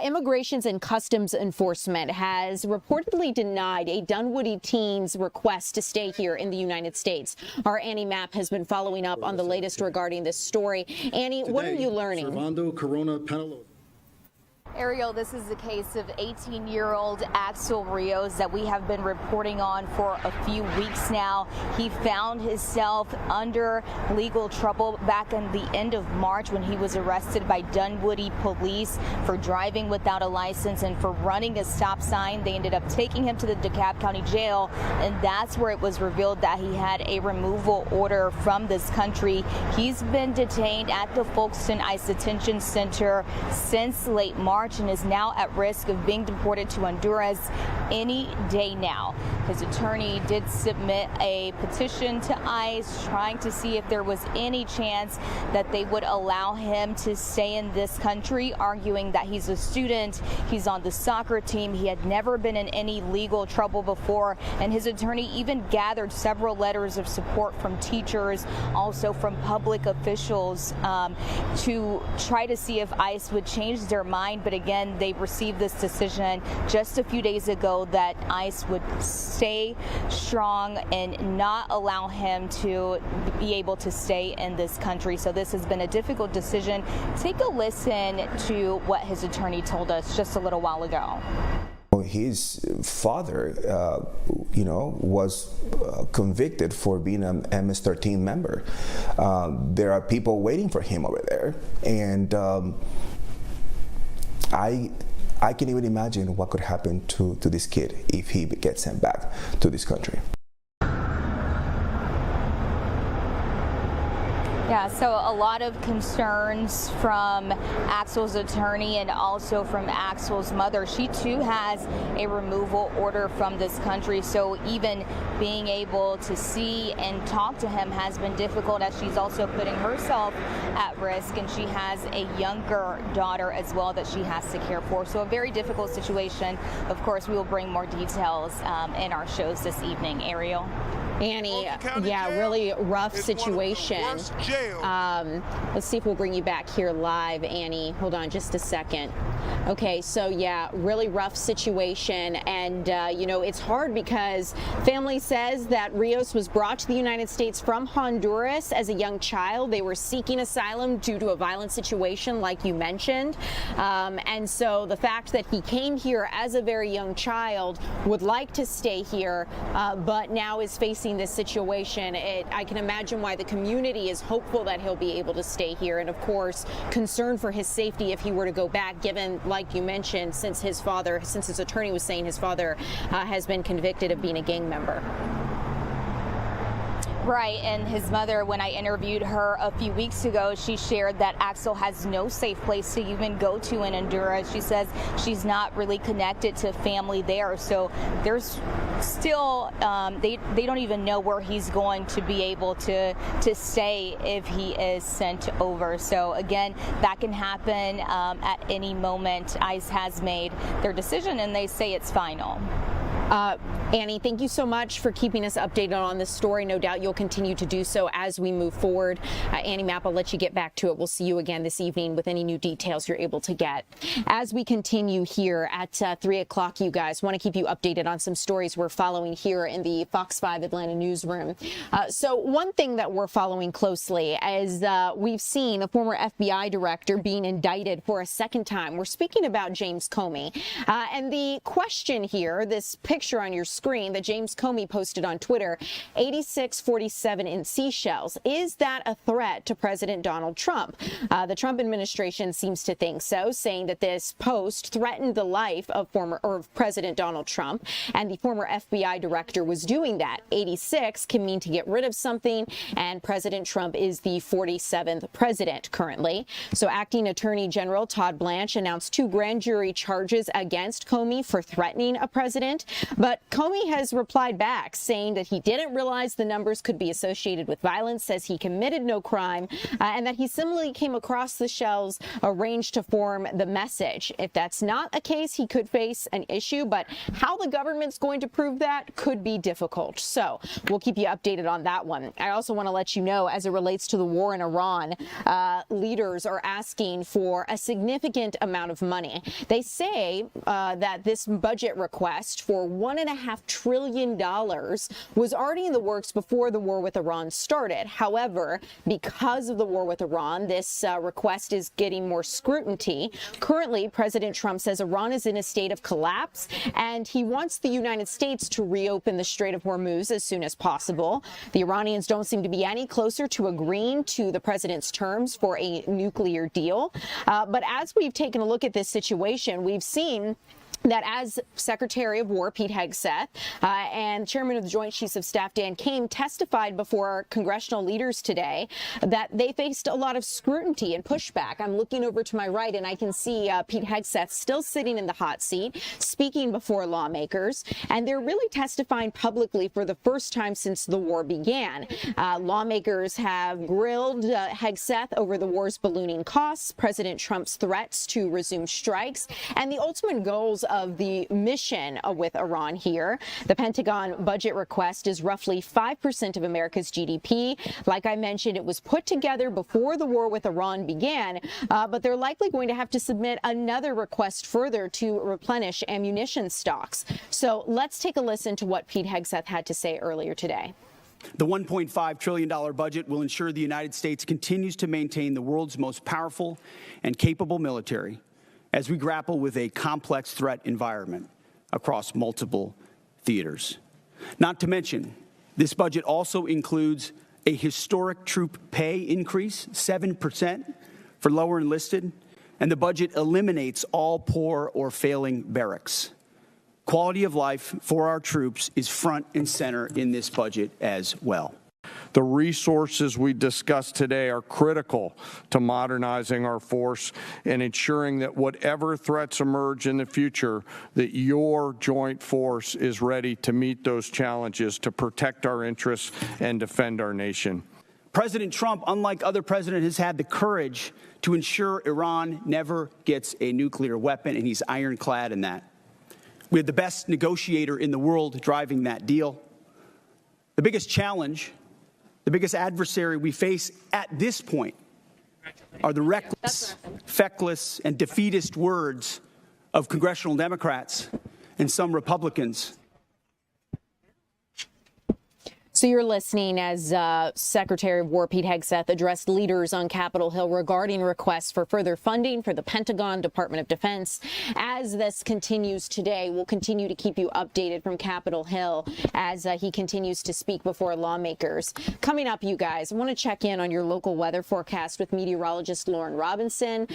Immigrations and Customs Enforcement has reportedly denied a Dunwoody teen's request to stay here in the United States. Our Annie Mapp has been following up on the latest regarding this story. Annie, what are you learning? Servando Corona Penalosa. Ariel, this is the case of 18-year-old Axel Rios that we have been reporting on for a few weeks now. He found himself under legal trouble back in the end of March when he was arrested by Dunwoody police for driving without a license and for running a stop sign. They ended up taking him to the DeKalb County Jail, and that's where it was revealed that he had a removal order from this country. He's been detained at the Folkestone ICE Detention Center since late March and is now at risk of being deported to Honduras any day now. His attorney did submit a petition to ICE trying to see if there was any chance that they would allow him to stay in this country, arguing that he's a student, he's on the soccer team, he had never been in any legal trouble before, and his attorney even gathered several letters of support from teachers, also from public officials, to try to see if ICE would change their mind. But again, they received this decision just a few days ago that ICE would stay strong and not allow him to be able to stay in this country. So this has been a difficult decision. Take a listen to what his attorney told us just a little while ago. his father, was convicted for being an MS-13 member. There are people waiting for him over there, and I can even imagine what could happen to this kid if he gets sent back to this country. Yeah, so a lot of concerns from Axel's attorney and also from Axel's mother. She too has a removal order from this country, so even being able to see and talk to him has been difficult, as she's also putting herself at risk, and she has a younger daughter as well that she has to care for. So a very difficult situation. Of course, we will bring more details in our shows this evening. Ariel? Annie, yeah, really rough situation. Let's see if we'll bring you back here live, Annie. Hold on just a second. Okay, so yeah, really rough situation. And, it's hard because family says that Rios was brought to the United States from Honduras as a young child. They were seeking asylum due to a violent situation, like you mentioned. And so the fact that he came here as a very young child, would like to stay here, but now is facing this situation. I can imagine why the community is hopeful that he'll be able to stay here, and of course concerned for his safety if he were to go back, given, like you mentioned, since his attorney was saying his father has been convicted of being a gang member. Right, and his mother, when I interviewed her a few weeks ago, she shared that Axel has no safe place to even go to in Honduras. She says she's not really connected to family there, so there's still, they don't even know where he's going to be able to stay if he is sent over. So again, that can happen at any moment. ICE has made their decision, and they say it's final. Annie, thank you so much for keeping us updated on this story. No doubt you'll continue to do so as we move forward. Annie Mapp, I'll let you get back to it. We'll see you again this evening with any new details you're able to get. As we continue here at 3 o'clock, you guys, want to keep you updated on some stories we're following here in the Fox 5 Atlanta newsroom. So one thing that we're following closely is we've seen a former FBI director being indicted for a second time. We're speaking about James Comey. And the question here, this picture on your screen that James Comey posted on Twitter, 8647 in seashells. Is that a threat to President Donald Trump? The Trump administration seems to think so, saying that this post threatened the life of President Donald Trump, and the former FBI director was doing that. 86 can mean to get rid of something, and President Trump is the 47th president currently. So acting Attorney General Todd Blanche announced 2 grand jury charges against Comey for threatening a president. But Comey has replied back, saying that he didn't realize the numbers could be associated with violence, says he committed no crime, and that he similarly came across the shells arranged to form the message. If that's not a case, he could face an issue, but how the government's going to prove that could be difficult. So we'll keep you updated on that one. I also want to let you know, as it relates to the war in Iran, leaders are asking for a significant amount of money. They say that this budget request for $1.5 trillion was already in the works before the war with Iran started. However, because of the war with Iran, this request is getting more scrutiny. Currently, President Trump says Iran is in a state of collapse, and he wants the United States to reopen the Strait of Hormuz as soon as possible. The Iranians don't seem to be any closer to agreeing to the president's terms for a nuclear deal. But as we've taken a look at this situation, we've seen that as Secretary of War Pete Hegseth and Chairman of the Joint Chiefs of Staff Dan Kane testified before congressional leaders today that they faced a lot of scrutiny and pushback. I'm looking over to my right and I can see Pete Hegseth still sitting in the hot seat, speaking before lawmakers, and they're really testifying publicly for the first time since the war began. Lawmakers have grilled Hegseth over the war's ballooning costs, President Trump's threats to resume strikes, and the ultimate goals of the mission with Iran here. The Pentagon budget request is roughly 5% of America's GDP. Like I mentioned, it was put together before the war with Iran began, but they're likely going to have to submit another request further to replenish ammunition stocks. So let's take a listen to what Pete Hegseth had to say earlier today. The $1.5 trillion budget will ensure the United States continues to maintain the world's most powerful and capable military as we grapple with a complex threat environment across multiple theaters. Not to mention, this budget also includes a historic troop pay increase, 7% for lower enlisted, and the budget eliminates all poor or failing barracks. Quality of life for our troops is front and center in this budget as well. The resources we discussed today are critical to modernizing our force and ensuring that whatever threats emerge in the future, that your joint force is ready to meet those challenges to protect our interests and defend our nation. President Trump, unlike other presidents, has had the courage to ensure Iran never gets a nuclear weapon, and he's ironclad in that. We have the best negotiator in the world driving that deal. The biggest challenge, the biggest adversary we face at this point are the reckless, feckless, and defeatist words of congressional Democrats and some Republicans. So you're listening as Secretary of War Pete Hegseth addressed leaders on Capitol Hill regarding requests for further funding for the Pentagon, Department of Defense. As this continues today, we'll continue to keep you updated from Capitol Hill as he continues to speak before lawmakers. Coming up, you guys, I want to check in on your local weather forecast with meteorologist Lauren Robinson.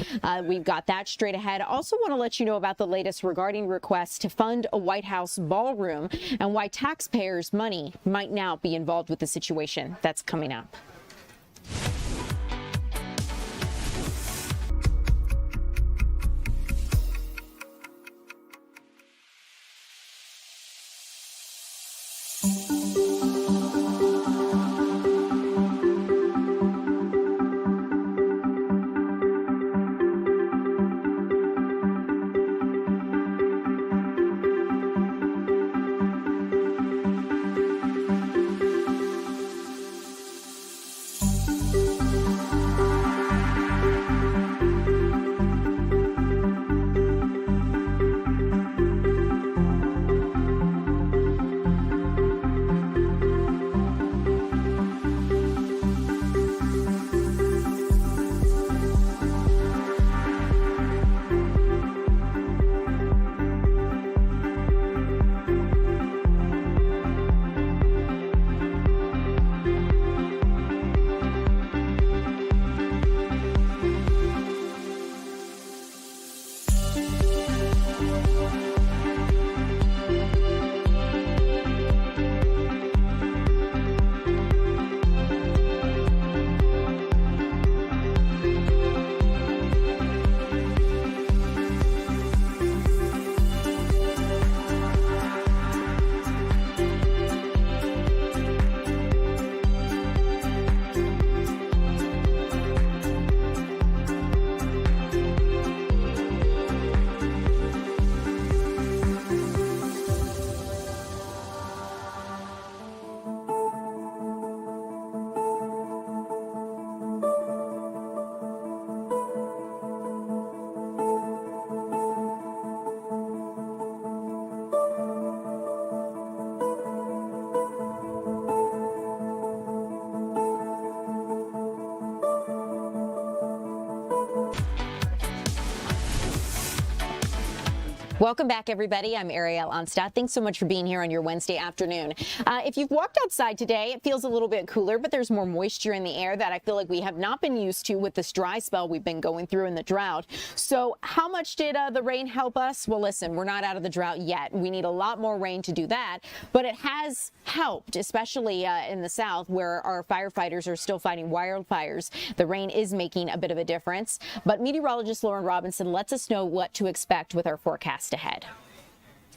We've got that straight ahead. Also want to let you know about the latest regarding requests to fund a White House ballroom and why taxpayers' money might now be involved with the situation. That's coming up. Welcome back, everybody. I'm Ariel Onstadt. Thanks so much for being here on your Wednesday afternoon. If you've walked outside today, it feels a little bit cooler, but there's more moisture in the air that I feel like we have not been used to with this dry spell we've been going through in the drought. So how much did the rain help us? Well, listen, we're not out of the drought yet. We need a lot more rain to do that, but it has helped, especially in the south where our firefighters are still fighting wildfires. The rain is making a bit of a difference, but meteorologist Lauren Robinson lets us know what to expect with our forecast ahead.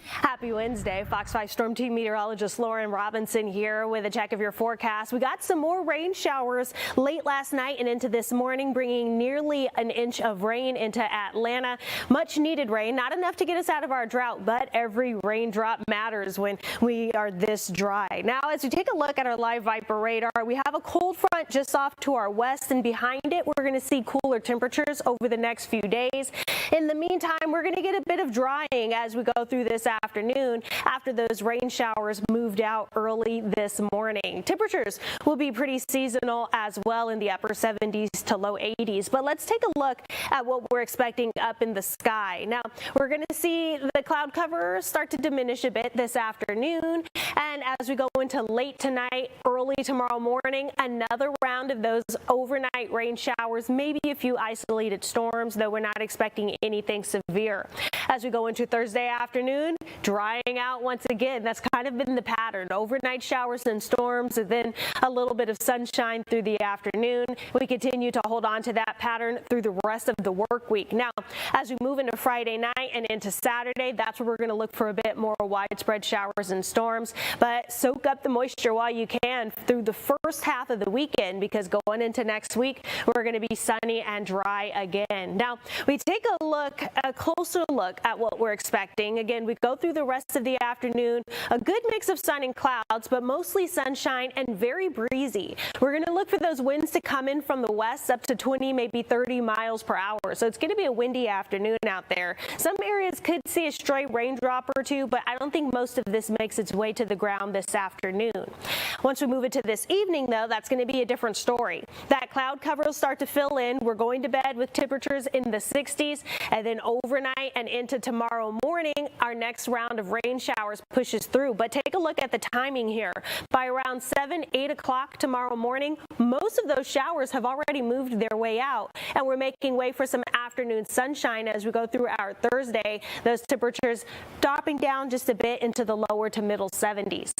Happy Wednesday. Fox 5 Storm Team meteorologist Lauren Robinson here with a check of your forecast. We got some more rain showers late last night and into this morning, bringing nearly an inch of rain into Atlanta. Much needed rain, not enough to get us out of our drought, but every raindrop matters when we are this dry. Now, as we take a look at our live Viper radar, we have a cold front just off to our west, and behind it, we're going to see cooler temperatures over the next few days. In the meantime, we're going to get a bit of drying as we go through this afternoon after those rain showers moved out early this morning. Temperatures will be pretty seasonal as well in the upper 70s to low 80s. But let's take a look at what we're expecting up in the sky. Now, we're going to see the cloud cover start to diminish a bit this afternoon. And as we go into late tonight, early tomorrow morning, another round of those overnight rain showers, maybe a few isolated storms, though we're not expecting anything severe. As we go into Thursday afternoon, drying out once again. That's kind of been the pattern. Overnight showers and storms, and then a little bit of sunshine through the afternoon. We continue to hold on to that pattern through the rest of the work week. Now, as we move into Friday night and into Saturday, that's where we're going to look for a bit more widespread showers and storms. But soak up the moisture while you can through the first half of the weekend, because going into next week, we're going to be sunny and dry again. Now, we take a closer look at what we're expecting. Again, we go through the rest of the afternoon, a good mix of sun and clouds, but mostly sunshine and very breezy. We're going to look for those winds to come in from the west up to 20, maybe 30 miles per hour. So it's going to be a windy afternoon out there. Some areas could see a stray raindrop or two, but I don't think most of this makes its way to the ground this afternoon. Once we move into this evening, though, that's going to be a different story. That cloud cover will start to fill in. We're going to bed with temperatures in the 60s, and then overnight and into tomorrow morning, our next round of rain showers pushes through. But take a look at the timing here. By around 7, 8 o'clock tomorrow morning, most of those showers have already moved their way out, and we're making way for some afternoon sunshine as we go through our Thursday. Those temperatures dropping down just a bit into the lower to middle 70s.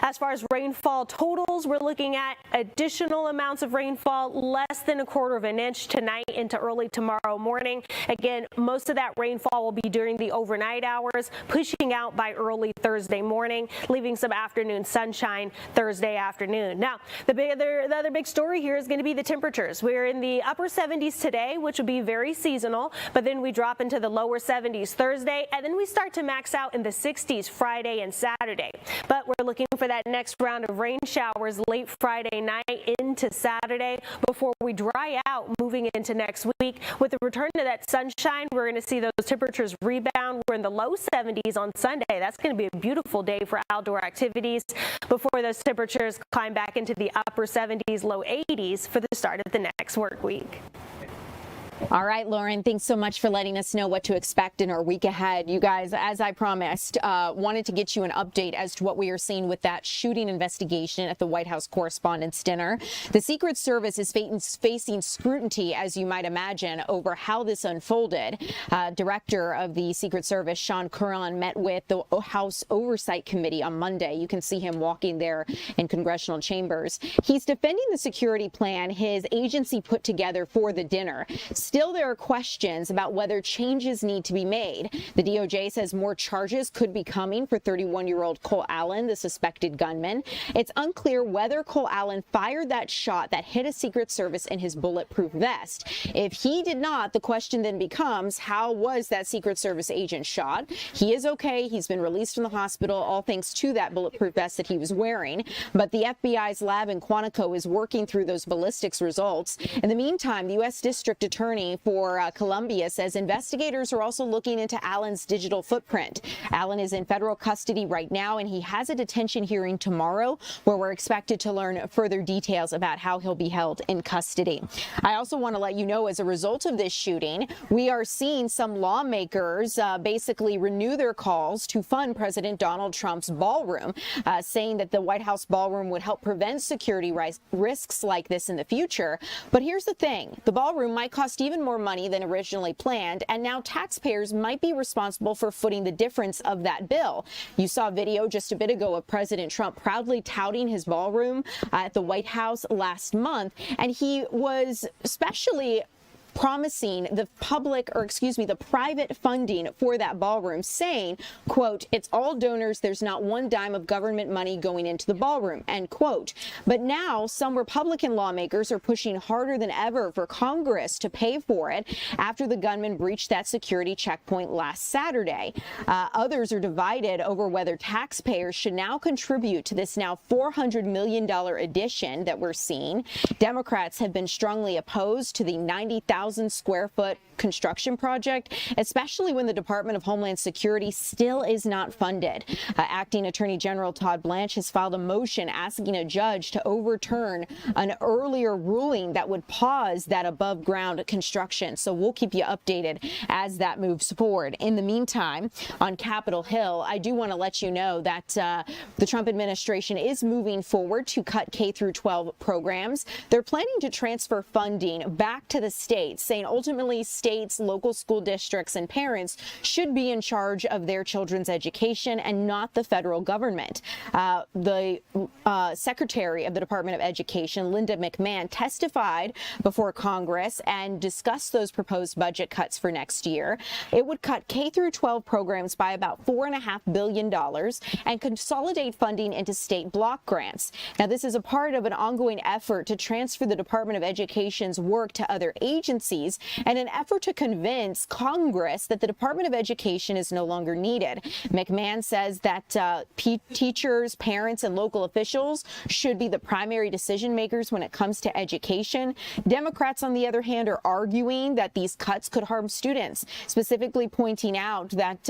As far as rainfall totals, we're looking at additional amounts of rainfall, less than 1/4 of an inch tonight into early tomorrow morning. Again, most of that rainfall will be during the overnight hours, pushing out by early Thursday morning, leaving some afternoon sunshine Thursday afternoon. Now, the other big story here is going to be the temperatures. We're in the upper 70s today, which will be very seasonal, but then we drop into the lower 70s Thursday, and then we start to max out in the 60s Friday and Saturday. But we're looking for that next round of rain showers late Friday night into Saturday before we dry out moving into next week. With the return to that sunshine, we're going to see those temperatures rebound. We're in the low 70s on Sunday. That's going to be a beautiful day for outdoor activities before those temperatures climb back into the upper 70s, low 80s for the start of the next work week. All right, Lauren, thanks so much for letting us know what to expect in our week ahead. You guys, as I promised, wanted to get you an update as to what we are seeing with that shooting investigation at the White House Correspondents' Dinner. The Secret Service is facing scrutiny, as you might imagine, over how this unfolded. Director of the Secret Service, Sean Curran, met with the House Oversight Committee on Monday. You can see him walking there in congressional chambers. He's defending the security plan his agency put together for the dinner. Still, there are questions about whether changes need to be made. The DOJ says more charges could be coming for 31-year-old Cole Allen, the suspected gunman. It's unclear whether Cole Allen fired that shot that hit a Secret Service in his bulletproof vest. If he did not, the question then becomes, how was that Secret Service agent shot? He is okay. He's been released from the hospital, all thanks to that bulletproof vest that he was wearing. But the FBI's lab in Quantico is working through those ballistics results. In the meantime, the U.S. District Attorney for Columbia says investigators are also looking into Allen's digital footprint. Allen is in federal custody right now, and he has a detention hearing tomorrow where we're expected to learn further details about how he'll be held in custody. I also want to let you know, as a result of this shooting, we are seeing some lawmakers basically renew their calls to fund President Donald Trump's ballroom, saying that the White House ballroom would help prevent security risks like this in the future. But here's the thing. The ballroom might cost even more money than originally planned, and now taxpayers might be responsible for footing the difference of that bill. You saw a video just a bit ago of President Trump proudly touting his ballroom at the White House last month, and he was especially promising the private funding for that ballroom, saying, quote, "It's all donors. There's not one dime of government money going into the ballroom," end quote. But now some Republican lawmakers are pushing harder than ever for Congress to pay for it after the gunman breached that security checkpoint last Saturday. Others are divided over whether taxpayers should now contribute to this now $400 million addition that we're seeing. Democrats have been strongly opposed to the 90,000 square foot construction project, especially when the Department of Homeland Security still is not funded. Acting Attorney General Todd Blanche has filed a motion asking a judge to overturn an earlier ruling that would pause that above ground construction. So we'll keep you updated as that moves forward. In the meantime, on Capitol Hill, I do want to let you know that the Trump administration is moving forward to cut K through 12 programs. They're planning to transfer funding back to the states, saying ultimately states, local school districts, and parents should be in charge of their children's education and not the federal government. The Secretary of the Department of Education, Linda McMahon, testified before Congress and discussed those proposed budget cuts for next year. It would cut K through 12 programs by about $4.5 billion and consolidate funding into state block grants. Now, this is a part of an ongoing effort to transfer the Department of Education's work to other agencies and an effort to convince Congress that the Department of Education is no longer needed. McMahon says that teachers, parents, and local officials should be the primary decision makers when it comes to education. Democrats, on the other hand, are arguing that these cuts could harm students, specifically pointing out that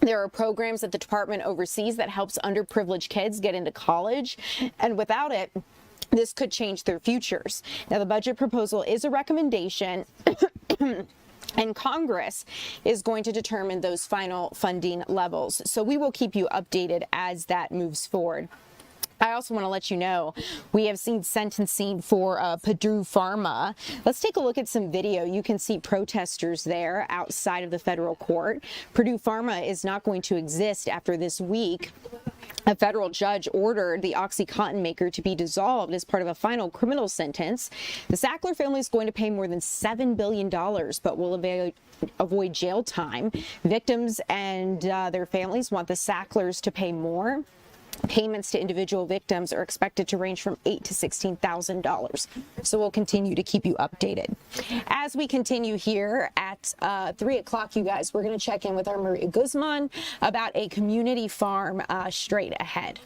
there are programs that the department oversees that helps underprivileged kids get into college, and without it, this could change their futures. Now, the budget proposal is a recommendation, and Congress is going to determine those final funding levels. So we will keep you updated as that moves forward. I also want to let you know we have seen sentencing for Purdue Pharma. Let's take a look at some video. You can see protesters there outside of the federal court. Purdue Pharma is not going to exist after this week. A federal judge ordered the OxyContin maker to be dissolved as part of a final criminal sentence. The Sackler family is going to pay more than $7 billion, but will avoid jail time. Victims and their families want the Sacklers to pay more. Payments to individual victims are expected to range from $8,000 to $16,000. So we'll continue to keep you updated. As we continue here at 3 o'clock, you guys, we're going to check in with our Maria Guzman about a community farm straight ahead.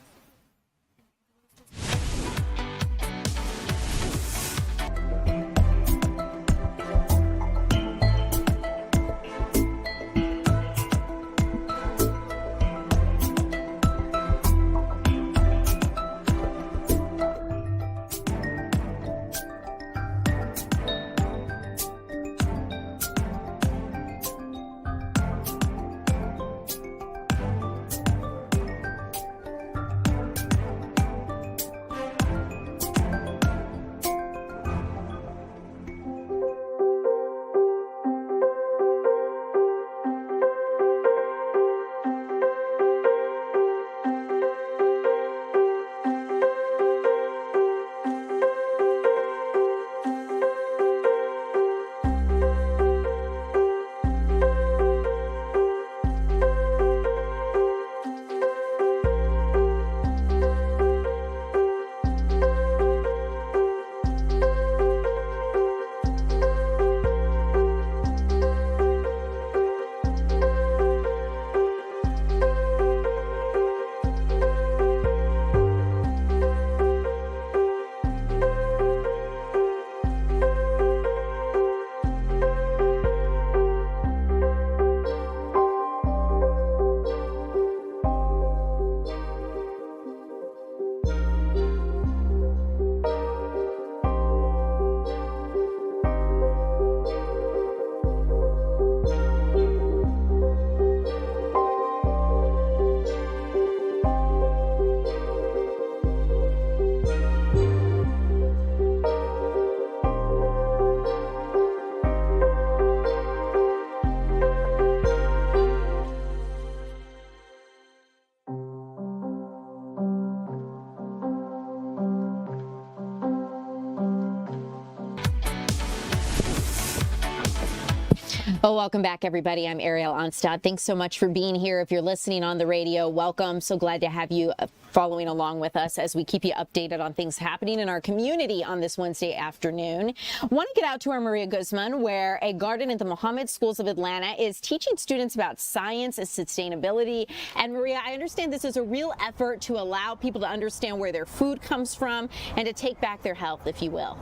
Well, welcome back, everybody. I'm Ariel Onstad. Thanks so much for being here. If you're listening on the radio, welcome. So glad to have you following along with us as we keep you updated on things happening in our community on this Wednesday afternoon. Want to get out to our Maria Guzman, where a garden at the Mohammed Schools of Atlanta is teaching students about science and sustainability. And Maria, I understand this is a real effort to allow people to understand where their food comes from and to take back their health, if you will.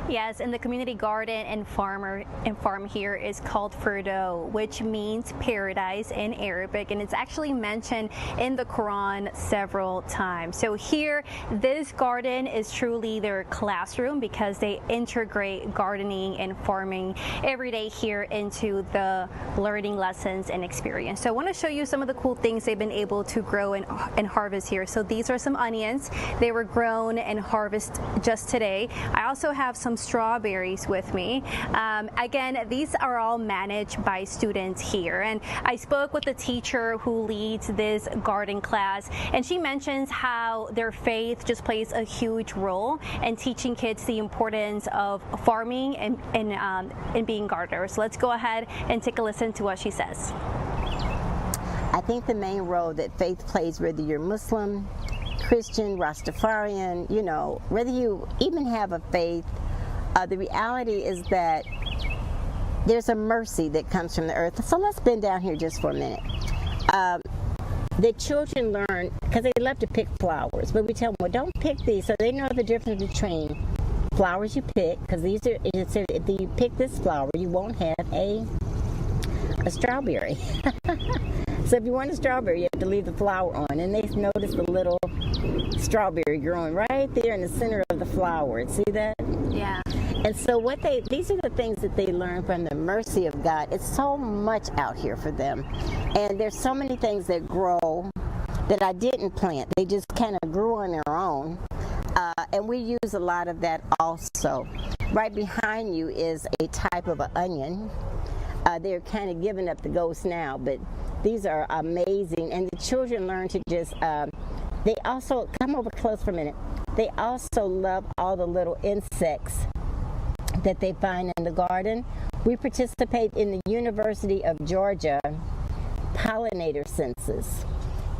Yes, and the community garden and farm here is called Purdue, which means paradise in Arabic, and it's actually mentioned in the Quran several times. So here, this garden is truly their classroom because they integrate gardening and farming every day here into the learning lessons and experience. So I want to show you some of the cool things they've been able to grow and harvest here. So these are some onions. They were grown and harvested just today. I also have some strawberries with me. Again, these are all managed by students here. And I spoke with the teacher who leads this garden class, and she mentions how their faith just plays a huge role in teaching kids the importance of farming and being gardeners. So let's go ahead and take a listen to what she says. I think the main role that faith plays, whether you're Muslim, Christian, Rastafarian, you know, whether you even have a faith, the reality is that there's a mercy that comes from the earth. So let's bend down here just for a minute. The children learn, because they love to pick flowers, but we tell them, well, don't pick these, so they know the difference between flowers you pick, because these are, if you pick this flower, you won't have a strawberry. So if you want a strawberry, you have to leave the flower on, and they notice the little strawberry growing right there in the center of the flower. See that? Yeah. And so these are the things that they learn from the mercy of God. It's so much out here for them. And there's so many things that grow that I didn't plant. They just kind of grew on their own. And we use a lot of that also. Right behind you is a type of an onion. They're kind of giving up the ghost now, but these are amazing. And the children learn to just, they also, come over close for a minute, they also love all the little insects that they find in the garden. We participate in the University of Georgia pollinator census.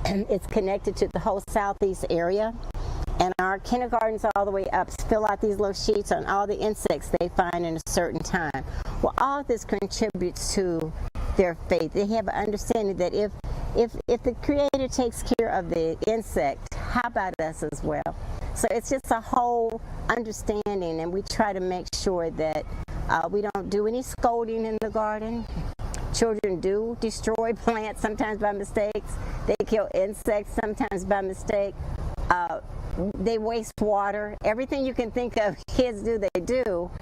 It's connected to the whole southeast area. And our kindergartens all the way up fill out these little sheets on all the insects they find in a certain time. Well, all of this contributes to their faith. They have an understanding that if the Creator takes care of the insect, how about us as well? So it's just a whole understanding, and we try to make sure that we don't do any scolding in the garden. Children do destroy plants sometimes by mistakes. They kill insects sometimes by mistake. They waste water. Everything you can think of kids do, they do.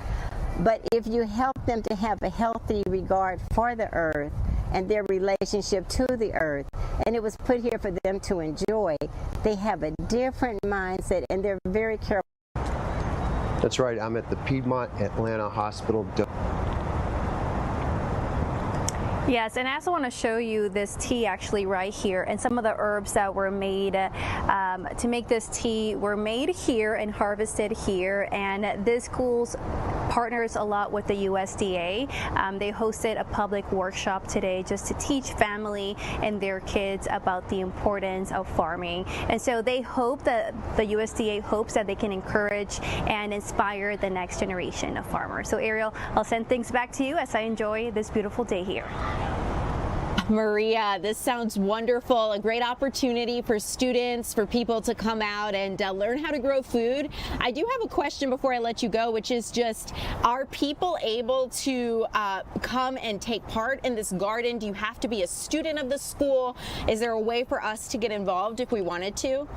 But if you help them to have a healthy regard for the earth and their relationship to the earth, and it was put here for them to enjoy, they have a different mindset, and they're very careful. That's right. I'm at the Piedmont Atlanta Hospital. Yes, and I also want to show you this tea actually right here, and some of the herbs that were made to make this tea were made here and harvested here, and this school's partners a lot with the USDA. They hosted a public workshop today just to teach family and their kids about the importance of farming, and so they hope that the USDA hopes that they can encourage and inspire the next generation of farmers. So Ariel, I'll send things back to you as I enjoy this beautiful day here. Maria, this sounds wonderful. A great opportunity for students, for people to come out and learn how to grow food. I do have a question before I let you go, which is just, are people able to come and take part in this garden? Do you have to be a student of the school? Is there a way for us to get involved if we wanted to?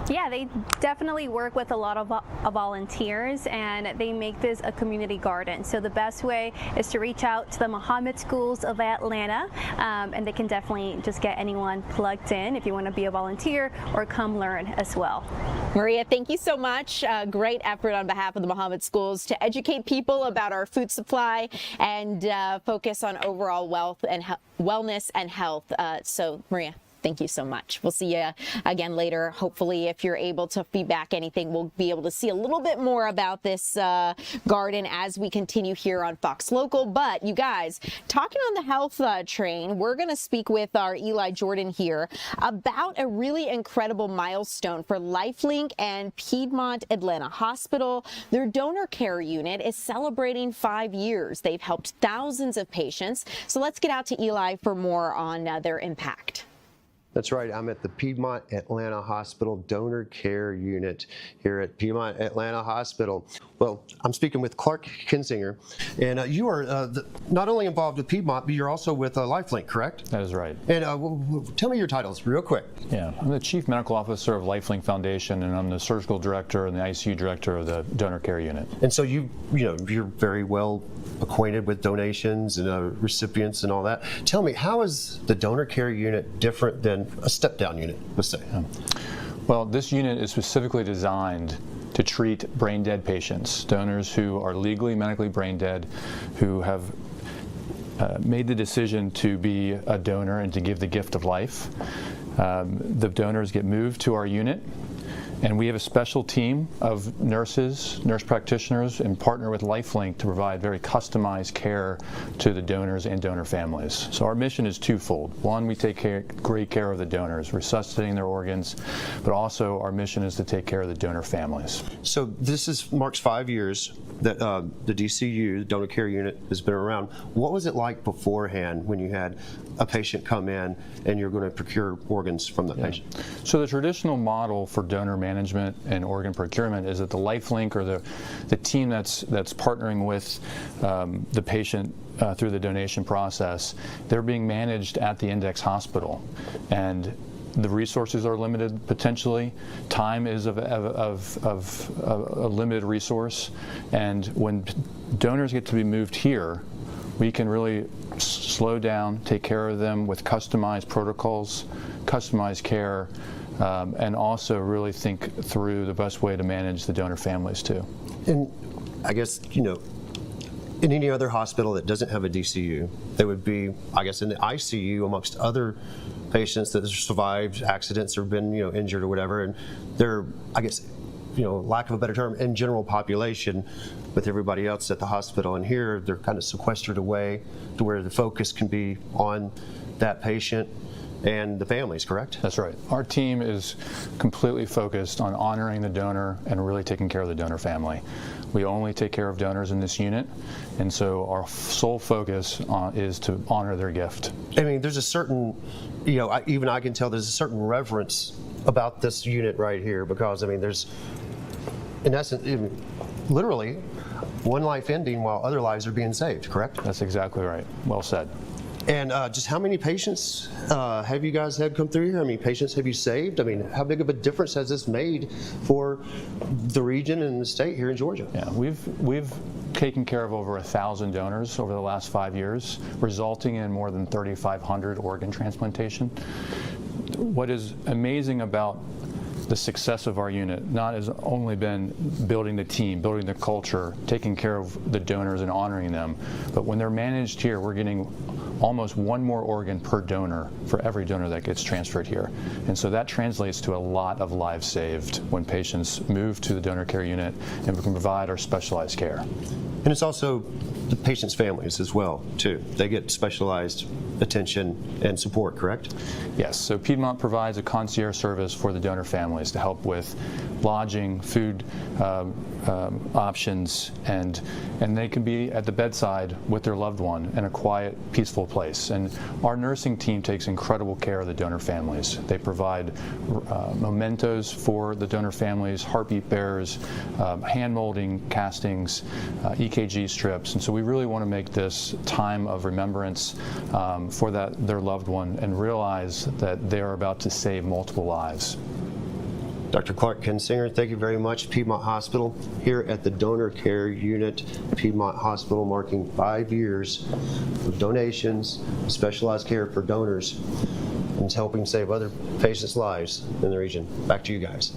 Yeah, they definitely work with a lot of volunteers, and they make this a community garden. So the best way is to reach out to the Muhammad Schools of Atlanta, and they can definitely just get anyone plugged in if you want to be a volunteer or come learn as well. Maria, thank you so much. Great effort on behalf of the Muhammad Schools to educate people about our food supply and focus on overall wealth and wellness and health. So, Maria, thank you so much. We'll see you again later. Hopefully, if you're able to feedback anything, we'll be able to see a little bit more about this garden as we continue here on Fox Local. But you guys, talking on the health train, we're going to speak with our Eli Jordan here about a really incredible milestone for LifeLink and Piedmont Atlanta Hospital. Their donor care unit is celebrating 5 years. They've helped thousands of patients. So let's get out to Eli for more on their impact. That's right. I'm at the Piedmont Atlanta Hospital Donor Care Unit here at Piedmont Atlanta Hospital. Well, I'm speaking with Clark Kinsinger, and you are not only involved with Piedmont, but you're also with LifeLink, correct? That is right. And tell me your titles real quick. Yeah, I'm the Chief Medical Officer of LifeLink Foundation, and I'm the Surgical Director and the ICU Director of the Donor Care Unit. And so you're very well acquainted with donations and recipients and all that. Tell me, how is the Donor Care Unit different than a step-down unit, let's say? Well, this unit is specifically designed to treat brain-dead patients, donors who are legally, medically brain-dead, who have made the decision to be a donor and to give the gift of life. The donors get moved to our unit, and we have a special team of nurse practitioners, and partner with LifeLink to provide very customized care to the donors and donor families. So our mission is twofold. One, we take great care of the donors, resuscitating their organs, but also our mission is to take care of the donor families. So this marks 5 years that the DCU, the Donor Care Unit, has been around. What was it like beforehand when you had a patient come in and you're going to procure organs from the patient? So the traditional model for donor management and organ procurement is that the LifeLink, or the team that's partnering with the patient through the donation process, they're being managed at the index hospital, and the resources are limited potentially. Time is of a limited resource, and when donors get to be moved here, we can really slow down, take care of them with customized protocols, customized care, and also really think through the best way to manage the donor families too. And I guess, in any other hospital that doesn't have a DCU, they would be, I guess, in the ICU amongst other patients that have survived accidents or been, injured or whatever, and they're, I guess, lack of a better term, in general population with everybody else at the hospital. And here they're kind of sequestered away to where the focus can be on that patient and the families, correct? That's right. Our team is completely focused on honoring the donor and really taking care of the donor family. We only take care of donors in this unit, and so our sole focus is to honor their gift. I mean, there's a certain, even I can tell there's a certain reverence about this unit right here, because, I mean, there's, in essence, literally, one life ending while other lives are being saved, correct? That's exactly right. Well said. And just how many patients have you guys had come through here? How many patients have you saved? I mean, how big of a difference has this made for the region and the state here in Georgia? Yeah, we've taken care of over 1,000 donors over the last 5 years, resulting in more than 3,500 organ transplantation. What is amazing about the success of our unit has only been building the team, building the culture, taking care of the donors and honoring them, but when they're managed here, we're getting almost one more organ per donor for every donor that gets transferred here. And so that translates to a lot of lives saved when patients move to the donor care unit and we can provide our specialized care. And it's also the patient's families as well, too. They get specialized attention and support, correct? Yes, so Piedmont provides a concierge service for the donor families to help with lodging, food options, and they can be at the bedside with their loved one in a quiet, peaceful place. And our nursing team takes incredible care of the donor families. They provide mementos for the donor families, heartbeat bearers, hand molding castings, EKG strips, and so we really want to make this time of remembrance for their loved one and realize that they are about to save multiple lives. Dr. Clark Kinsinger, thank you very much. Piedmont Hospital here at the Donor Care Unit. Piedmont Hospital marking 5 years of donations, specialized care for donors, and helping save other patients' lives in the region. Back to you guys.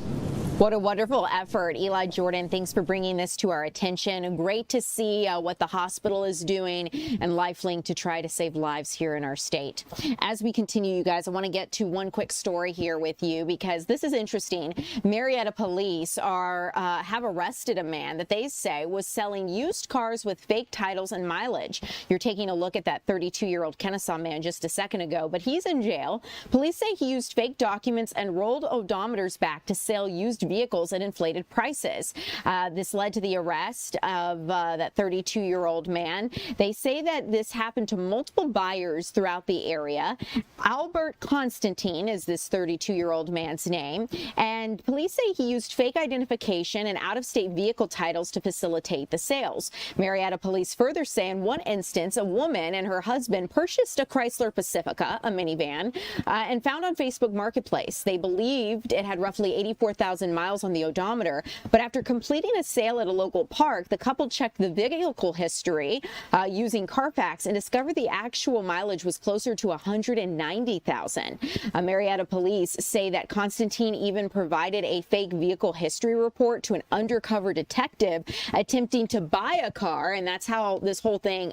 What a wonderful effort. Eli Jordan, thanks for bringing this to our attention. Great to see what the hospital is doing and LifeLink to try to save lives here in our state. As we continue, you guys, I want to get to one quick story here with you because this is interesting. Marietta police have arrested a man that they say was selling used cars with fake titles and mileage. You're taking a look at that 32-year-old Kennesaw man just a second ago, but he's in jail Police say he used fake documents and rolled odometers back to sell used vehicles at inflated prices. This led to the arrest of that 32-year-old man. They say that this happened to multiple buyers throughout the area. Albert Constantine is this 32-year-old man's name, and police say he used fake identification and out-of-state vehicle titles to facilitate the sales. Marietta police further say in one instance, a woman and her husband purchased a Chrysler Pacifica, a minivan, and found on Facebook Marketplace. They believed it had roughly 84,000 miles on the odometer, but after completing a sale at a local park, the couple checked the vehicle history using Carfax and discovered the actual mileage was closer to 190,000. Marietta police say that Constantine even provided a fake vehicle history report to an undercover detective attempting to buy a car, and that's how this whole thing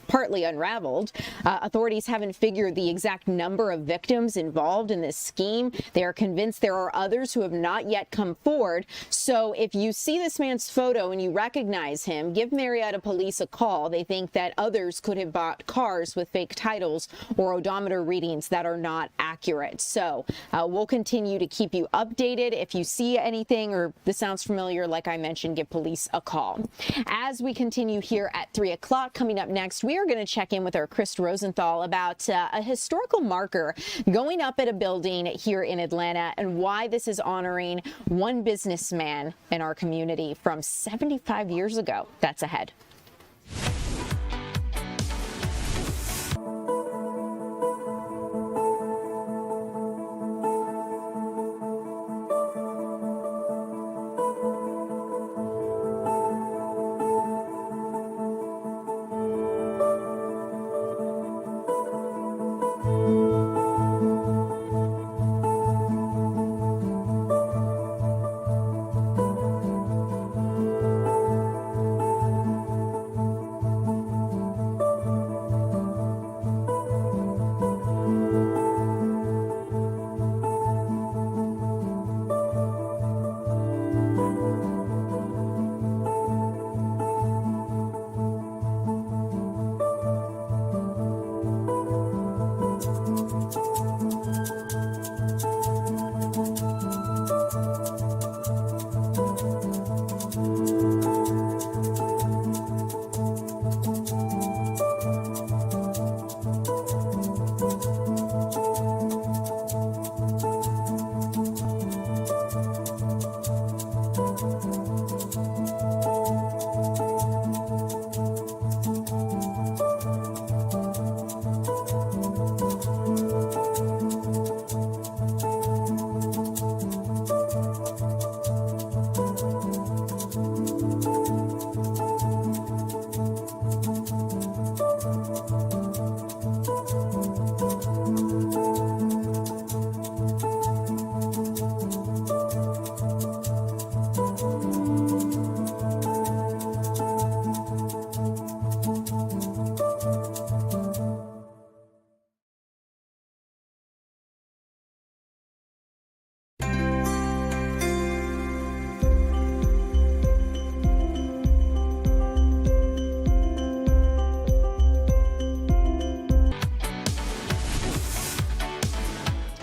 partly unraveled. Authorities haven't figured the exact number of victims involved in this scheme. They are convinced there are others who have not yet come forward. So if you see this man's photo and you recognize him, give Marietta police a call. They think that others could have bought cars with fake titles or odometer readings that are not accurate. So we'll continue to keep you updated. If you see anything or this sounds familiar, like I mentioned, give police a call. As we continue here at 3 o'clock, coming up next, we are going to check in with our Chris Rosenthal about a historical marker going up at a building here in Atlanta and why this is honoring one businessman in our community from 75 years ago. That's ahead.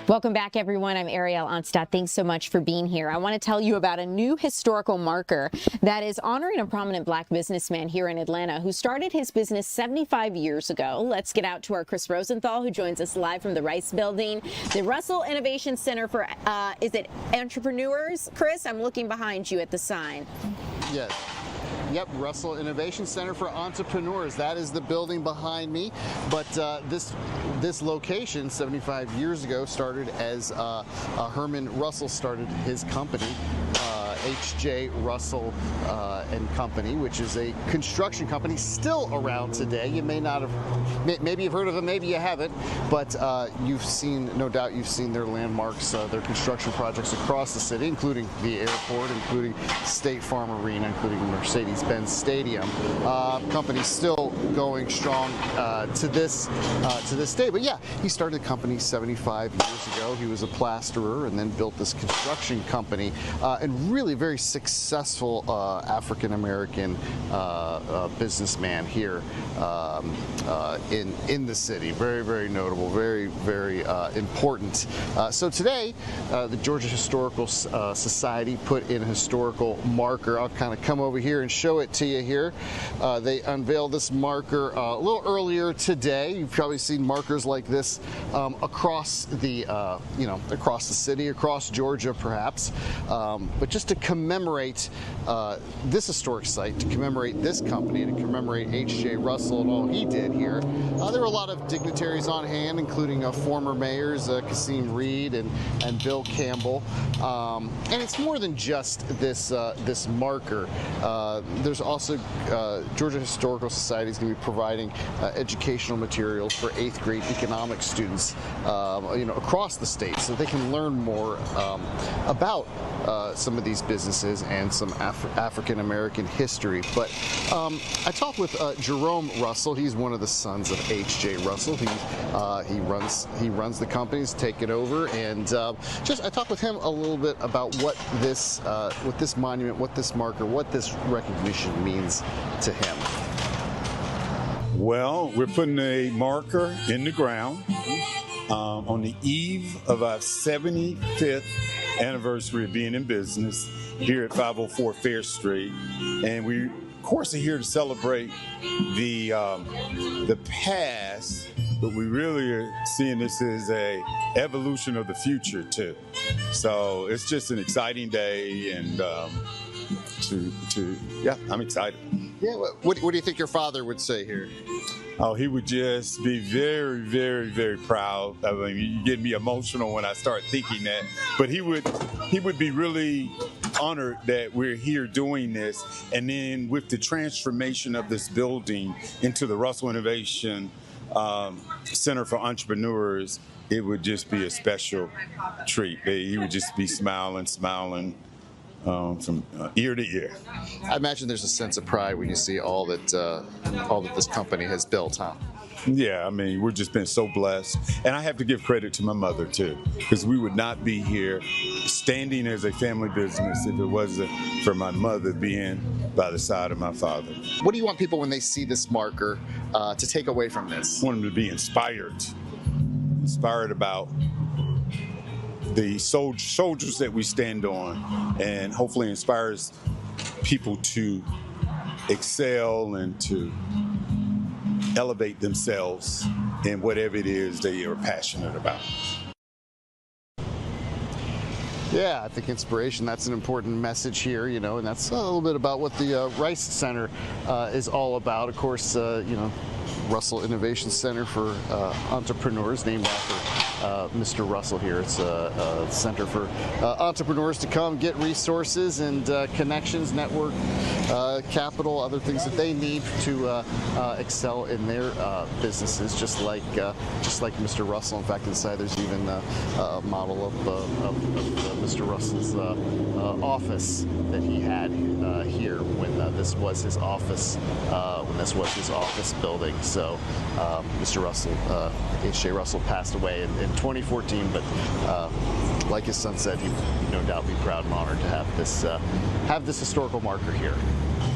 Welcome back, everyone. I'm Ariel Onstadt. Thanks so much for being here. I want to tell you about a new historical marker that is honoring a prominent black businessman here in Atlanta who started his business 75 years ago. Let's get out to our Chris Rosenthal, who joins us live from the Rice Building, the Russell Innovation Center for, is it entrepreneurs? Chris, I'm looking behind you at the sign. Yes. Yep, Russell Innovation Center for Entrepreneurs. That is the building behind me. But this location 75 years ago started as Herman Russell started his company. H.J. Russell and Company, which is a construction company still around today. You may not have, maybe you've heard of them, maybe you haven't, but you've seen, no doubt you've seen their landmarks, their construction projects across the city, including the airport, including State Farm Arena, including Mercedes-Benz Stadium. Company's still going strong to this day. But yeah, he started the company 75 years ago. He was a plasterer and then built this construction company, and really very successful African-American businessman here in the city. Very, very notable, very, very important. So today, the Georgia Historical Society put in a historical marker. I'll kind of come over here and show it to you here. They unveiled this marker a little earlier today. You've probably seen markers like this across the, across the city, across Georgia, perhaps. But just to commemorate this historic site, to commemorate this company, to commemorate H.J. Russell and all he did here, there were a lot of dignitaries on hand, including former mayors Kasim Reed and Bill Campbell. And it's more than just this this marker. There's also Georgia Historical Society is going to be providing educational materials for 8th grade economics students, across the state, so they can learn more about some of these businesses and some African American history. But I talked with Jerome Russell. He's one of the sons of H.J. Russell. He runs the companies, take it over, and I talked with him a little bit about what this monument, what this marker, what this recognition means to him. Well, we're putting a marker in the ground on the eve of our 75th anniversary of being in business here at 504 Fair Street, and we, of course, are here to celebrate the past, but we really are seeing this as a evolution of the future too. So it's just an exciting day, and I'm excited. Yeah, what do you think your father would say here? Oh, he would just be very, very, very proud. I mean, you get me emotional when I start thinking that. But he would be really honored that we're here doing this. And then with the transformation of this building into the Russell Innovation Center for Entrepreneurs, it would just be a special treat. He would just be smiling from ear to ear. I imagine there's a sense of pride when you see all that this company has built, huh? Yeah, I mean, we've just been so blessed. And I have to give credit to my mother, too, because we would not be here standing as a family business if it wasn't for my mother being by the side of my father. What do you want people, when they see this marker, to take away from this? I want them to be inspired about the soldiers that we stand on, and hopefully inspires people to excel and to elevate themselves in whatever it is they are passionate about. Yeah, I think inspiration, that's an important message here, and that's a little bit about what the Rice Center is all about. Of course, Russell Innovation Center for Entrepreneurs, named after Mr. Russell here. It's a center for entrepreneurs to come get resources and connections, network, capital, other things that they need to excel in their businesses, just like Mr. Russell. In fact, inside there's even a model of Mr. Russell's office that he had here when this was his office, building. So Mr. Russell, H.J. Russell, passed away in 2014, but like his son said, he'd no doubt be proud and honored to have this historical marker here.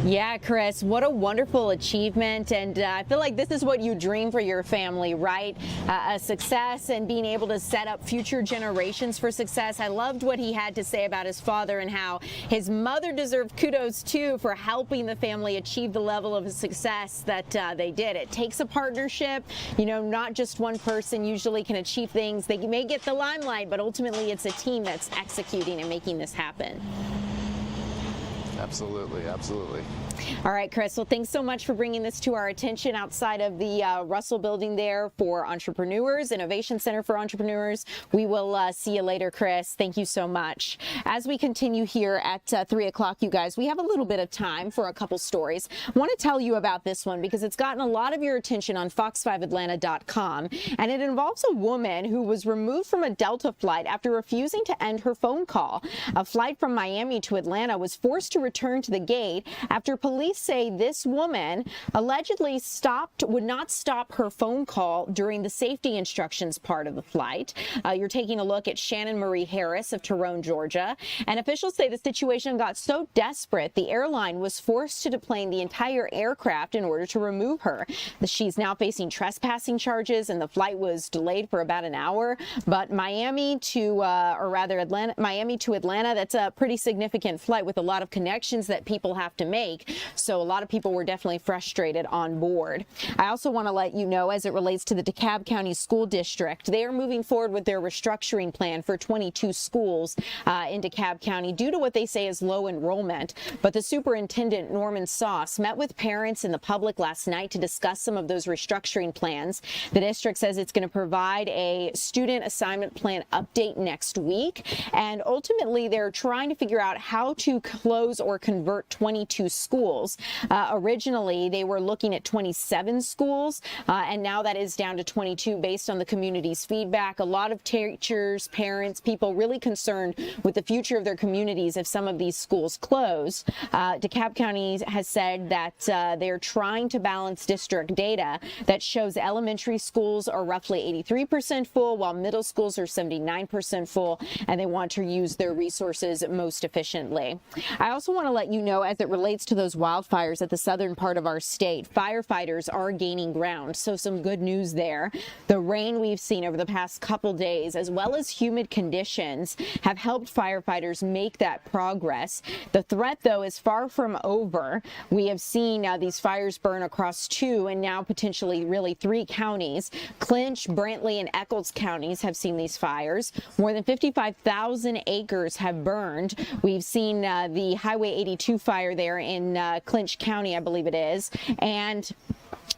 Yeah, Chris, what a wonderful achievement. And I feel like this is what you dream for your family, right? A success and being able to set up future generations for success. I loved what he had to say about his father and how his mother deserved kudos too for helping the family achieve the level of success that they did. It takes a partnership, not just one person usually can achieve things. They may get the limelight, but ultimately it's a team that's executing and making this happen. Absolutely, absolutely. All right, Chris. Well, thanks so much for bringing this to our attention outside of the Russell building there for entrepreneurs, Innovation Center for Entrepreneurs. We will see you later, Chris. Thank you so much. As we continue here at 3 o'clock, you guys, we have a little bit of time for a couple stories. I want to tell you about this one because it's gotten a lot of your attention on fox5atlanta.com, and it involves a woman who was removed from a Delta flight after refusing to end her phone call. A flight from Miami to Atlanta was forced to return returned to the gate after police say this woman allegedly would not stop her phone call during the safety instructions part of the flight. You're taking a look at Shannon Marie Harris of Tyrone, Georgia. And officials say the situation got so desperate, the airline was forced to deplane the entire aircraft in order to remove her. She's now facing trespassing charges, and the flight was delayed for about an hour. But Miami to Atlanta, that's a pretty significant flight with a lot of connections that people have to make. So a lot of people were definitely frustrated on board. I also want to let you know, as it relates to the DeKalb County School District, they are moving forward with their restructuring plan for 22 schools in DeKalb County due to what they say is low enrollment. But the superintendent, Norman Sauce, met with parents and the public last night to discuss some of those restructuring plans. The district says it's going to provide a student assignment plan update next week. And ultimately, they're trying to figure out how to close or convert 22 schools. Originally, they were looking at 27 schools, and now that is down to 22 based on the community's feedback. A lot of teachers, parents, people really concerned with the future of their communities if some of these schools close. DeKalb County has said that they're trying to balance district data that shows elementary schools are roughly 83% full, while middle schools are 79% full, and they want to use their resources most efficiently. I also want to let you know, as it relates to those wildfires at the southern part of our state, firefighters are gaining ground, so some good news there. The rain we've seen over the past couple days, as well as humid conditions, have helped firefighters make that progress. The threat, though, is far from over. We have seen these fires burn across 2 and now potentially really 3 counties. Clinch, Brantley, and Eccles counties have seen these fires. More than 55,000 acres have burned. We've seen the Highway 82 fire there in Clinch County, I believe it is. And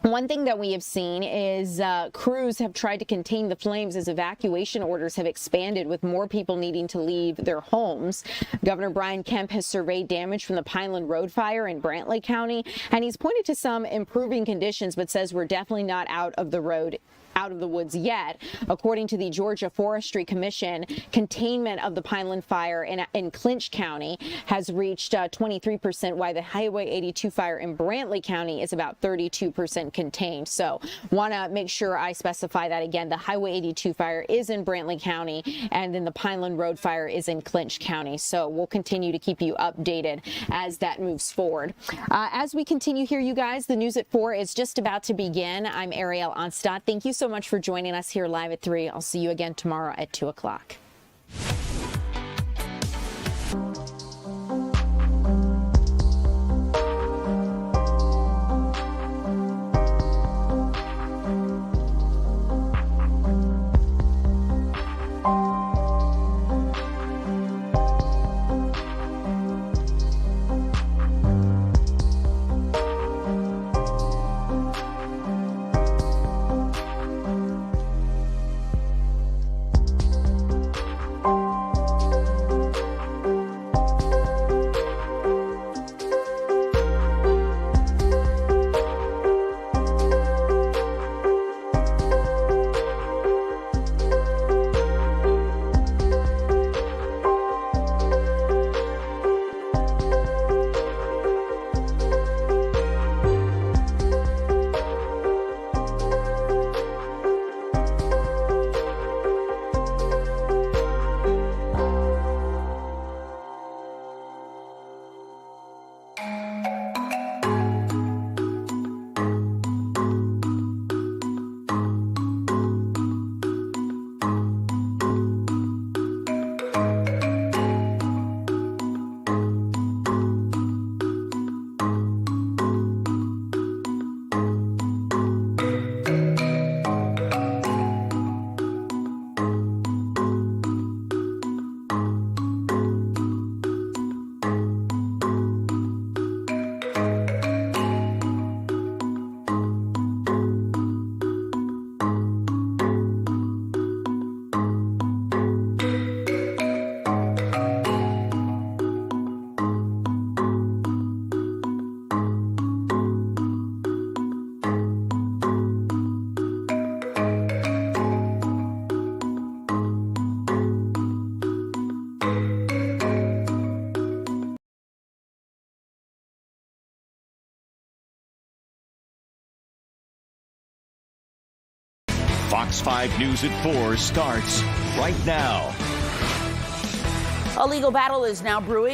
one thing that we have seen is crews have tried to contain the flames as evacuation orders have expanded, with more people needing to leave their homes. Governor Brian Kemp has surveyed damage from the Pineland Road fire in Brantley County, and he's pointed to some improving conditions, but says we're definitely not out of the woods yet. According to the Georgia Forestry Commission, containment of the Pineland fire in Clinch County has reached 23%, while the Highway 82 fire in Brantley County is about 32% contained. So want to make sure I specify that again. The Highway 82 fire is in Brantley County, and then the Pineland Road fire is in Clinch County. So we'll continue to keep you updated as that moves forward. As we continue here, you guys, the news at 4 is just about to begin. I'm Ariel Onstadt. Thank you so much for joining us here live at 3. I'll see you again tomorrow at 2 o'clock. Fox 5 News at 4 starts right now. A legal battle is now brewing